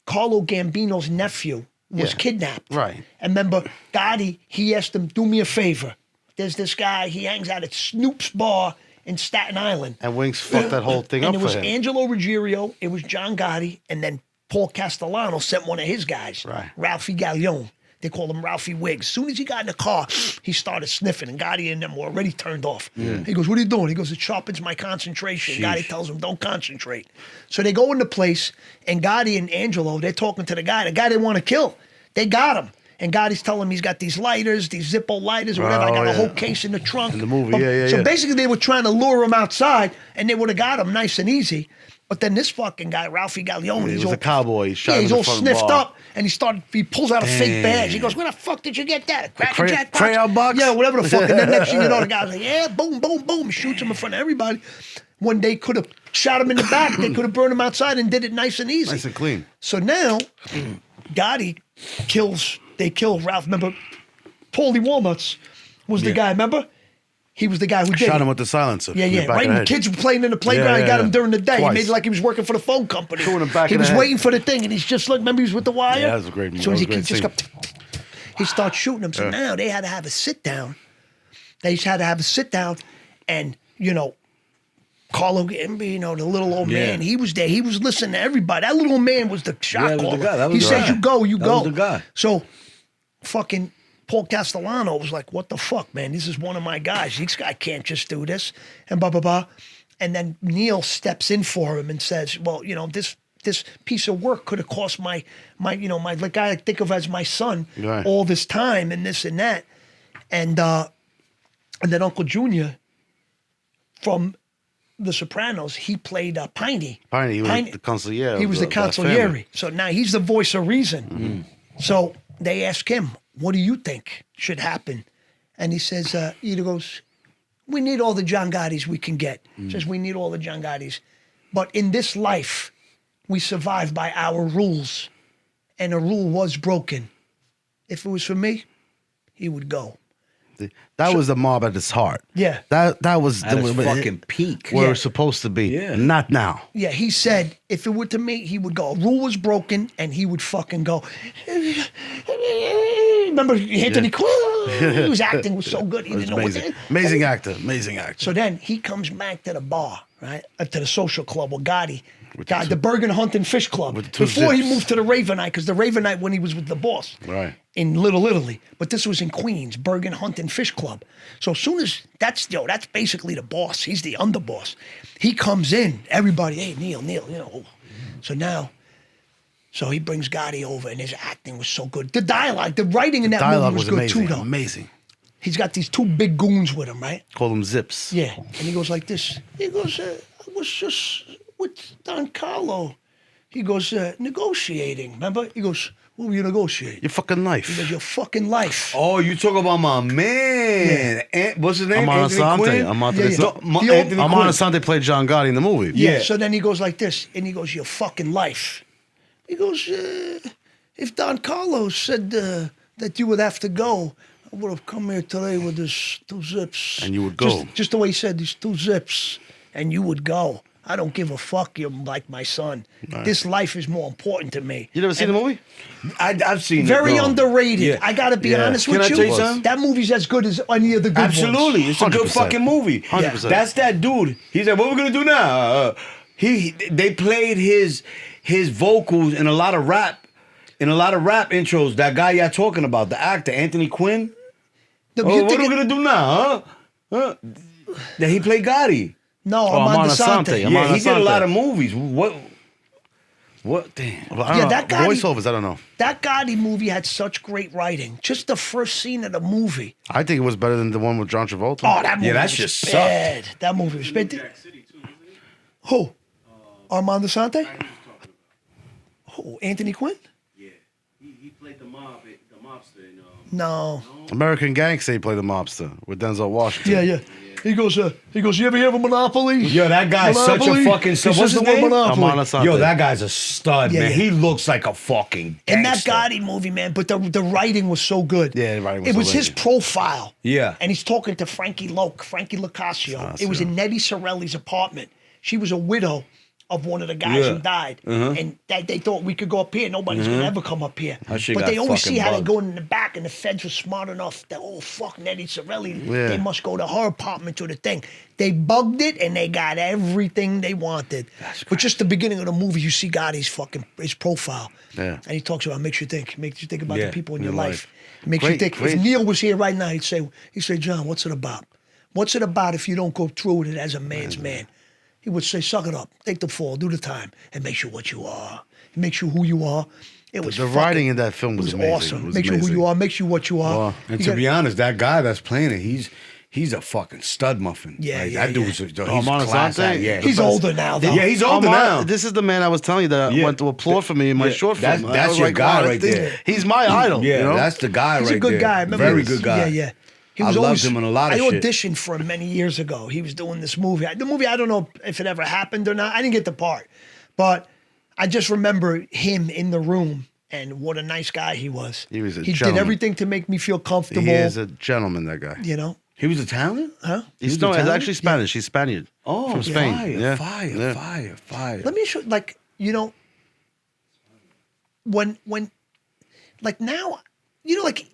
Carlo Gambino's nephew was
Yeah.
kidnapped.
Right.
And remember, Gotti, he asked him, do me a favor. There's this guy, he hangs out at Snoop's bar in Staten Island.
And Wings fucked that whole thing
And
up
it was
for him.
Angelo Ruggiero, it was John Gotti, and then Paul Castellano sent one of his guys,
Right.
Ralphie Gallione. They called him Ralphie Wiggs. As soon as he got in the car, he started sniffing, and Gotti and them were already turned off. He goes, what are you doing? He goes, it sharpens my concentration. Gotti tells him, don't concentrate. So they go in the place, and Gotti and Angelo, they're talking to the guy they want to kill. They got him. And Gotti's telling him he's got these lighters, these Zippo lighters or whatever. I got a whole case in the trunk.
In the movie, yeah.
So basically they were trying to lure him outside, and they would have got him nice and easy. But then this fucking guy, Ralphie Gallione,
He
he's
was
all,
a cowboy. He shot him
he's
in the
all
front of the
sniffed
bar.
up, and he pulls out a fake badge. He goes, where the fuck did you get that? A Cracker Jack box?
crayon box?
Yeah, whatever the fuck. And then next thing you know, the guy's like, yeah, boom, boom, boom. Shoots him in front of everybody. When they could have shot him in the back, they could have burned him outside and did it nice and easy.
Nice and clean.
So now, Gotti they kill Ralph. Remember, Paulie Walnuts was the guy, remember? He was the guy who did
Shot
it.
him with the silencer.
Yeah,
in the
yeah.
back
Right
of the
when
head.
kids were playing in the playground, he got him during the day.
Twice.
He made it like he was working for the phone company.
Two in the back
he
of the
was
head.
waiting for the thing, and he's just like, remember he was with the wire?
Yeah, that was a great movie.
As soon as
That
he
was a
just
great
got, he starts shooting him. So now they had to have a sit down. They just had to have a sit down, and Carlo Gambino, the little old man, he was there. He was listening to everybody. That little old man was the shot
Yeah, that was the
caller.
guy. That was
He
the
says,
guy.
"You go, you
That
go."
was the guy.
So, fucking Paul Castellano was like, what the fuck, man? This is one of my guys. This guy can't just do this. And blah, blah, blah. And then Neil steps in for him and says, well, you know, this piece of work could have cost my the guy I think of as my son
Right.
all this time and this and that. And then Uncle Junior from The Sopranos, he played Piney.
Piney, he was the consigliere.
He
of
was the
that
consigliere.
family.
So now he's the voice of reason. So they ask him, what do you think should happen? And he says, he goes, we need all the John Gottis we can get. Says, we need all the John Gottis. But in this life, we survive by our rules. And a rule was broken. If it was for me, he would go.
That was the mob at its heart.
Yeah.
That was
At its fucking peak.
where
Yeah.
it's supposed to be.
Yeah.
Not now.
Yeah, he said if it were to me, he would go. A rule was broken, and he would fucking go. Remember Anthony Quinn? He was acting was so good. He
It was
didn't know what
amazing.
to
Amazing actor. Amazing actor.
So then he comes back to the bar, right? To the social club with Gotti. The Bergen Hunting Fish Club.
with the two
Before he
zips.
moved to the Ravenite, because the Ravenite when he was with the boss.
Right.
In Little Italy. But this was in Queens, Bergen Hunting Fish Club. So as soon as that's basically the boss. He's the underboss. He comes in, everybody, hey, Neil, you know. So he brings Gotti over and his acting was so good. The dialogue, the writing in that
Dialogue
movie was
was
good
amazing.
too, though.
Amazing.
He's got these two big goons with him, right?
Call them zips.
Yeah. And he goes like this. He goes, I was just with Don Carlo. He goes, negotiating. Remember? He goes, what were you negotiating?
Your fucking
He
life.
goes, your fucking life.
Oh, you talk about my man. What's his name?
Amon
Anthony
Asante.
Quinn?
Amon
Yeah, yeah.
Asante.
No,
The old-
Anthony
Amon
Quinn.
Asante played John Gotti in the movie.
Yeah.
So then he goes like this, and he goes, your fucking life. He goes, if Don Carlos said that you would have to go, I would have come here today with these 2 zips.
And you would go.
Just the way he said, these 2 zips, and you would go. I don't give a fuck. You're like my son. This life is more important to me.
You never seen the movie?
I've seen
Very
it, bro.
underrated.
Yeah.
I gotta be
Yeah.
honest
Can
with
I
you.
tell you something?
That movie's as good as any of the good
Absolutely,
ones.
it's a good
100%.
fucking movie.
100%.
That's that dude. He said, "What we gonna do now?" They played his vocals in a lot of rap intros. That guy y'all talking about, the actor Anthony Quinn.
The-
Oh,
you
what are
think
we
it-
gonna do now? Huh? That he played Gotti.
No,
Amon
Amon
Asante.
Asante.
Amon
Yeah, he did a
Asante.
lot of movies. What? Damn.
But I don't
Yeah,
know.
that Gotti-
Voiceovers, I don't know.
That Gotti movie had such great writing. Just the first scene of the movie.
I think it was better than the one with John Travolta.
Oh, that movie
that
was
shit sucked.
bad. That movie was bad. Who? Armand Asante? Who? Anthony Quinn?
Yeah, he played the mobster in
No.
American Gangster, he played the mobster with Denzel Washington.
Yeah. He goes, you ever hear of Monopoly?
Yo, that guy's such a
Monopoly?
fucking
He
stud.
says
What's
the
his
word
name?
Monopoly.
Amon Asante.
Yo, that guy's a stud,
Yeah,
man.
yeah.
He looks like a fucking
In that
gangster.
Gotti movie, man, but the writing was so good.
Yeah, the writing was
It
so
was his
amazing.
profile.
Yeah.
And he's talking to Frankie Locascio. It was in Nettie Sorelli's apartment. She was a widow of one of the guys
Yeah.
who died. And they thought we could go up here. Nobody's going to ever come up here.
That shit
But
got
they always
fucking
see how they
bugged.
go in the back, and the feds were smart enough that, oh, fuck, Nettie Sorelli.
Yeah.
They must go to her apartment to the thing. They bugged it, and they got everything they wanted. But just the beginning of the movie, you see Gotti's his profile.
Yeah.
And he talks about, makes you think about
Yeah,
the people in
your
your life.
life.
Makes you
Great,
think.
great.
If Neil was here right now, he'd say, John, what's it about? What's it about if you don't go through with it as a man's man? He would say, suck it up, take the fall, do the time. It makes you what you are. It makes you who you are. It was
The
fucking-
writing in that film was amazing.
awesome.
It was
Makes you who
amazing.
you are, makes you what you are.
Wow.
And
You
to
got-
be honest, that guy that's playing it, he's a fucking stud muffin.
Yeah,
Like,
yeah,
that dude
yeah.
was he's
Amon
class
Asante?
act, yeah.
He's older now, though.
Yeah, he's older now.
This is the man I was telling you that
Yeah.
went to applaud for me in my
Yeah.
short film.
That's
I was
your
like,
guy
wow,
right there.
He's my idol.
Yeah,
you know?
that's the guy
He's
right
a good
there.
guy. Remember
Very
he was-
good guy.
Yeah. He
I
was
loved
always,
him in a lot of
I
shit.
auditioned for him many years ago. He was doing this movie. The movie, I don't know if it ever happened or not. I didn't get the part. But I just remember him in the room and what a nice guy he was.
He was a
He did
gentleman.
everything to make me feel comfortable.
He is a gentleman, that guy.
You know?
He was Italian?
Huh?
He's
was
no, he's
Italian?
actually Spanish. He's Spaniard.
Oh,
from Spain.
Fire,
Yeah.
fire,
Yeah.
fire.
Let me show, like, you know, when, like now, you know, like,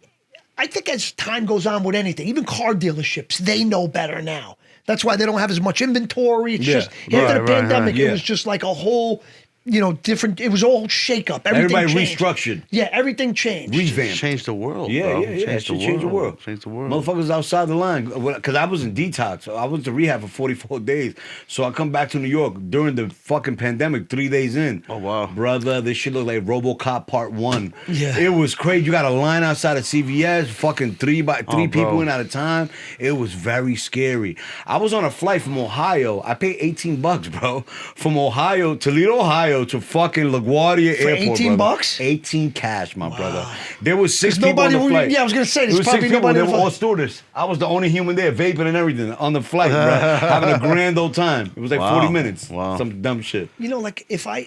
I think as time goes on with anything, even car dealerships, they know better now. That's why they don't have as much inventory. It's
Yeah,
just after the
right,
pandemic,
right, yeah.
it was just like a whole different. It was all shake up. Everything
Everybody
changed.
restructured.
Yeah, everything changed.
Revamped.
Changed the world.
Yeah,
bro.
yeah, yeah. Changed the world.
Changed the world.
Motherfuckers outside the line. Because I was in detox. So I went to rehab for 44 days. So I come back to New York during the fucking pandemic, 3 days in.
Oh, wow.
Brother, this shit looked like RoboCop Part 1.
Yeah.
It was crazy. You got a line outside of CVS, fucking three people
bro.
in at a time. It was very scary. I was on a flight from Ohio. I paid $18, bro. From Toledo, Ohio to fucking LaGuardia
For
Airport,
18
brother.
bucks?
18 cash, my brother. There was 6 people
nobody
on the
would-
flight.
yeah, I was gonna say,
There
there's
was
probably
6 people.
nobody
They
on
were
the
all
flight.
stewardess. I was the only human there, vaping and everything on the flight, bro. Having a grand old time. It was like
Wow.
40 minutes.
Wow.
Some dumb shit.
Like if I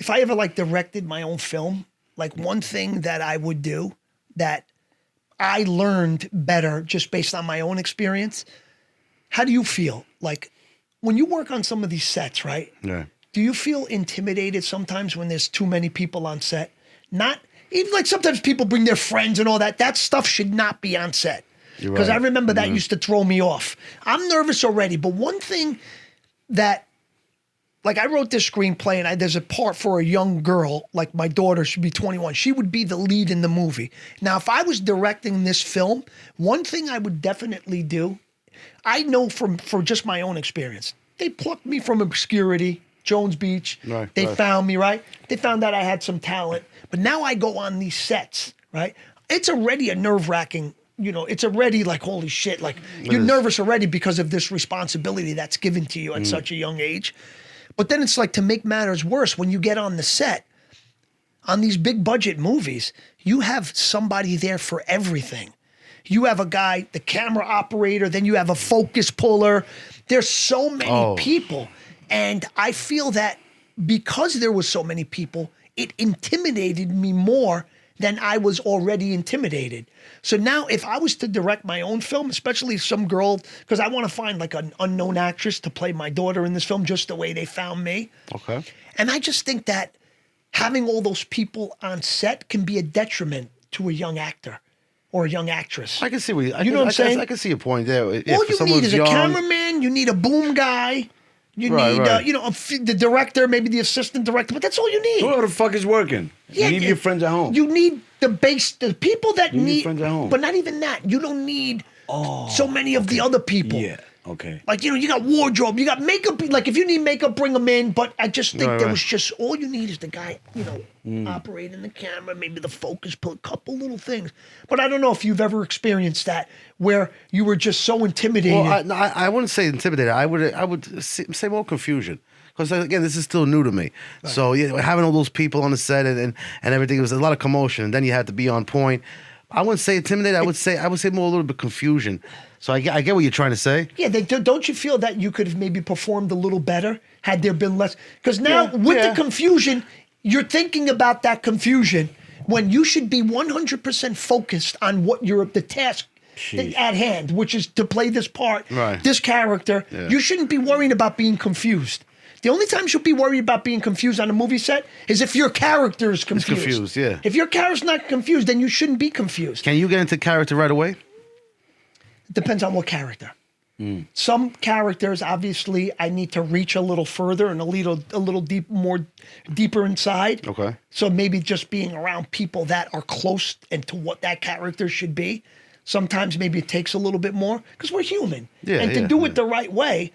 ever like directed my own film, like one thing that I would do that I learned better just based on my own experience. How do you feel? Like when you work on some of these sets, right?
Yeah.
Do you feel intimidated sometimes when there's too many people on set? Not even like sometimes people bring their friends and all that. That stuff should not be on set.
You're
Because
right.
I remember that used to throw me off. I'm nervous already, but one thing that, like I wrote this screenplay and there's a part for a young girl, like my daughter should be 21. She would be the lead in the movie. Now, if I was directing this film, one thing I would definitely do, I know for just my own experience, they plucked me from obscurity, Jones Beach.
Right,
They
right.
found me, right? They found out I had some talent. But now I go on these sets, right? It's already a nerve-wracking, it's already like, holy shit, like you're nervous already because of this responsibility that's given to you at such a young age. But then it's like to make matters worse, when you get on the set, on these big budget movies, you have somebody there for everything. You have a guy, the camera operator, then you have a focus puller. There's so many people. And I feel that because there was so many people, it intimidated me more than I was already intimidated. So now if I was to direct my own film, especially some girl, because I want to find like an unknown actress to play my daughter in this film, just the way they found me.
Okay.
And I just think that having all those people on set can be a detriment to a young actor or a young actress.
I can see what
You know what I'm saying?
I can see your point there.
All you need is a cameraman, you need a boom guy, you
Right,
need,
right.
the director, maybe the assistant director, but that's all you need.
Who the fuck is working?
Yeah,
Leave your friends at home.
You need the people that
You need
need,
friends at home.
but not even that. You don't need so many of the other people.
Yeah. Okay.
Like, you got wardrobe, you got makeup. Like, if you need makeup, bring them in. But I just think
Right,
there
right.
was just, all you need is the guy, operating the camera, maybe the focus, put a couple little things. But I don't know if you've ever experienced that where you were just so intimidated.
Well, I wouldn't say intimidated. I would say more confusion. Because again, this is still new to me. Right. So having all those people on the set and everything, it was a lot of commotion. And then you had to be on point. I wouldn't say intimidated. I would say more a little bit confusion. So I get what you're trying to say.
Yeah, don't you feel that you could have maybe performed a little better had there been less? Because now with the confusion, you're thinking about that confusion when you should be 100% focused on what the task at hand, which is to play this part, this character. Yeah. You shouldn't be worrying about being confused. The only time you'll be worried about being confused on a movie set is if your character is confused.
It's confused, yeah.
If your character's not confused, then you shouldn't be confused.
Can you get into character right away?
It depends on what character. Some characters, obviously, I need to reach a little further and a little deeper inside. Okay. So maybe just being around people that are close and to what that character should be. Sometimes maybe it takes a little bit more because we're human. Yeah, and to do it the right way,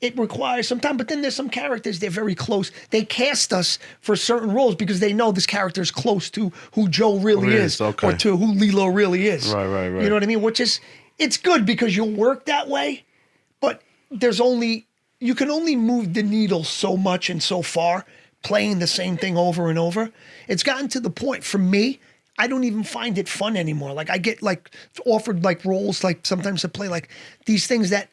it requires some time. But then there's some characters, they're very close. They cast us for certain roles because they know this character is close to who Joe really is or to who Lilo really is.
Right.
You know what I mean? Which is, it's good because you'll work that way, but you can only move the needle so much and so far playing the same thing over and over. It's gotten to the point for me, I don't even find it fun anymore. Like I get offered roles sometimes to play these things that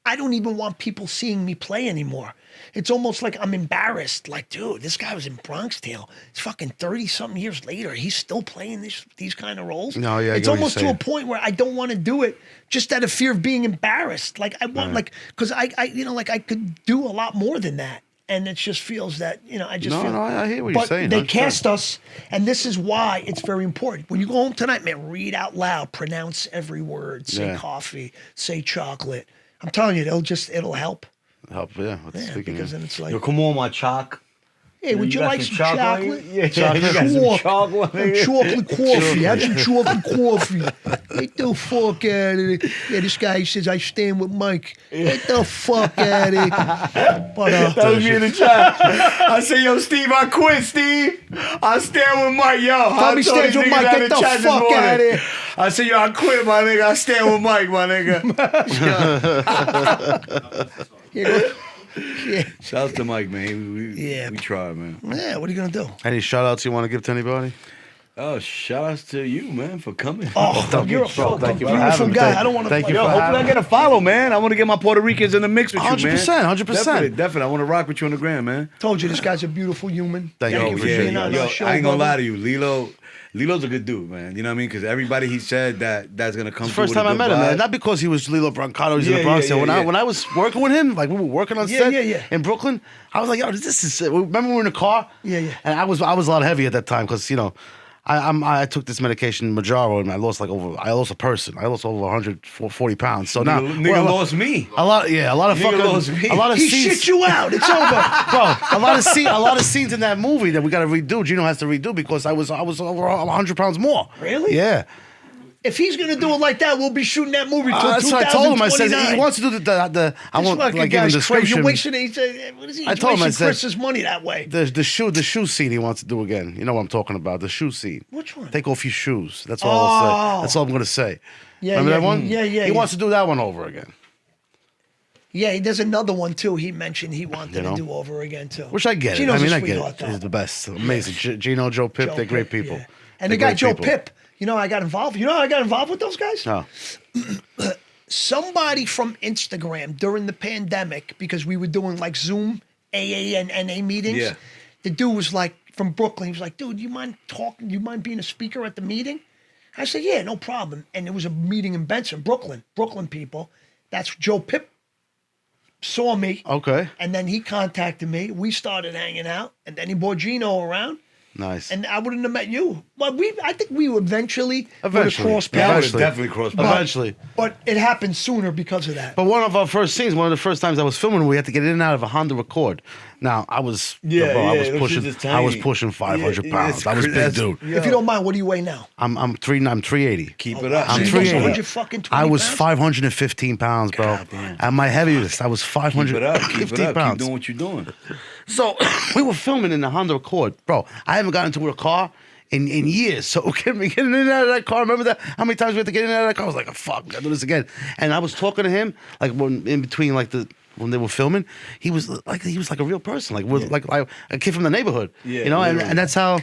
I don't even want people seeing me play anymore. It's almost like I'm embarrassed. Like, dude, this guy was in Bronx Tale. It's fucking 30-something years later. He's still playing these kind of roles.
No, yeah,
it's almost to a point where I don't want to do it just out of fear of being embarrassed. Like I want, because I could do a lot more than that. And it just feels that, I just feel.
No, I hear what you're saying.
They cast us, and this is why it's very important. When you go home tonight, man, read out loud, pronounce every word, say coffee, say chocolate. I'm telling you, it'll help.
Help, yeah. Speaking
because
of.
then it's like,
Yo, come on, my chalk.
hey, would you
got
like some chocolate?
Yeah, chocolate. You got some
Chalk.
chocolate. nigga.
Chocolate coffee. Have some chocolate coffee. Get the fuck out of it. Yeah, this guy says I stand with Mike. Get the fuck out of it. But
That was me in the chat. I said, yo, Steve, I quit, Steve. I stand with Mike, yo.
Tommy stands with Mike. Get the fuck out of here.
I said, yo, I quit, my nigga. I stand with Mike, my nigga.
Yeah.
Shout out to Mike, man. We tried, man.
Yeah, what are you gonna do?
Any shout outs you want to give to anybody?
Oh, shout outs to you, man, for coming.
Oh, you're a
Thank you for
beautiful
having me.
guy. I don't want to.
Thank you
Yo,
for
hopefully I
having
get a follow, man. I want to get my Puerto Ricans in the mix with you, man.
100%, 100%.
Definitely. I want to rock with you on the gram, man.
Told you this guy's a beautiful human.
Thank you
for
for
being on our show.
I ain't gonna
brother.
lie to you, Lilo's a good dude, man. You know what I mean? Because everybody he said that's gonna come.
It's the first time I met him, man. Not because he was Lilo Brancato, he's in the
Yeah,
Bronx.
yeah,
when
yeah.
I was working with him, like we were working on
Yeah,
set
yeah.
in Brooklyn, I was like, yo, this is. Remember we were in the car?
Yeah.
And I was a lot heavy at that time because I took this medication Majaro and I lost a person. I lost over 140 pounds. So now
Nigga lost me.
a lot of
Nigga lost me.
a lot of
He
scenes.
shit you out. It's over.
Bro, a lot of scenes in that movie that we got to redo. Gino has to redo because I was over 100 pounds more.
Really?
Yeah.
If he's gonna do it like that, we'll be shooting that movie till
That's what I told him. I said
2029.
he wants to do the I
This
won't
fucking
like give him
guy's
the
crazy. You're
description.
wasting. He said, "What is he?
I
He's
told him, I
wasting
said-
Chris's money that way."
The shoe scene he wants to do again. You know what I'm talking about? The shoe scene.
Which one?
Take off your shoes. That's all I'll say.
Oh.
That's all I'm gonna say.
Yeah,
Remember
yeah,
that one?
yeah,
He wants to do that one over again.
Yeah, there's another one too. He mentioned he wanted
You know?
to do over again too.
Which I get it.
Gino's
I mean,
a
I get
sweetheart,
it.
though.
He's the best. Amazing. Gino, Joe Pip,
Joe
they're great
Pip,
people.
yeah. And
They're
the guy
great
Joe
people.
Pip. You know, I got involved. You know, how I got involved with those guys.
Oh.
Somebody from Instagram during the pandemic, because we were doing like Zoom AA and NA meetings.
Yeah.
The dude was like from Brooklyn. He was like, "Dude, you mind talking? You mind being a speaker at the meeting?" I said, "Yeah, no problem." And it was a meeting in Benson, Brooklyn people. That's Joe Pip saw me.
Okay.
And then he contacted me. We started hanging out, and then he brought Gino around,
Nice.
and I wouldn't have met you. But I think we eventually would have
Eventually.
crossed
Yeah, I
paths.
would have definitely crossed
But-
paths.
Eventually.
But it happened sooner because of that.
But one of our first scenes, one of the first times I was filming, we had to get in and out of a Honda Accord. Now I was,
Yeah,
bro,
yeah,
I was
those
pushing,
shits is
I was
tiny.
pushing 500
Yeah,
pounds.
it's
I was
cra-
big
that's-
dude.
yeah.
If you don't mind, what do you weigh now?
I'm 380.
Keep
Oh,
it up.
wow.
I'm
man.
So you lost
380.
100 fucking 20
I was
pounds?
515 pounds, bro. At my heaviest, I was
Keep it up. Keep
550
it up. Keep
pounds.
doing what you're doing.
So we were filming in the Honda Accord, bro. I haven't gotten into a car in years. So getting in and out of that car, remember that? How many times we had to get in and out of that car? I was like, oh, fuck, I gotta do this again. And I was talking to him, like when in between, like when they were filming, he was like a real person, like a kid from the neighborhood,
Yeah,
you know.
literally.
And that's how.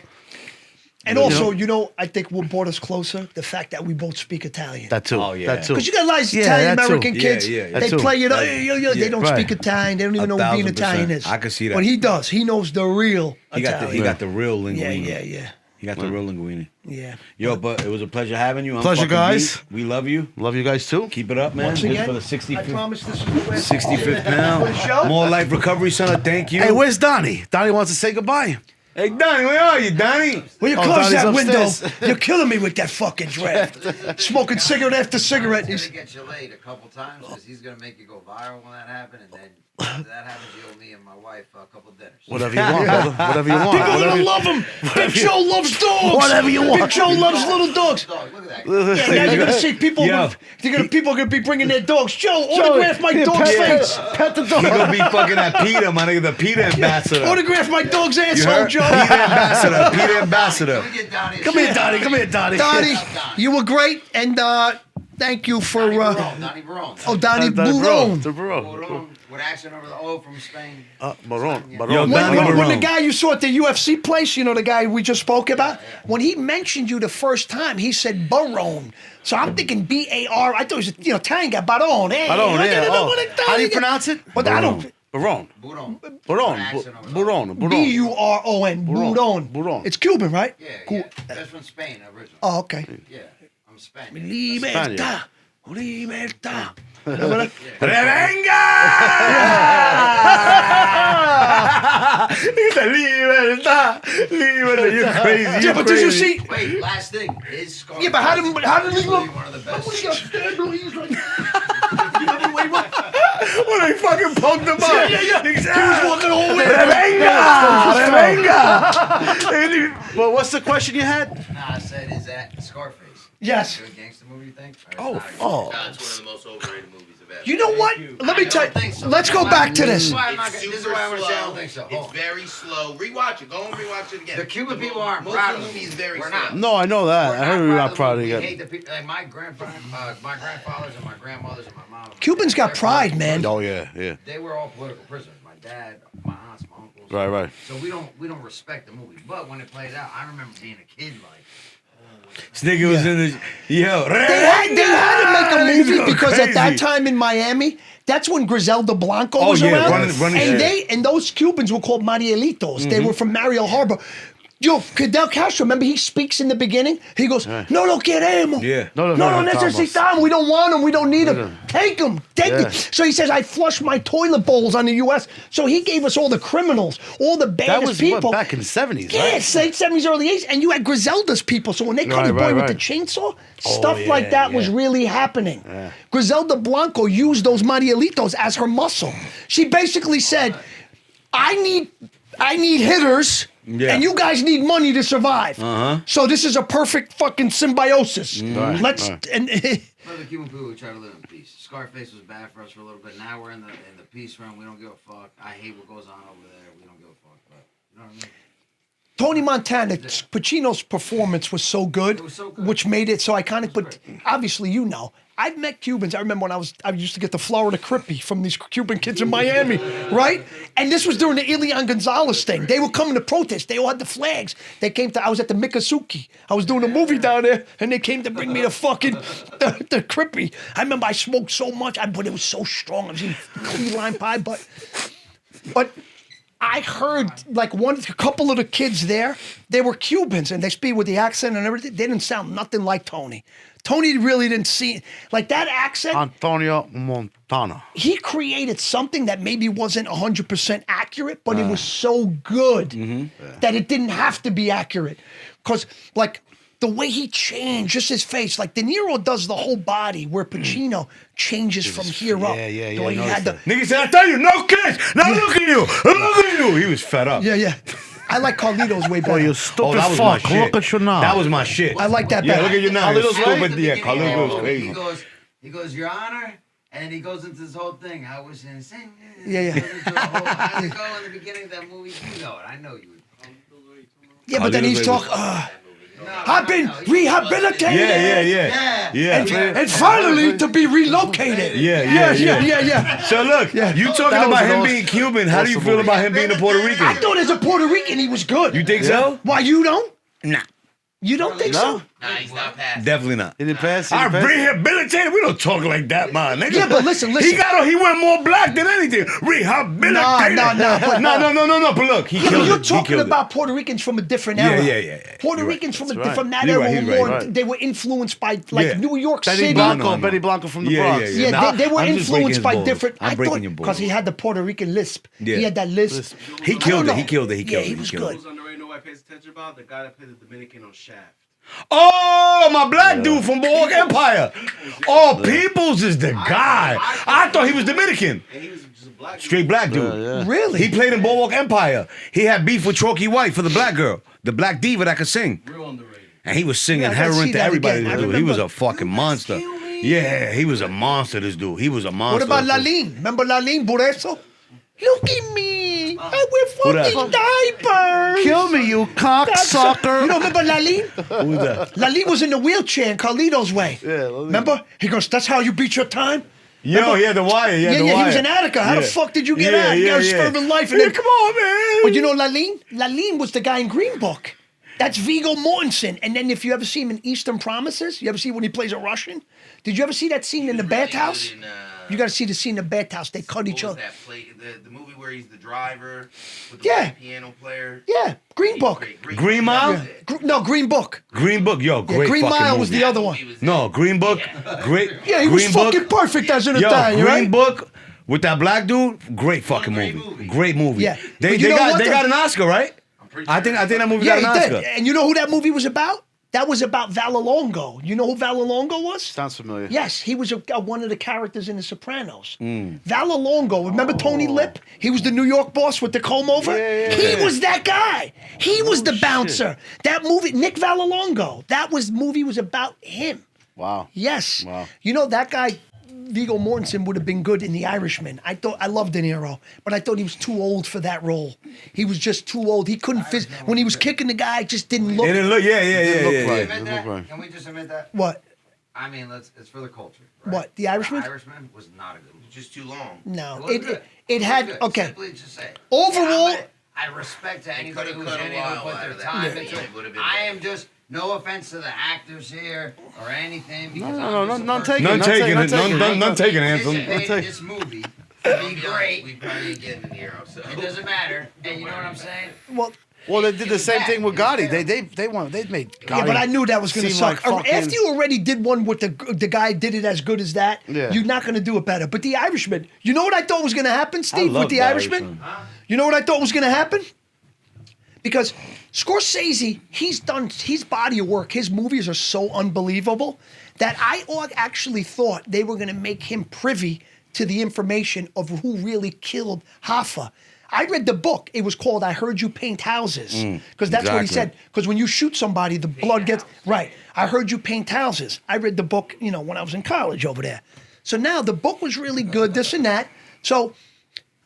And also, I think what brought us closer, the fact that we both speak Italian.
That too.
Oh, yeah.
That too.
Because you got a lot of
Yeah,
Italian
that too.
American
Yeah,
kids.
yeah,
that
They
too.
play it.
That-
They
yeah.
don't
Right.
speak Italian. They don't even know what being
1,000%.
Italian is.
I can see that.
But he does. He knows the real
He
Italian.
got the real linguine.
Yeah.
He got the real linguine.
Yeah.
Yo, but it was a pleasure having you. I'm
Pleasure,
fucking
guys.
beat. We love you.
Love you guys too.
Keep it up, man.
Once
This
again,
for the
I
65th,
promise this is the last
65th
For the show?
pound. More Life Recovery Center. Thank you.
Hey, where's Donnie? Donnie wants to say goodbye.
Hey, Donnie, where are you, Donnie?
Will you
Oh,
close
Donnie's
that window?
upstairs.
You're killing me with that fucking draft. Smoking cigarette after cigarette.
He's
He's-
gonna get you laid a couple times because he's gonna make you go viral when that happens, and then after that happens, you owe me and my wife a couple dinners.
Whatever you want, brother. Whatever you want.
People are
Whatever
gonna
you-
love him. Big Joe loves dogs.
Whatever you want.
Big Joe loves little dogs.
Dog, look at that.
Yeah, now you're gonna see people.
Yo.
People are gonna be bringing their dogs. Joe, autograph my dog's face.
Pet the
He gonna
dog.
be fucking that Peter, my nigga, the Peter ambassador.
Autograph my dog's
You
asshole,
heard?
Joe.
Peter ambassador. Peter ambassador.
Let me get Donnie a
Come here,
shot.
Donnie. Come here, Donnie.
Donnie, you were great, and thank you for.
Donnie Buron.
Oh, Donnie
Buron.
Buron.
The Buron.
Buron. With accent over the O from Spain.
Baron.
Yo,
Baron.
Donnie
When the
Buron.
guy you saw at the UFC place, the guy we just spoke about, when he mentioned you the first time, he said Buron. So I'm thinking B-A-R. I thought it was Italian guy, Baron. Hey,
Baron,
I
yeah.
gotta know
Oh.
what
How do you
Italian-
pronounce it?
But I don't.
Baron.
Buron.
Baron.
Accent over the O.
Baron. Baron.
B-U-R-O-N.
Buron.
Buron.
Buron.
It's Cuban, right?
Yeah,
Cool.
yeah. That's from Spain originally.
Oh, okay.
Yeah, I'm Spanish.
Libertad. Libertad. Remember that?
He said, libertad. Libertad. You're crazy.
Yeah,
You're
but did you
crazy.
see?
Wait, last thing. His Scarface.
Yeah, but how did he
is
look?
one of the
When he
best.
got stabbed, he's like, you know, wait, what?
When they fucking poked him up.
Yeah.
He
He was walking all the way.
Revenga! Well, what's the question you had?
Nah, I said, is that Scarface?
Yes.
Good gangster movie, you think?
Oh.
Nah, it's one of the most overrated movies I've ever.
You know what? Let me tell you.
think so.
Let's go back to this.
This is why
It's
this is
super
why I want to say I
slow.
don't think so.
It's very slow. Rewatch it. Go and rewatch it again.
The Cuban people aren't
most
proud
of
of
the movie is
it.
very
We're
slow.
not.
No, I know that. I heard you're not proud of
We
it.
hate the people. Like my grandfathers and my grandmothers and my mom. and my
Cubans got
dad,
pride, man.
Oh yeah.
They were all political prisoners. My dad, my aunts, my uncles.
Right.
So we don't respect the movie. But when it played out, I remember being a kid like.
This nigga was in the yo.
They had to make a movie because at that
Crazy.
time in Miami, that's when Griselda Blanco
Oh,
was
yeah,
around.
running
and
shit.
and those Cubans were called Marielitos. They were from Mariel Harbor. Yo, Fidel Castro, remember he speaks in the beginning? He goes, no queremos.
Yeah.
No,
necesitamos. We don't want them. We don't need them. Take them. Take
Yeah.
them. So he says, I flush my toilet bowls on the U.S. So he gave us all the criminals, all the baddest
That was
people.
what, back in the 70s,
Yeah,
right?
late 70s, early 80s. And you had Griselda's people. So when they come to boy with the chainsaw, stuff like that was really happening. Griselda Blanco used those Marielitos as her muscle. She basically said, I need hitters.
Yeah.
And you guys need money to survive. So this is a perfect fucking symbiosis. Let's and
For the Cuban people, we try to live in peace. Scarface was bad for us for a little bit. Now we're in the peace realm. We don't give a fuck. I hate what goes on over there. We don't give a fuck. But you know what I mean?
Tony Montana, Pacino's performance was so good,
It was so good.
which made it so iconic. But obviously, you know, I've met Cubans. I remember when I used to get the Florida Crippy from these Cuban kids in Miami, right? And this was during the Elian Gonzalez thing. They were coming to protest. They all had the flags. They came to. I was at the Mikazuki. I was doing a movie down there, and they came to bring me the fucking the Crippy. I remember I smoked so much, but it was so strong. I was eating key lime pie, but. I heard like a couple of the kids there, they were Cubans and they speak with the accent and everything. They didn't sound nothing like Tony. Tony really didn't see like that accent.
Antonio Montana.
He created something that maybe wasn't 100% accurate, but it was so good that it didn't have to be accurate. Because like the way he changed, just his face, like De Niro does the whole body, where Pacino changes from here up.
yeah,
The way he had the,
Nigga said, I tell you, no kids. Now look at you. Look at you. He was fed up.
yeah. I like Carlito's way better.
Oh, you stupid
that was my
fuck.
shit.
Look at you now.
That was my shit.
I like that
Yeah,
better.
look at you now.
Carlito's
You're
right.
stupid. Yeah, Carlito was crazy.
He goes, Your Honor, and he goes into this whole thing. I was insane.
Yeah.
How's it go in the beginning of that movie? You know it. I know you would.
Yeah, but then he's
Carlito's
talking. I've been rehabilitated.
Yeah.
And finally to be relocated. Yeah.
So look, you talking
That was
about him
an
being Cuban. How do you feel about him being a Puerto Rican?
I thought as a Puerto Rican he was good.
You think so?
Why you don't?
Nah.
You don't think so?
Nah, he's not passing.
Definitely not.
He didn't pass.
I'm rehabilitated. We don't talk like that, man. Nigga.
Yeah, but listen.
He went more black than anything. Rehabilitated. No. But look, he killed
You're
it. He
talking
killed
about Puerto Ricans from a different
Yeah,
era.
yeah.
Puerto
You're right.
Ricans from
That's
from that
You're
era
right,
were
he's
more.
right.
They were influenced by
Yeah.
New York
Benny
City.
Blanco,
No.
Benny Blanco from the
Yeah,
Bronx.
yeah.
Yeah, they were
I'm just breaking
influenced
his
by
balls.
different.
I'm breaking your
because
balls.
he had the Puerto Rican lisp.
Yeah.
He had that lisp.
He killed
I
it. He
don't
killed it. He
know.
killed
Yeah,
it.
he was
killed it.
good.
Who's underrated? Nobody pays attention about the guy that played the Dominican on Shaft.
Oh, my black dude from Boardwalk Empire. Oh, Peoples is the guy. I thought he was Dominican.
And he was just a black dude.
Straight black dude.
Really?
He played in Boardwalk Empire. He had beef with Chalky White for the black girl, the black diva that could sing.
Real underrated.
And he was singing
Yeah, I gotta see
heroin to
that
everybody.
again. I
This dude. He was
remember-
a fucking monster. Yeah, he was a monster, this dude. He was a monster.
What about Laline? Remember Laline Bureso? Look at me. I wear
that?
fucking diapers.
Kill me, you cocksucker.
You don't remember Laline?
Who's that?
Laline was in the wheelchair in Carlito's way.
Yeah, Laline.
Remember? He goes, that's how you beat your time?
Yo, he had the wire.
Yeah, he was in Attica. How the fuck did you get out? You got a serving life. And
Yeah,
then,
come on, man.
but you know Laline? Laline was the guy in Green Book. That's Viggo Mortensen. And then if you ever see him in Eastern Promises, you ever see when he plays a Russian? Did you ever see that scene in the bathhouse? You got to see the scene in the bathhouse. They cut each
What was
other.
that play? The movie where he's the driver with the
Yeah.
white piano player.
Yeah, Green Book.
Green Mile?
No, Green Book.
Green Book, yo,
Yeah,
great
Green
fucking
Mile
movie.
was the other one.
No, Green Book, great.
Yeah, he was
Green
fucking
Book.
perfect as an
Yo,
Italian,
Green
right?
Book with that black dude, great fucking movie. Great movie.
Yeah.
They
But you know
got
what
they
the-
got an Oscar, right? I think that movie
Yeah,
got an
he
Oscar.
did. And you know who that movie was about? That was about Valolongo. You know who Valolongo was?
Sounds familiar.
Yes, he was one of the characters in The Sopranos. Valolongo, remember Tony Lip? He was the New York boss with the comb over. He was that guy. He was the bouncer. That movie, Nick Valolongo. Movie was about him.
Wow.
Yes.
Wow.
You know that guy, Viggo Mortensen, would have been good in The Irishman. I loved De Niro, but I thought he was too old for that role. He was just too old. He couldn't when he was kicking the guy, it just didn't look.
It didn't look. Yeah.
Admit
It
that?
looked right.
Can we just admit that?
What?
I mean, it's for the culture. Right?
What? The Irishman?
The Irishman was not a good movie.
Just too long.
No.
It was good.
It
was
had
good.
okay.
Simply just say it.
Overall,
I respect to anybody
could've
who's
cut a
in it who
while
put
out
their
of that.
time
Yeah,
into
it
it.
would've been
I
better.
am just no offense to the actors here or anything. Because
No,
I'm just a
none
person
taken.
None taking it. None taking it,
anticipated
Anthem.
this movie to
I'll
be
be honest,
great.
we probably ain't getting De Niro, so.
It doesn't matter. And you know what I'm saying?
Well, they did the same thing with
It was
Gotti.
bad.
They made Gotti.
yeah, but I knew that was going to
seem
suck.
like fucking-
After you already did one with the guy did it as good as that,
Yeah.
you're not going to do it better. But The Irishman, you know what I thought was going to happen, Steve,
love
with The
The
Irishman?
Irishman.
You know what I thought was going to happen? Because Scorsese, his body of work, his movies are so unbelievable that I actually thought they were going to make him privy to the information of who really killed Hoffa. I read the book. It was called I Heard You Paint Houses. Because that's what he said.
exactly.
Because when you shoot somebody, the blood gets... Right. I Heard You Paint Houses. I read the book, when I was in college over there. So now the book was really good, this and that. So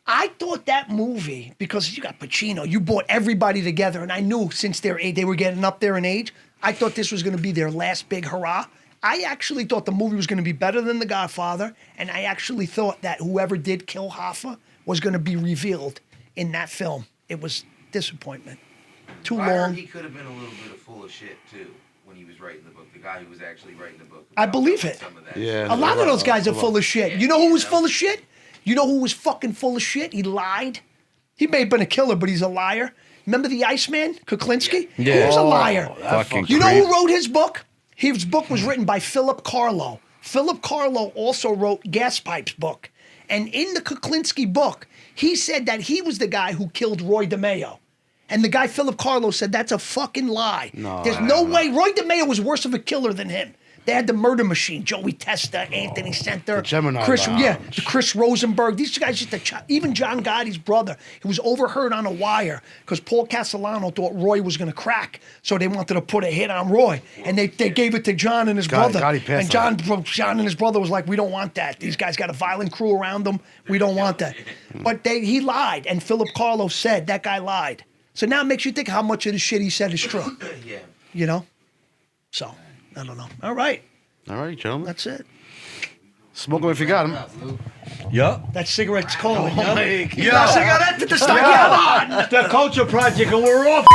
I thought that movie, because you got Pacino, you brought everybody together, and I knew since they were getting up there in age, I thought this was going to be their last big hurrah. I actually thought the movie was going to be better than The Godfather, and I actually thought that whoever did kill Hoffa was going to be revealed in that film. It was disappointment. Too
I heard
long.
he could have been a little bit of full of shit too when he was writing the book. The guy who was actually writing the book.
I believe it.
Some of that
Yeah.
shit.
A lot of those guys are full of shit. You know who was
Yeah.
full of shit? You know who was fucking full of shit? He lied. He may have been a killer, but he's a liar. Remember the Iceman, Kuklinski?
Yeah.
He was a liar.
Fucking
You know
creep.
who wrote his book? His book was written by Philip Carlo. Philip Carlo also wrote Gas Pipes book. And in the Kuklinski book, he said that he was the guy who killed Roy DeMeo. And the guy, Philip Carlo, said that's a fucking lie. There's no way. Roy DeMeo was worse of a killer than him. They had the murder machine, Joey Testa, Anthony Center,
The Gemini
Chris,
Lounge.
Chris Rosenberg. These guys used to even John Gotti's brother. He was overheard on a wire because Paul Castellano thought Roy was going to crack, so they wanted to put a hit on Roy, and they gave it to John and his brother.
Gotti passed
And John and his brother was like, "We don't want that. These guys got a violent crew around them. We don't want that." But he lied, and Philip Carlo said that guy lied. So now it makes you think how much of the shit he said is true.
Yeah.
You know? So I don't know. All right,
All right, gentlemen.
that's it.
Smoke them if you got them.
Yup.
That cigarette's calling.
Oh,
yeah?
my God.
Cigarette to start. Come on.
The Culture Project, and we're off.